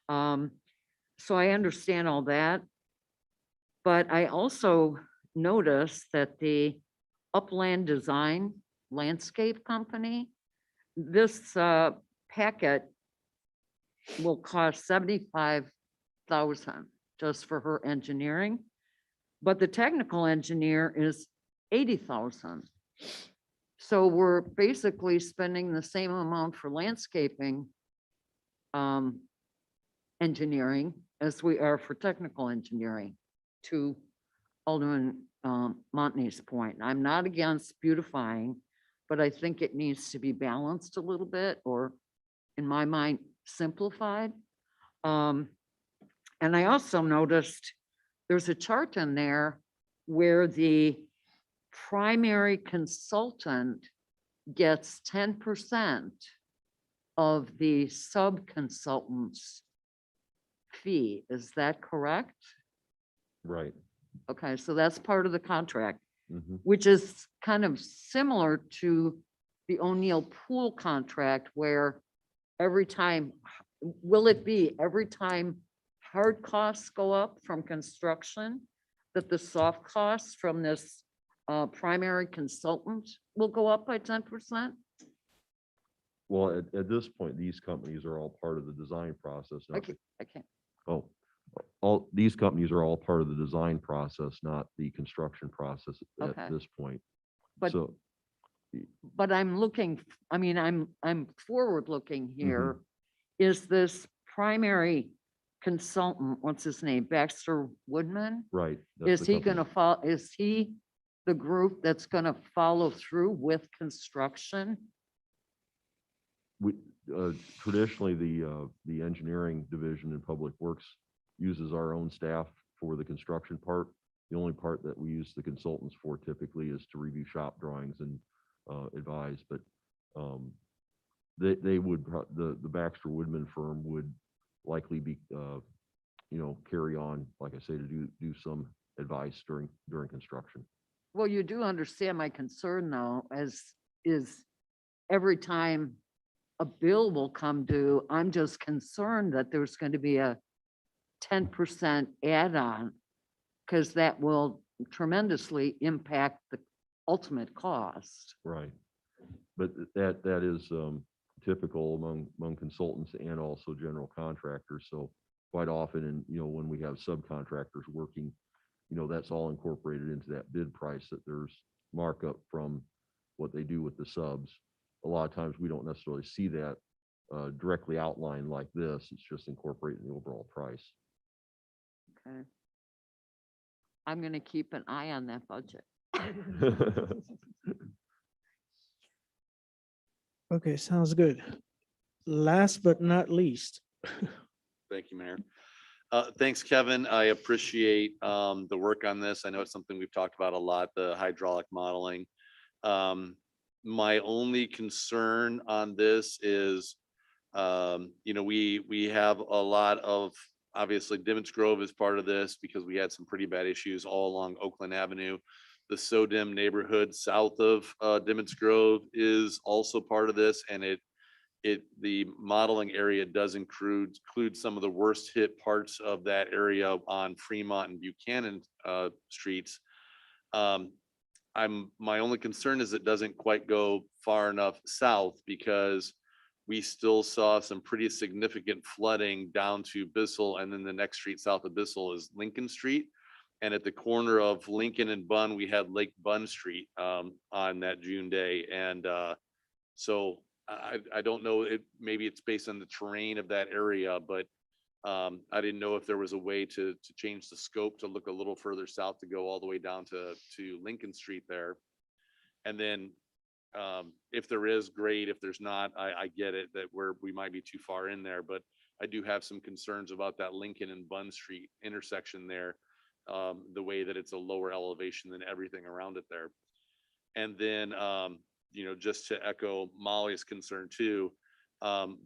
So I understand all that. But I also noticed that the Upland Design Landscape Company, this packet will cost $75 thousand just for her engineering. But the technical engineer is 80,000. So we're basically spending the same amount for landscaping engineering as we are for technical engineering, to Alderman Montney's point. I'm not against beautifying, but I think it needs to be balanced a little bit, or in my mind, simplified. And I also noticed there's a chart in there where the primary consultant gets 10% of the sub-consultant's fee. Is that correct? Right. Okay, so that's part of the contract, Mhm. which is kind of similar to the O'Neill Pool contract, where every time, will it be every time hard costs go up from construction, that the soft costs from this primary consultant will go up by 10%? Well, at this point, these companies are all part of the design process. not the- I can't. Oh, all, these companies are all part of the design process, not the construction process Okay. at this point. But- So, But I'm looking, I mean, I'm forward-looking Mm-hmm. here. Is this primary consultant, what's his name, Baxter Woodman? right. that's Is the he company. gonna follow, is he the group that's gonna follow through with construction? We, traditionally, the engineering division in Public Works uses our own staff for the construction part. The only part that we use the consultants for typically is to review shop drawings and advise, but they would, the Baxter Woodman firm would likely be, carry on, like I say, to do some advice during construction. Well, you do understand my concern though, as is every time a bill will come due, I'm just concerned that there's going to be a 10% add-on, because that will tremendously impact the ultimate cost. Right. But that is typical among consultants and also general contractors. So quite often, and when we have subcontractors working, that's all incorporated into that bid price, that there's markup from what they do with the subs. A lot of times we don't necessarily see that directly outlined like this. It's just incorporated in the overall price. Okay. I'm going to keep an eye on that budget. Okay, sounds good. Last but not least. Thank you, Mayor. Thanks, Kevin. I appreciate the work on this. I know it's something we've talked about a lot, the hydraulic modeling. My only concern on this is, we have a lot of, obviously Dimmitt's Grove is part of this because we had some pretty bad issues all along Oakland Avenue. The SODIM neighborhood south of Dimmitt's Grove is also part of this, and the modeling area does include some of the worst hit parts of that area on Fremont and Buchanan streets. My only concern is it doesn't quite go far enough south, because we still saw some pretty significant flooding down to Bissell, and then the next street south of Bissell is Lincoln Street. And at the corner of Lincoln and Bunn, we had Lake Bunn Street on that June day. And so I don't know, maybe it's based on the terrain of that area, but I didn't know if there was a way to change the scope to look a little further south, to go all the way down to Lincoln Street there. And then if there is, great. If there's not, I get it that we might be too far in there, but I do have some concerns about that Lincoln and Bunn Street intersection there, the way that it's a lower elevation than everything around it there. And then, just to echo Molly's concern too,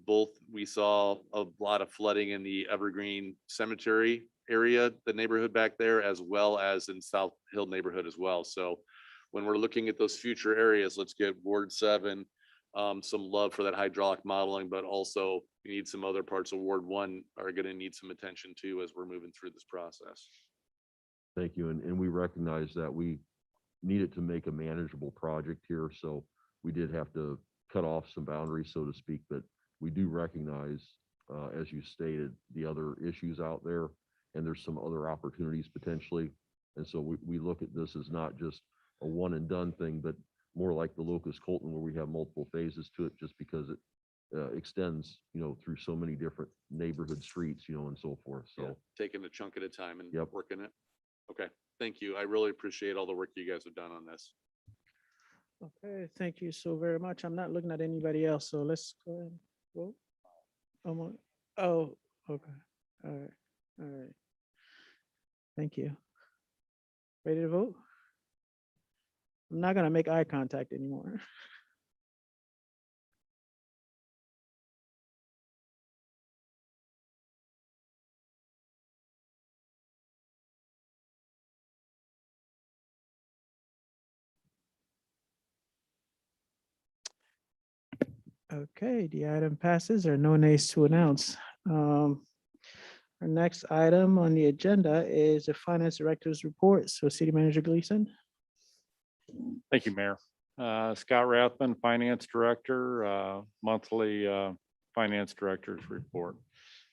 both we saw a lot of flooding in the Evergreen Cemetery area, the neighborhood back there, as well as in South Hill neighborhood as well. So when we're looking at those future areas, let's get Ward 7 some love for that hydraulic modeling, but also we need some other parts of Ward 1 are going to need some attention too as we're moving through this process. Thank you. And we recognize that we needed to make a manageable project here. So we did have to cut off some boundaries, so to speak, but we do recognize as you stated, the other issues out there, and there's some other opportunities potentially. And so we look at this as not just a one and done thing, but more like the Locust Colton, where we have multiple phases to it, just because it extends, through so many different neighborhood streets, and so forth. Yeah, So, taking a chunk at a time and Yep. working it. Okay, thank you. I really appreciate all the work you guys have done on this. Okay, thank you so very much. I'm not looking at anybody else, so let's go ahead and vote. Oh, okay. All right, all right. Thank you. Ready to vote? I'm not gonna make eye contact anymore. Okay, the item passes. There are no nays to announce. Our next item on the agenda is the Finance Director's report. So City Manager Gleason. Thank you, Mayor. Scott Rathman, Finance Director, monthly Finance Director's report.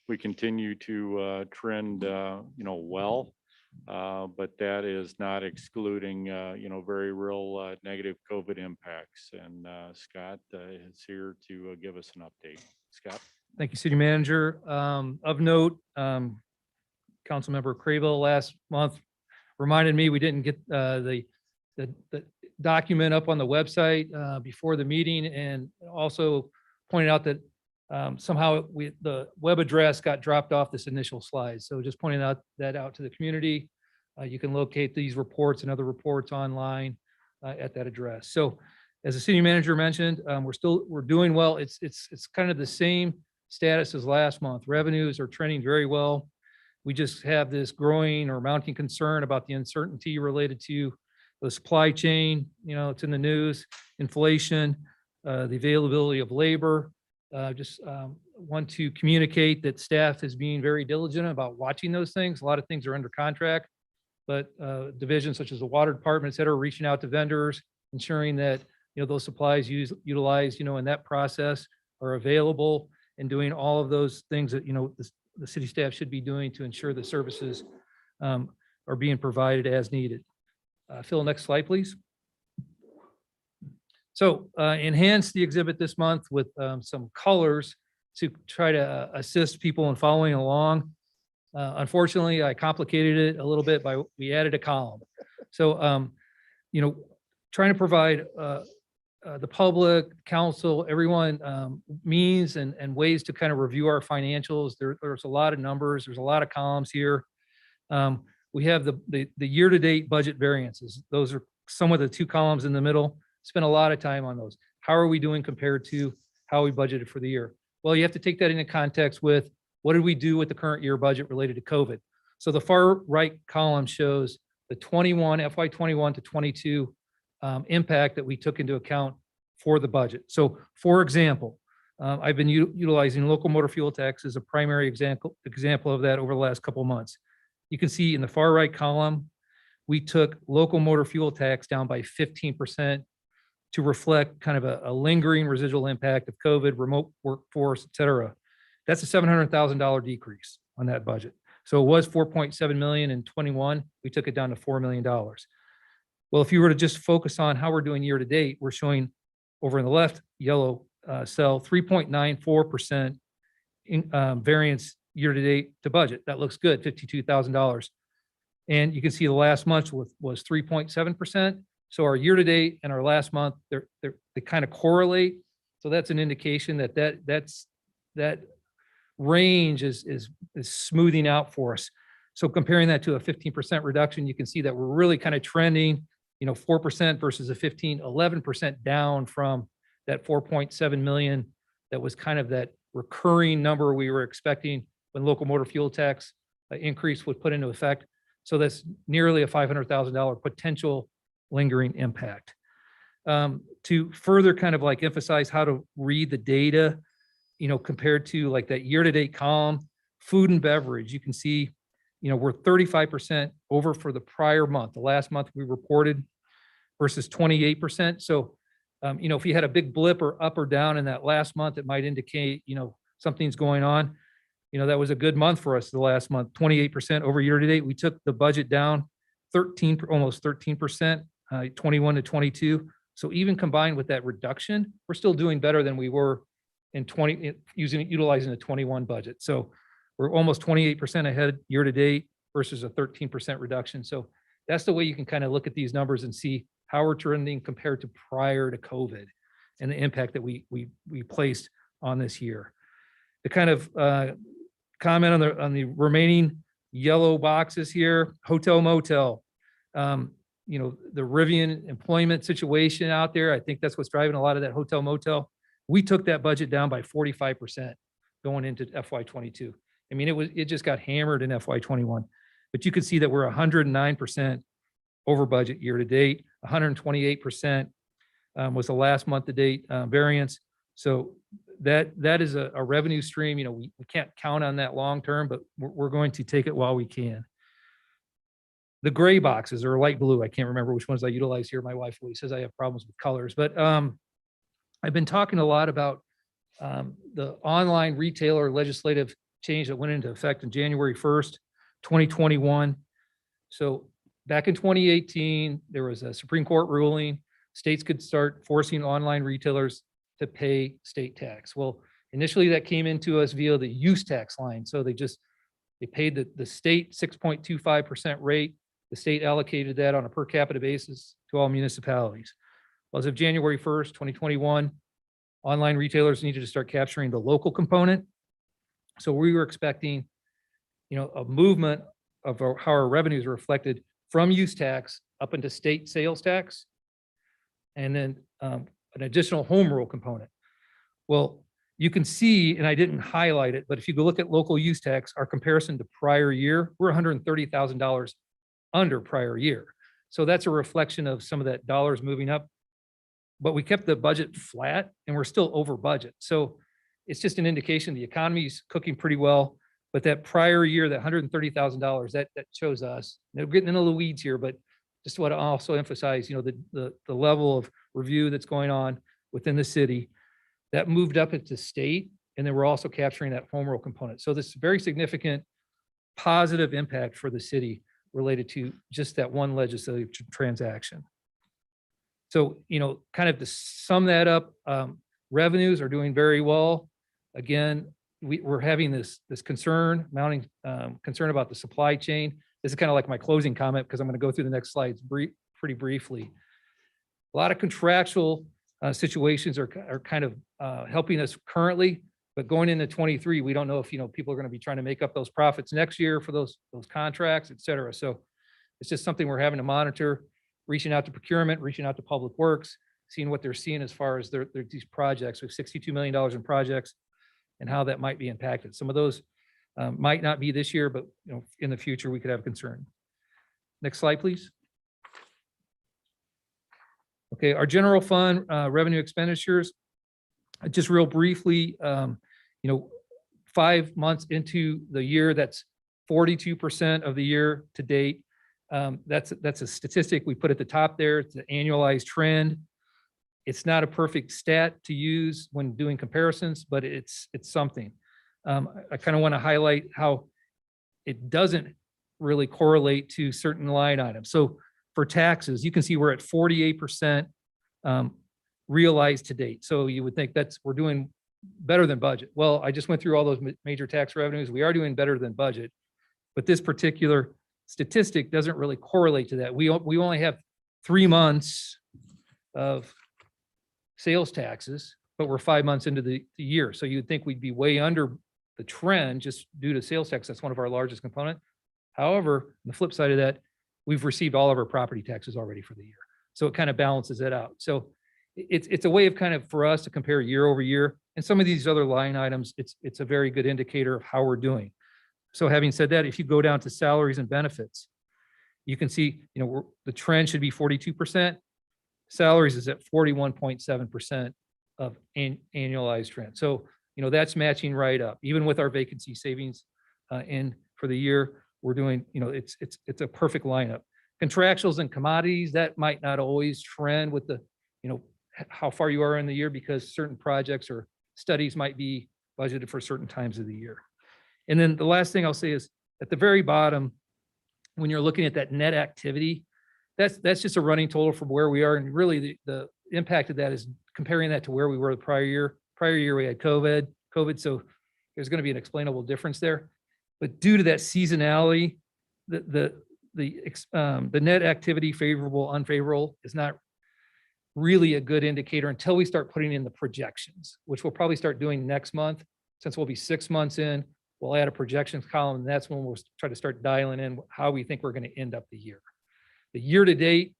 We continue to trend, well, but that is not excluding, very real negative COVID impacts. And Scott is here to give us an update. Scott? Thank you, City Manager. Of note, Councilmember Carrillo last month reminded me we didn't get the document up on the website before the meeting, and also pointed out that somehow the web address got dropped off this initial slide. So just pointing out to the community. You can locate these reports and other reports online at that address. So as the city manager mentioned, we're doing well. It's kind of the same status as last month. Revenues are trending very well. We just have this growing or mounting concern about the uncertainty related to the supply chain. It's in the news, inflation, the availability of labor. Just want to communicate that staff is being very diligent about watching those things. A lot of things are under contract, but divisions such as the water department, et cetera, are reaching out to vendors, ensuring that those supplies utilized in that process are available, and doing all of those things that the city staff should be doing to ensure the services are being provided as needed. Phil, next slide, please. So enhance the exhibit this month with some colors to try to assist people in following along. Unfortunately, I complicated it a little bit we added a column. So, trying to provide the public, council, everyone means and ways to kind of review our financials. There's a lot of numbers. There's a lot of columns here. We have the year-to-date budget variances. Those are some of the two columns in the middle. Spent a lot of time on those. How are we doing compared to how we budgeted for the year? Well, you have to take that into context with what did we do with the current year budget related to COVID? So the far right column shows the FY 21 to 22 impact that we took into account for the budget. So for example, I've been utilizing local motor fuel tax as a primary example of that over the last couple of months. You can see in the far right column, we took local motor fuel tax down by 15% to reflect kind of a lingering residual impact of COVID, remote workforce, et cetera. That's a $700,000 decrease on that budget. So it was 4.7 million in 21. We took it down to $4 million. Well, if you were to just focus on how we're doing year to date, we're showing over in the left yellow cell 3.94% variance year to date to budget. That looks good, $52,000. And you can see the last month was 3.7%. So our year to date and our last month, they kind of correlate. So that's an indication that range is smoothing out for us. So comparing that to a 15% reduction, you can see that we're really kind of trending, 4% versus a 11% down from that 4.7 million. That was kind of that recurring number we were expecting when local motor fuel tax increase was put into effect. So that's nearly a $500,000 potential lingering impact. To further kind of like emphasize how to read the data, compared to like that year-to-date column, food and beverage, you can see, we're 35% over for the prior month. The last month we reported versus 28%. So, if you had a big blip or up or down in that last month, it might indicate, something's going on. that was a good month for us the last month, 28% over year to date. We took the budget down almost 13%, 21 to 22. So even combined with that reduction, we're still doing better than we were in utilizing the 21 budget. So we're almost 28% ahead year to date versus a 13% reduction. So that's the way you can kind of look at these numbers and see how we're trending compared to prior to COVID and the impact that we placed on this year. To kind of comment on the remaining yellow boxes here, hotel motel, the Rivian employment situation out there, I think that's what's driving a lot of that hotel motel. We took that budget down by 45% going into FY22. I mean, it just got hammered in FY21, but you can see that we're 109% over budget year to date. 128% was the last month to date variance. So that is a revenue stream. We can't count on that long term, but we're going to take it while we can. The gray boxes are light blue. I can't remember which ones I utilize here. My wife always says I have problems with colors, but I've been talking a lot about the online retailer legislative change that went into effect on January 1st, 2021. So back in 2018, there was a Supreme Court ruling. States could start forcing online retailers to pay state tax. Well, initially that came into us via the use tax line. So they paid the state 6.25% rate. The state allocated that on a per capita basis to all municipalities. Well, as of January 1st, 2021, online retailers needed to start capturing the local component. So we were expecting, a movement of how our revenues are reflected from use tax up into state sales tax, and then an additional home rule component. Well, you can see, and I didn't highlight it, but if you go look at local use tax, our comparison to prior year, we're $130,000 under prior year. So that's a reflection of some of that dollars moving up, but we kept the budget flat and we're still over budget. So it's just an indication the economy's cooking pretty well, but that prior year, that $130,000, that shows us. Now, we're getting into the weeds here, but just want to also emphasize, the level of review that's going on within the city that moved up into state, and then we're also capturing that home rule component. So this is very significant positive impact for the city related to just that one legislative transaction. So, kind of to sum that up, revenues are doing very well. Again, we're having this mounting concern about the supply chain. This is kind of like my closing comment because I'm going to go through the next slides pretty briefly. A lot of contractual situations are kind of helping us currently, but going into 23, we don't know if people are going to be trying to make up those profits next year for those contracts, et cetera. So it's just something we're having to monitor, reaching out to procurement, reaching out to public works, seeing what they're seeing as far as these projects. We have $62 million in projects and how that might be impacted. Some of those might not be this year, but in the future we could have concern. Next slide, please. Okay, our general fund revenue expenditures. Just real briefly, 5 months into the year, that's 42% of the year to date. That's a statistic we put at the top there. It's an annualized trend. It's not a perfect stat to use when doing comparisons, but it's something. I kind of want to highlight how it doesn't really correlate to certain line items. So for taxes, you can see we're at 48% realized to date. So you would think we're doing better than budget. Well, I just went through all those major tax revenues. We are doing better than budget, but this particular statistic doesn't really correlate to that. We only have 3 months of sales taxes, but we're 5 months into the year. So you'd think we'd be way under the trend just due to sales tax. That's one of our largest component. However, on the flip side of that, we've received all of our property taxes already for the year. So it kind of balances it out. So it's a way of kind of for us to compare year over year. And some of these other line items, it's a very good indicator of how we're doing. So having said that, if you go down to salaries and benefits, you can see, the trend should be 42%. Salaries is at 41.7% of annualized trend. So, that's matching right up. Even with our vacancy savings in for the year, we're doing, it's a perfect lineup. Contractuals and commodities, that might not always trend with the, how far you are in the year because certain projects or studies might be budgeted for certain times of the year. And then the last thing I'll say is at the very bottom, when you're looking at that net activity, that's just a running total from where we are. And really the impact of that is comparing that to where we were the prior year. Prior year, we had COVID. So there's going to be an explainable difference there. But due to that seasonality, the net activity, favorable, unfavorable, is not really a good indicator until we start putting in the projections, which we'll probably start doing next month. Since we'll be 6 months in, we'll add a projections column, and that's when we'll try to start dialing in how we think we're going to end up the year. The year to date,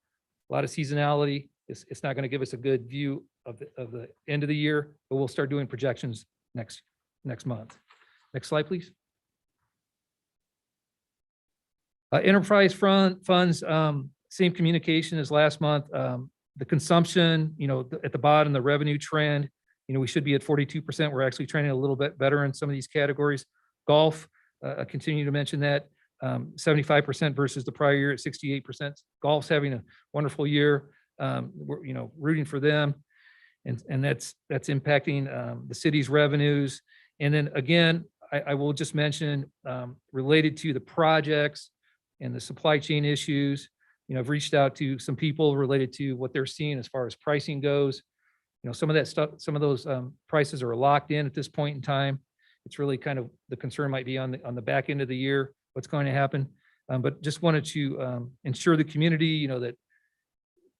a lot of seasonality. It's not going to give us a good view of the end of the year, but we'll start doing projections next month. Next slide, please. Enterprise funds, same communication as last month. The consumption, at the bottom, the revenue trend, we should be at 42%. We're actually trending a little bit better in some of these categories. Golf, I continue to mention that, 75% versus the prior year at 68%. Golf's having a wonderful year. We're, rooting for them. And that's impacting the city's revenues. And then again, I will just mention, related to the projects and the supply chain issues, I've reached out to some people related to what they're seeing as far as pricing goes. Some of that stuff, some of those prices are locked in at this point in time. It's really kind of the concern might be on the back end of the year, what's going to happen. But just wanted to ensure the community, that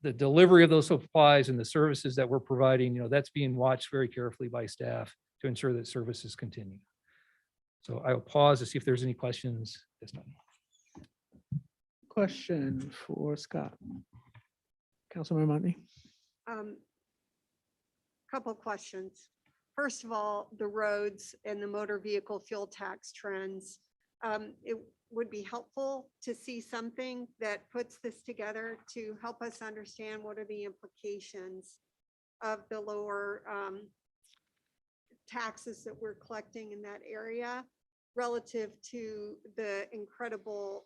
the delivery of those supplies and the services that we're providing, that's being watched very carefully by staff to ensure that services continue. So I will pause to see if there's any questions this time. Question for Scott. Councilmember Monty. Couple questions. First of all, the roads and the motor vehicle fuel tax trends. It would be helpful to see something that puts this together to help us understand what are the implications of the lower taxes that we're collecting in that area relative to the incredible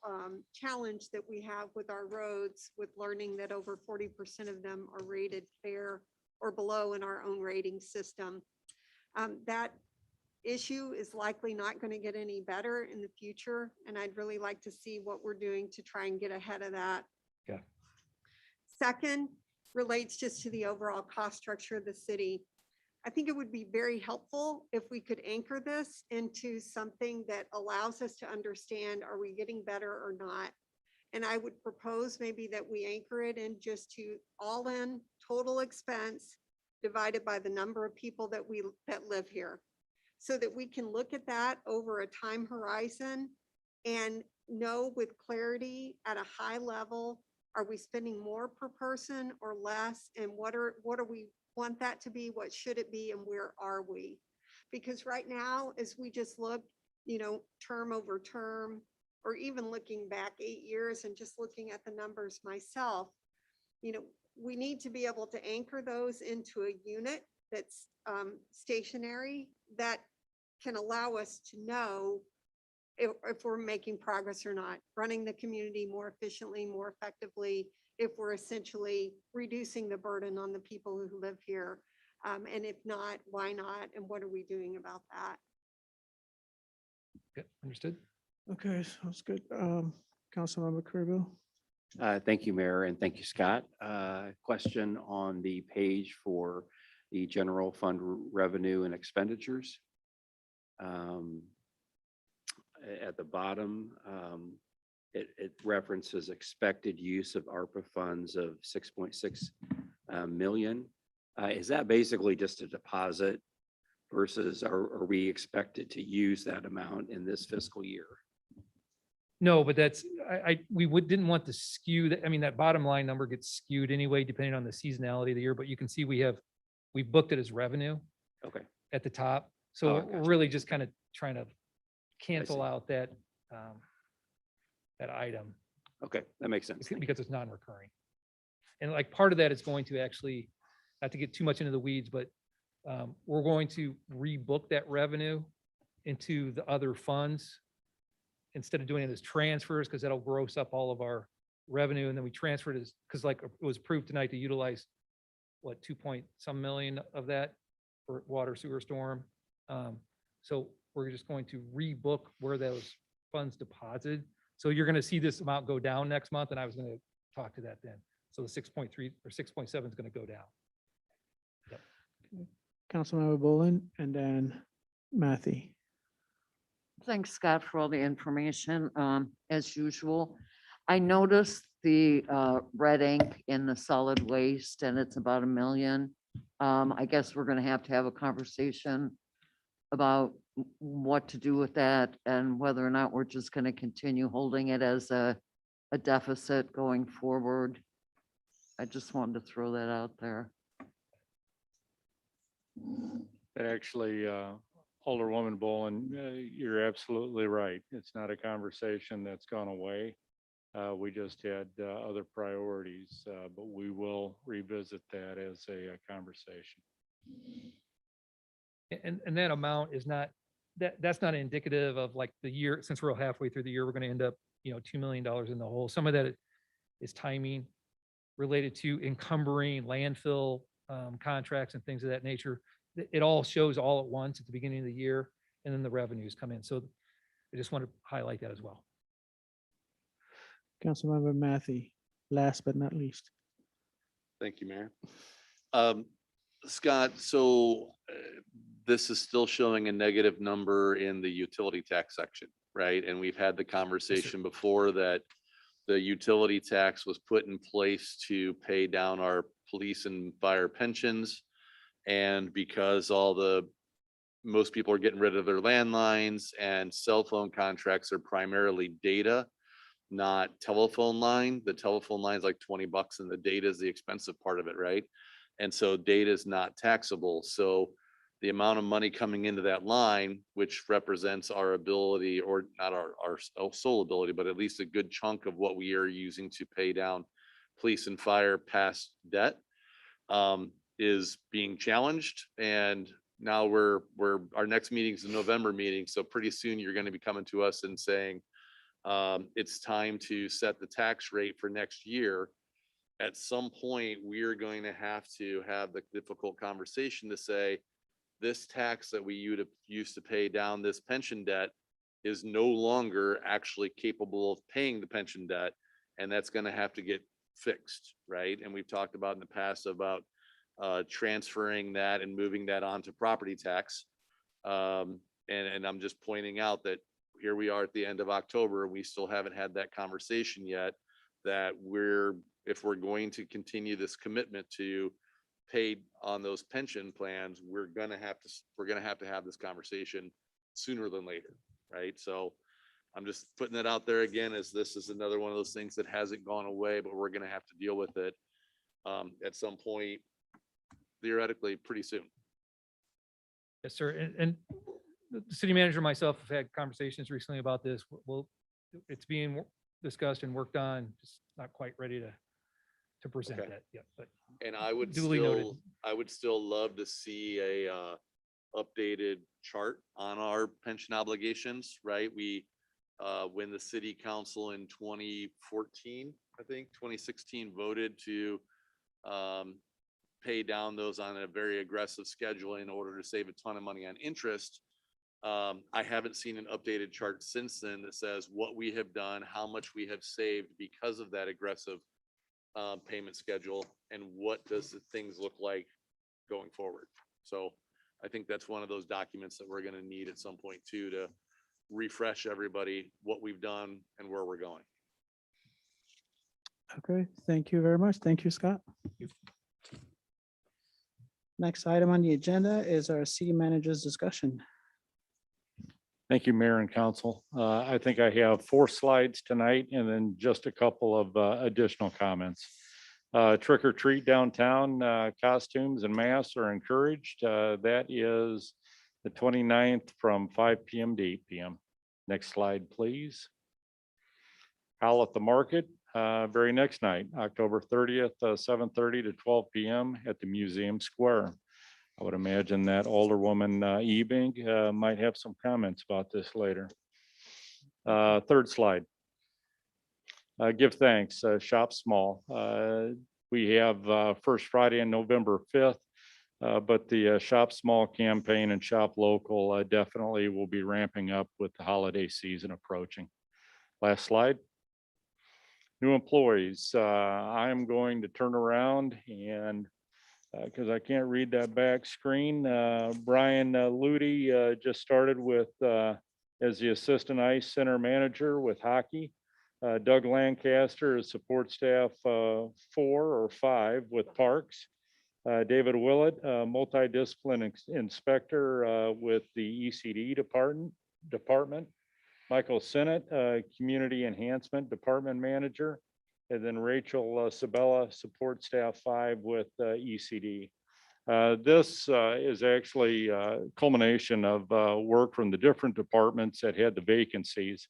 challenge that we have with our roads, with learning that over 40% of them are rated fair or below in our own rating system. That issue is likely not going to get any better in the future, and I'd really like to see what we're doing to try and get ahead of that. Yeah. Second, relates just to the overall cost structure of the city. I think it would be very helpful if we could anchor this into something that allows us to understand, are we getting better or not? And I would propose maybe that we anchor it in just to all in total expense divided by the number of people that live here, so that we can look at that over a time horizon and know with clarity at a high level, are we spending more per person or less? And what are we want that to be? What should it be? And where are we? Because right now, as we just look, term over term, or even looking back 8 years and just looking at the numbers myself, we need to be able to anchor those into a unit that's stationary, that can allow us to know if we're making progress or not, running the community more efficiently, more effectively, if we're essentially reducing the burden on the people who live here. And if not, why not? And what are we doing about that? Okay, understood. Okay, sounds good. Councilmember Carrillo. Thank you, Mayor, and thank you, Scott. Question on the page for the general fund revenue and expenditures. At the bottom, it references expected use of ARPA funds of 6.6 million. Is that basically just a deposit versus are we expected to use that amount in this fiscal year? No, but that's, we didn't want to skew that. I mean, that bottom line number gets skewed anyway, depending on the seasonality of the year, but you can see we booked it as revenue. Okay. At the top. So Oh, we're gotcha. really just kind of trying to cancel see. out that, that item. Okay, that makes sense. Because it's non-recurring. And like part of that is going to actually, not to get too much into the weeds, but we're going to rebook that revenue into the other funds instead of doing it as transfers, because that'll gross up all of our revenue. And then we transfer it as, because like it was approved tonight to utilize what, 2 point some million of that for water sewer storm. So we're just going to rebook where those funds deposited. So you're going to see this amount go down next month, and I was going to talk to that then. So the 6.3 or 6.7 is going to go down. Councilmember Bolin, and then Matthew. Thanks, Scott, for all the information. As usual, I noticed the red ink in the solid waste, and it's about 1 million. I guess we're gonna have to have a conversation about what to do with that and whether or not we're just gonna continue holding it as a deficit going forward. I just wanted to throw that out there. But actually, Alderwoman Bolin, you're absolutely right. It's not a conversation that's gone away. We just had other priorities, but we will revisit that as a conversation. And that amount is not, that's not indicative of like the year, since we're halfway through the year, we're going to end up, $2 million in the hole. Some of that is timing related to encumbering landfill contracts and things of that nature. It all shows all at once at the beginning of the year, and then the revenues come in. So I just want to highlight that as well. Councilmember Matthew, last but not least. Thank you, Mayor. Scott, so this is still showing a negative number in the utility tax section, right? And we've had the conversation before that the utility tax was put in place to pay down our police and fire pensions. And because most people are getting rid of their landlines and cell phone contracts are primarily data, not telephone line. The telephone line is like $20 and the data is the expensive part of it, right? And so data is not taxable. So the amount of money coming into that line, which represents our ability, or not our sole ability, but at least a good chunk of what we are using to pay down police and fire past debt, is being challenged. And now our next meeting is a November meeting. So pretty soon you're going to be coming to us and saying, it's time to set the tax rate for next year. At some point, we're going to have the difficult conversation to say, this tax that we used to pay down this pension debt is no longer actually capable of paying the pension debt. And that's going to have to get fixed, right? And we've talked about in the past about transferring that and moving that onto property tax. And I'm just pointing out that here we are at the end of October, and we still haven't had that conversation yet, that if we're going to continue this commitment to pay on those pension plans, we're gonna have to have this conversation sooner than later, right? So I'm just putting it out there again, as this is another one of those things that hasn't gone away, but we're gonna have to deal with it at some point, theoretically, pretty soon. Yes, sir. And the city manager and myself have had conversations recently about this. It's being discussed and worked on, just not quite ready to present Okay. that yet, but And I would duly noted. still love to see a updated chart on our pension obligations, right? When the city council in 2014, I think 2016 voted to pay down those on a very aggressive schedule in order to save a ton of money on interest. I haven't seen an updated chart since then that says what we have done, how much we have saved because of that aggressive payment schedule, and what does the things look like going forward. So I think that's one of those documents that we're going to need at some point too, to refresh everybody what we've done and where we're going. Okay, thank you very much. Thank you, Scott. Next item on the agenda is our city manager's discussion. Thank you, Mayor and Council. I think I have 4 slides tonight and then just a couple of additional comments. Trick or treat downtown, costumes and masks are encouraged. That is the 29th from 5 p.m. to 8 p.m. Next slide, please. Howl at the Market, very next night, October 30th, 7:30 to 12 p.m. at the Museum Square. I would imagine that Alderwoman Ebing might have some comments about this later. Third slide. Give thanks, shop small. We have First Friday on November 5th. But the Shop Small campaign and Shop Local definitely will be ramping up with the holiday season approaching. Last slide. New employees. I am going to turn around and because I can't read that back screen. Brian Ludi just started with as the Assistant Ice Center Manager with hockey. Doug Lancaster is support staff 4 or 5 with Parks. David Willett, multidiscipline inspector with the ECD department. Michael Sinnott, Community Enhancement Department Manager. And then Rachel Sabella, support staff 5 with ECD. This is actually a culmination of work from the different departments that had the vacancies,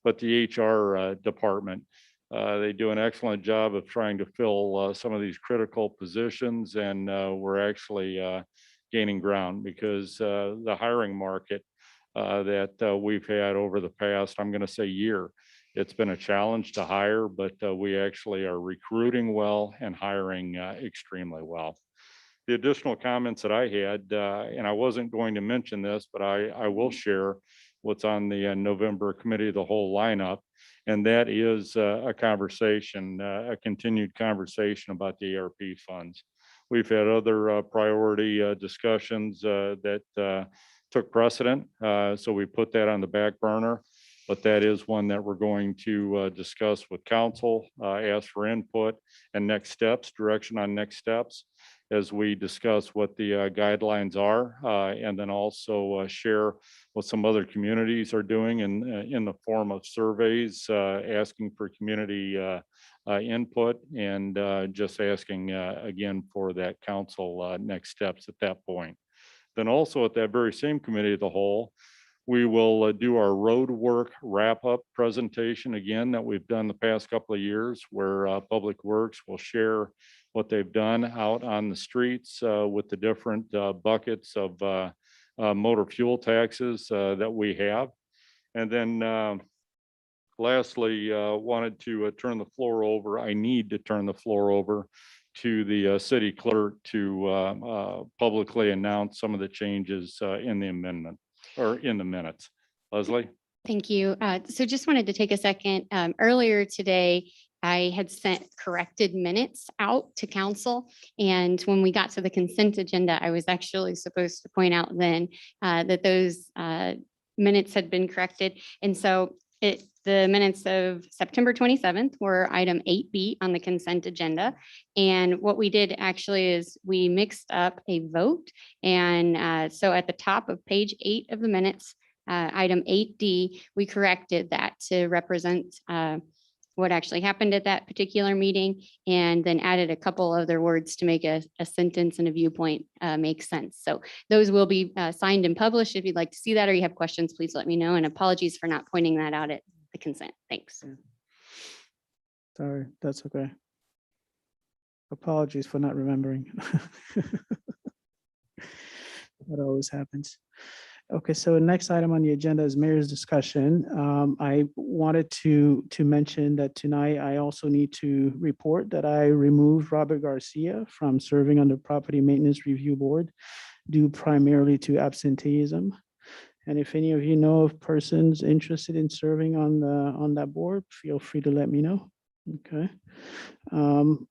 but the HR department, they do an excellent job of trying to fill some of these critical positions, and we're actually gaining ground because the hiring market that we've had over the past, I'm going to say year, it's been a challenge to hire, but we actually are recruiting well and hiring extremely well. The additional comments that I had, and I wasn't going to mention this, but I will share what's on the November Committee of the Whole lineup. And that is a conversation, a continued conversation about the ARP funds. We've had other priority discussions that took precedent. So we put that on the back burner. But that is one that we're going to discuss with council, ask for input and next steps, direction on next steps as we discuss what the guidelines are, and then also share what some other communities are doing in the form of surveys, asking for community input, and just asking again for that council next steps at that point. Then also at that very same committee of the whole, we will do our road work wrap-up presentation again that we've done the past couple of years, where Public Works will share what they've done out on the streets with the different buckets of motor fuel taxes that we have. And then lastly, wanted to turn the floor over. I need to turn the floor over to the city clerk to publicly announce some of the changes in the amendment or in the minutes. Leslie? Thank you. So just wanted to take a second. Earlier today, I had sent corrected minutes out to council. And when we got to the consent agenda, I was actually supposed to point out then that those minutes had been corrected. And so the minutes of September 27th were item 8B on the consent agenda. And what we did actually is we mixed up a vote. And so at the top of page 8 of the minutes, item 8D, we corrected that to represent what actually happened at that particular meeting, and then added a couple other words to make a sentence and a viewpoint make sense. So those will be signed and published. If you'd like to see that or you have questions, please let me know. And apologies for not pointing that out at the consent. Thanks. Sorry, that's okay. Apologies for not remembering. That always happens. Okay, so next item on the agenda is mayor's discussion. I wanted to mention that tonight I also need to report that I removed Robert Garcia from serving on the Property Maintenance Review Board due primarily to absenteeism. And if any of you know of persons interested in serving on that board, feel free to let me know. Okay.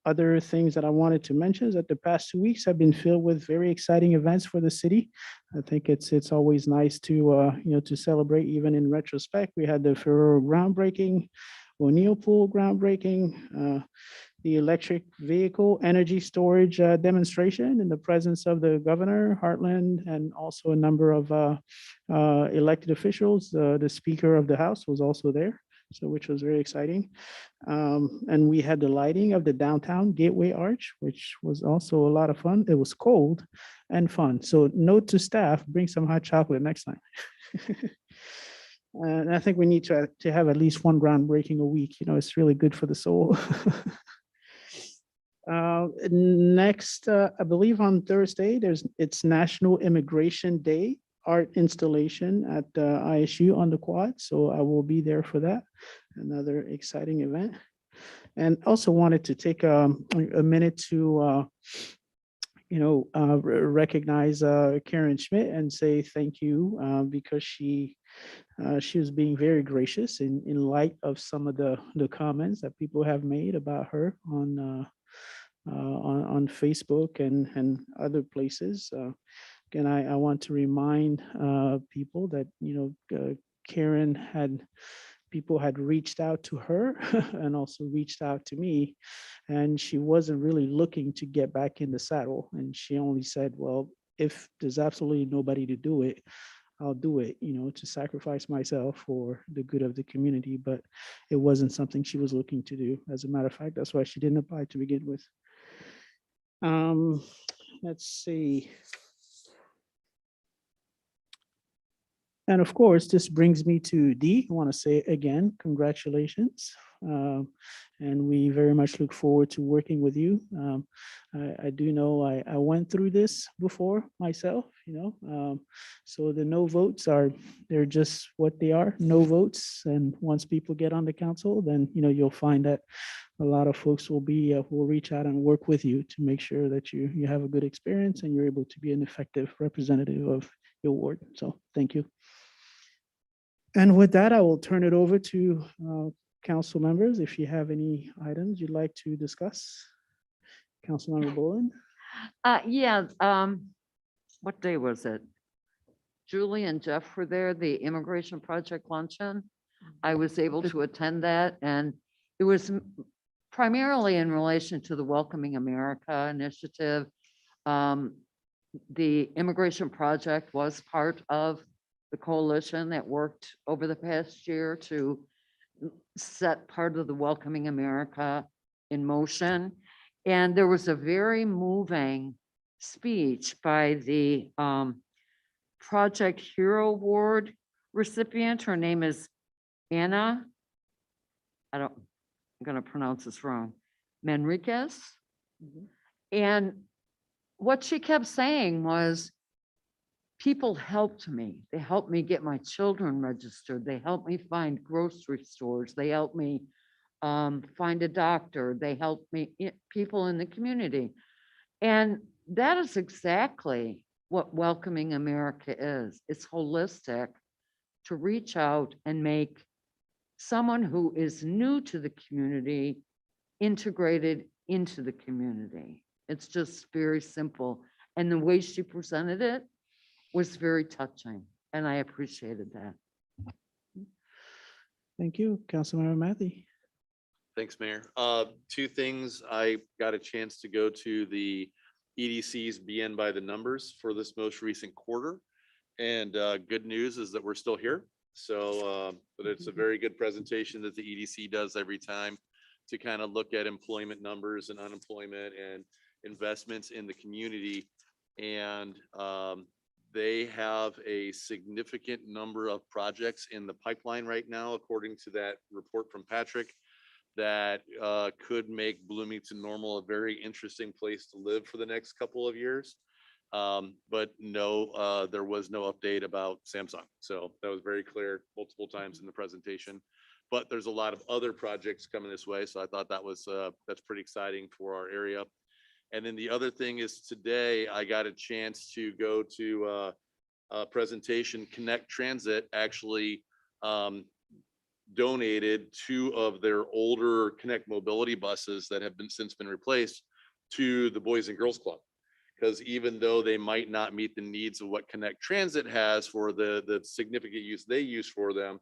Other things that I wanted to mention is that the past 2 weeks have been filled with very exciting events for the city. I think it's always nice to to celebrate even in retrospect. We had the Ferrero groundbreaking, O'Neill Pool groundbreaking, the electric vehicle energy storage demonstration in the presence of the governor, Heartland, and also a number of elected officials. The Speaker of the House was also there, so which was very exciting. And we had the lighting of the downtown Gateway Arch, which was also a lot of fun. It was cold and fun. So note to staff, bring some hot chocolate next time. And I think we need to have at least one groundbreaking a week. It's really good for the soul. Next, I believe on Thursday, it's National Immigration Day art installation at ISU on the quad. So I will be there for that. Another exciting event. And also wanted to take a minute to recognize Karen Schmidt and say thank you because she was being very gracious in light of some of the comments that people have made about her on Facebook and other places. Again, I want to remind people that Karen people had reached out to her and also reached out to me, and she wasn't really looking to get back in the saddle. And she only said, well, if there's absolutely nobody to do it, I'll do it, to sacrifice myself for the good of the community. But it wasn't something she was looking to do. As a matter of fact, that's why she didn't apply to begin with. Let's see. And of course, this brings me to D. I want to say again, congratulations. And we very much look forward to working with you. I do know I went through this before myself, so the no votes they're just what they are, no votes. And once people get on the council, then, you'll find that a lot of folks will reach out and work with you to make sure that you have a good experience and you're able to be an effective representative of your ward. So thank you. And with that, I will turn it over to council members. If you have any items you'd like to discuss. Councilmember Boland. Yeah, what day was it? Julie and Jeff were there, the Immigration Project luncheon. I was able to attend that, and it was primarily in relation to the Welcoming America initiative. The Immigration Project was part of the coalition that worked over the past year to set part of the Welcoming America in motion. And there was a very moving speech by the Project Hero Award recipient. Her name is Anna. I'm going to pronounce this wrong. Manriquez. And what she kept saying was, people helped me. They helped me get my children registered. They helped me find grocery stores. They helped me find a doctor. They helped me, people in the community. And that is exactly what Welcoming America is. It's holistic to reach out and make someone who is new to the community integrated into the community. It's just very simple. And the way she presented it was very touching, and I appreciated that. Thank you, Councilmember Matthew. Thanks, Mayor. Two things. I got a chance to go to the EDC's BN by the numbers for this most recent quarter. And good news is that we're still here. So, but it's a very good presentation that the EDC does every time to kind of look at employment numbers and unemployment and investments in the community. And they have a significant number of projects in the pipeline right now, according to that report from Patrick, that could make Bloomington Normal a very interesting place to live for the next couple of years. But no, there was no update about Samsung. So that was very clear multiple times in the presentation. But there's a lot of other projects coming this way. So I thought that was that's pretty exciting for our area. And then the other thing is today I got a chance to go to a presentation. Connect Transit actually donated 2 of their older Connect mobility buses that have since been replaced to the Boys and Girls Club. Because even though they might not meet the needs of what Connect Transit has for the significant use they use for them,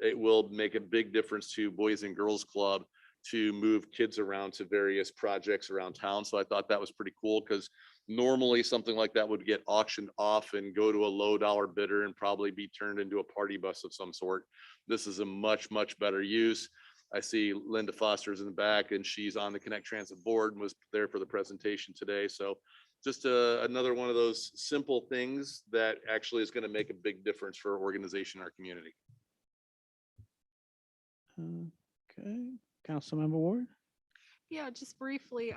it will make a big difference to Boys and Girls Club to move kids around to various projects around town. So I thought that was pretty cool, because normally something like that would get auctioned off and go to a low dollar bidder and probably be turned into a party bus of some sort. This is a much, much better use. I see Linda Foster's in the back, and she's on the Connect Transit board and was there for the presentation today. So just another one of those simple things that actually is going to make a big difference for our organization, our community. Okay, Councilmember Ward. Yeah, just briefly,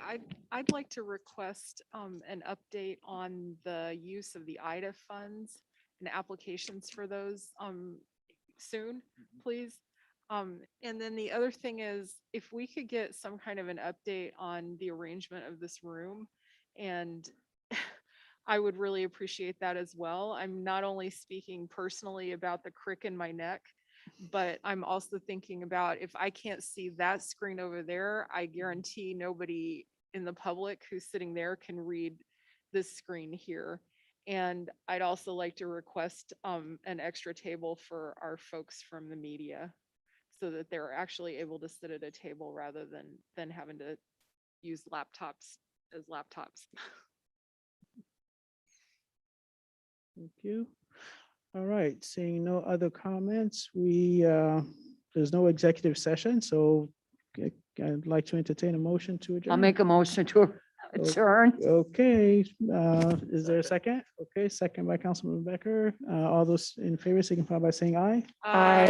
I'd like to request an update on the use of the IDA funds and applications for those soon, please. And then the other thing is, if we could get some kind of an update on the arrangement of this room, and I would really appreciate that as well. I'm not only speaking personally about the crick in my neck, but I'm also thinking about if I can't see that screen over there, I guarantee nobody in the public who's sitting there can read this screen here. And I'd also like to request an extra table for our folks from the media so that they're actually able to sit at a table rather than having to use laptops as laptops. Thank you. All right, seeing no other comments, there's no executive session, so I'd like to entertain a motion to adjourn. I'll make a motion to adjourn. Okay, is there a second? Okay, second by Councilman Becker. All those in favor signify by saying aye. Aye.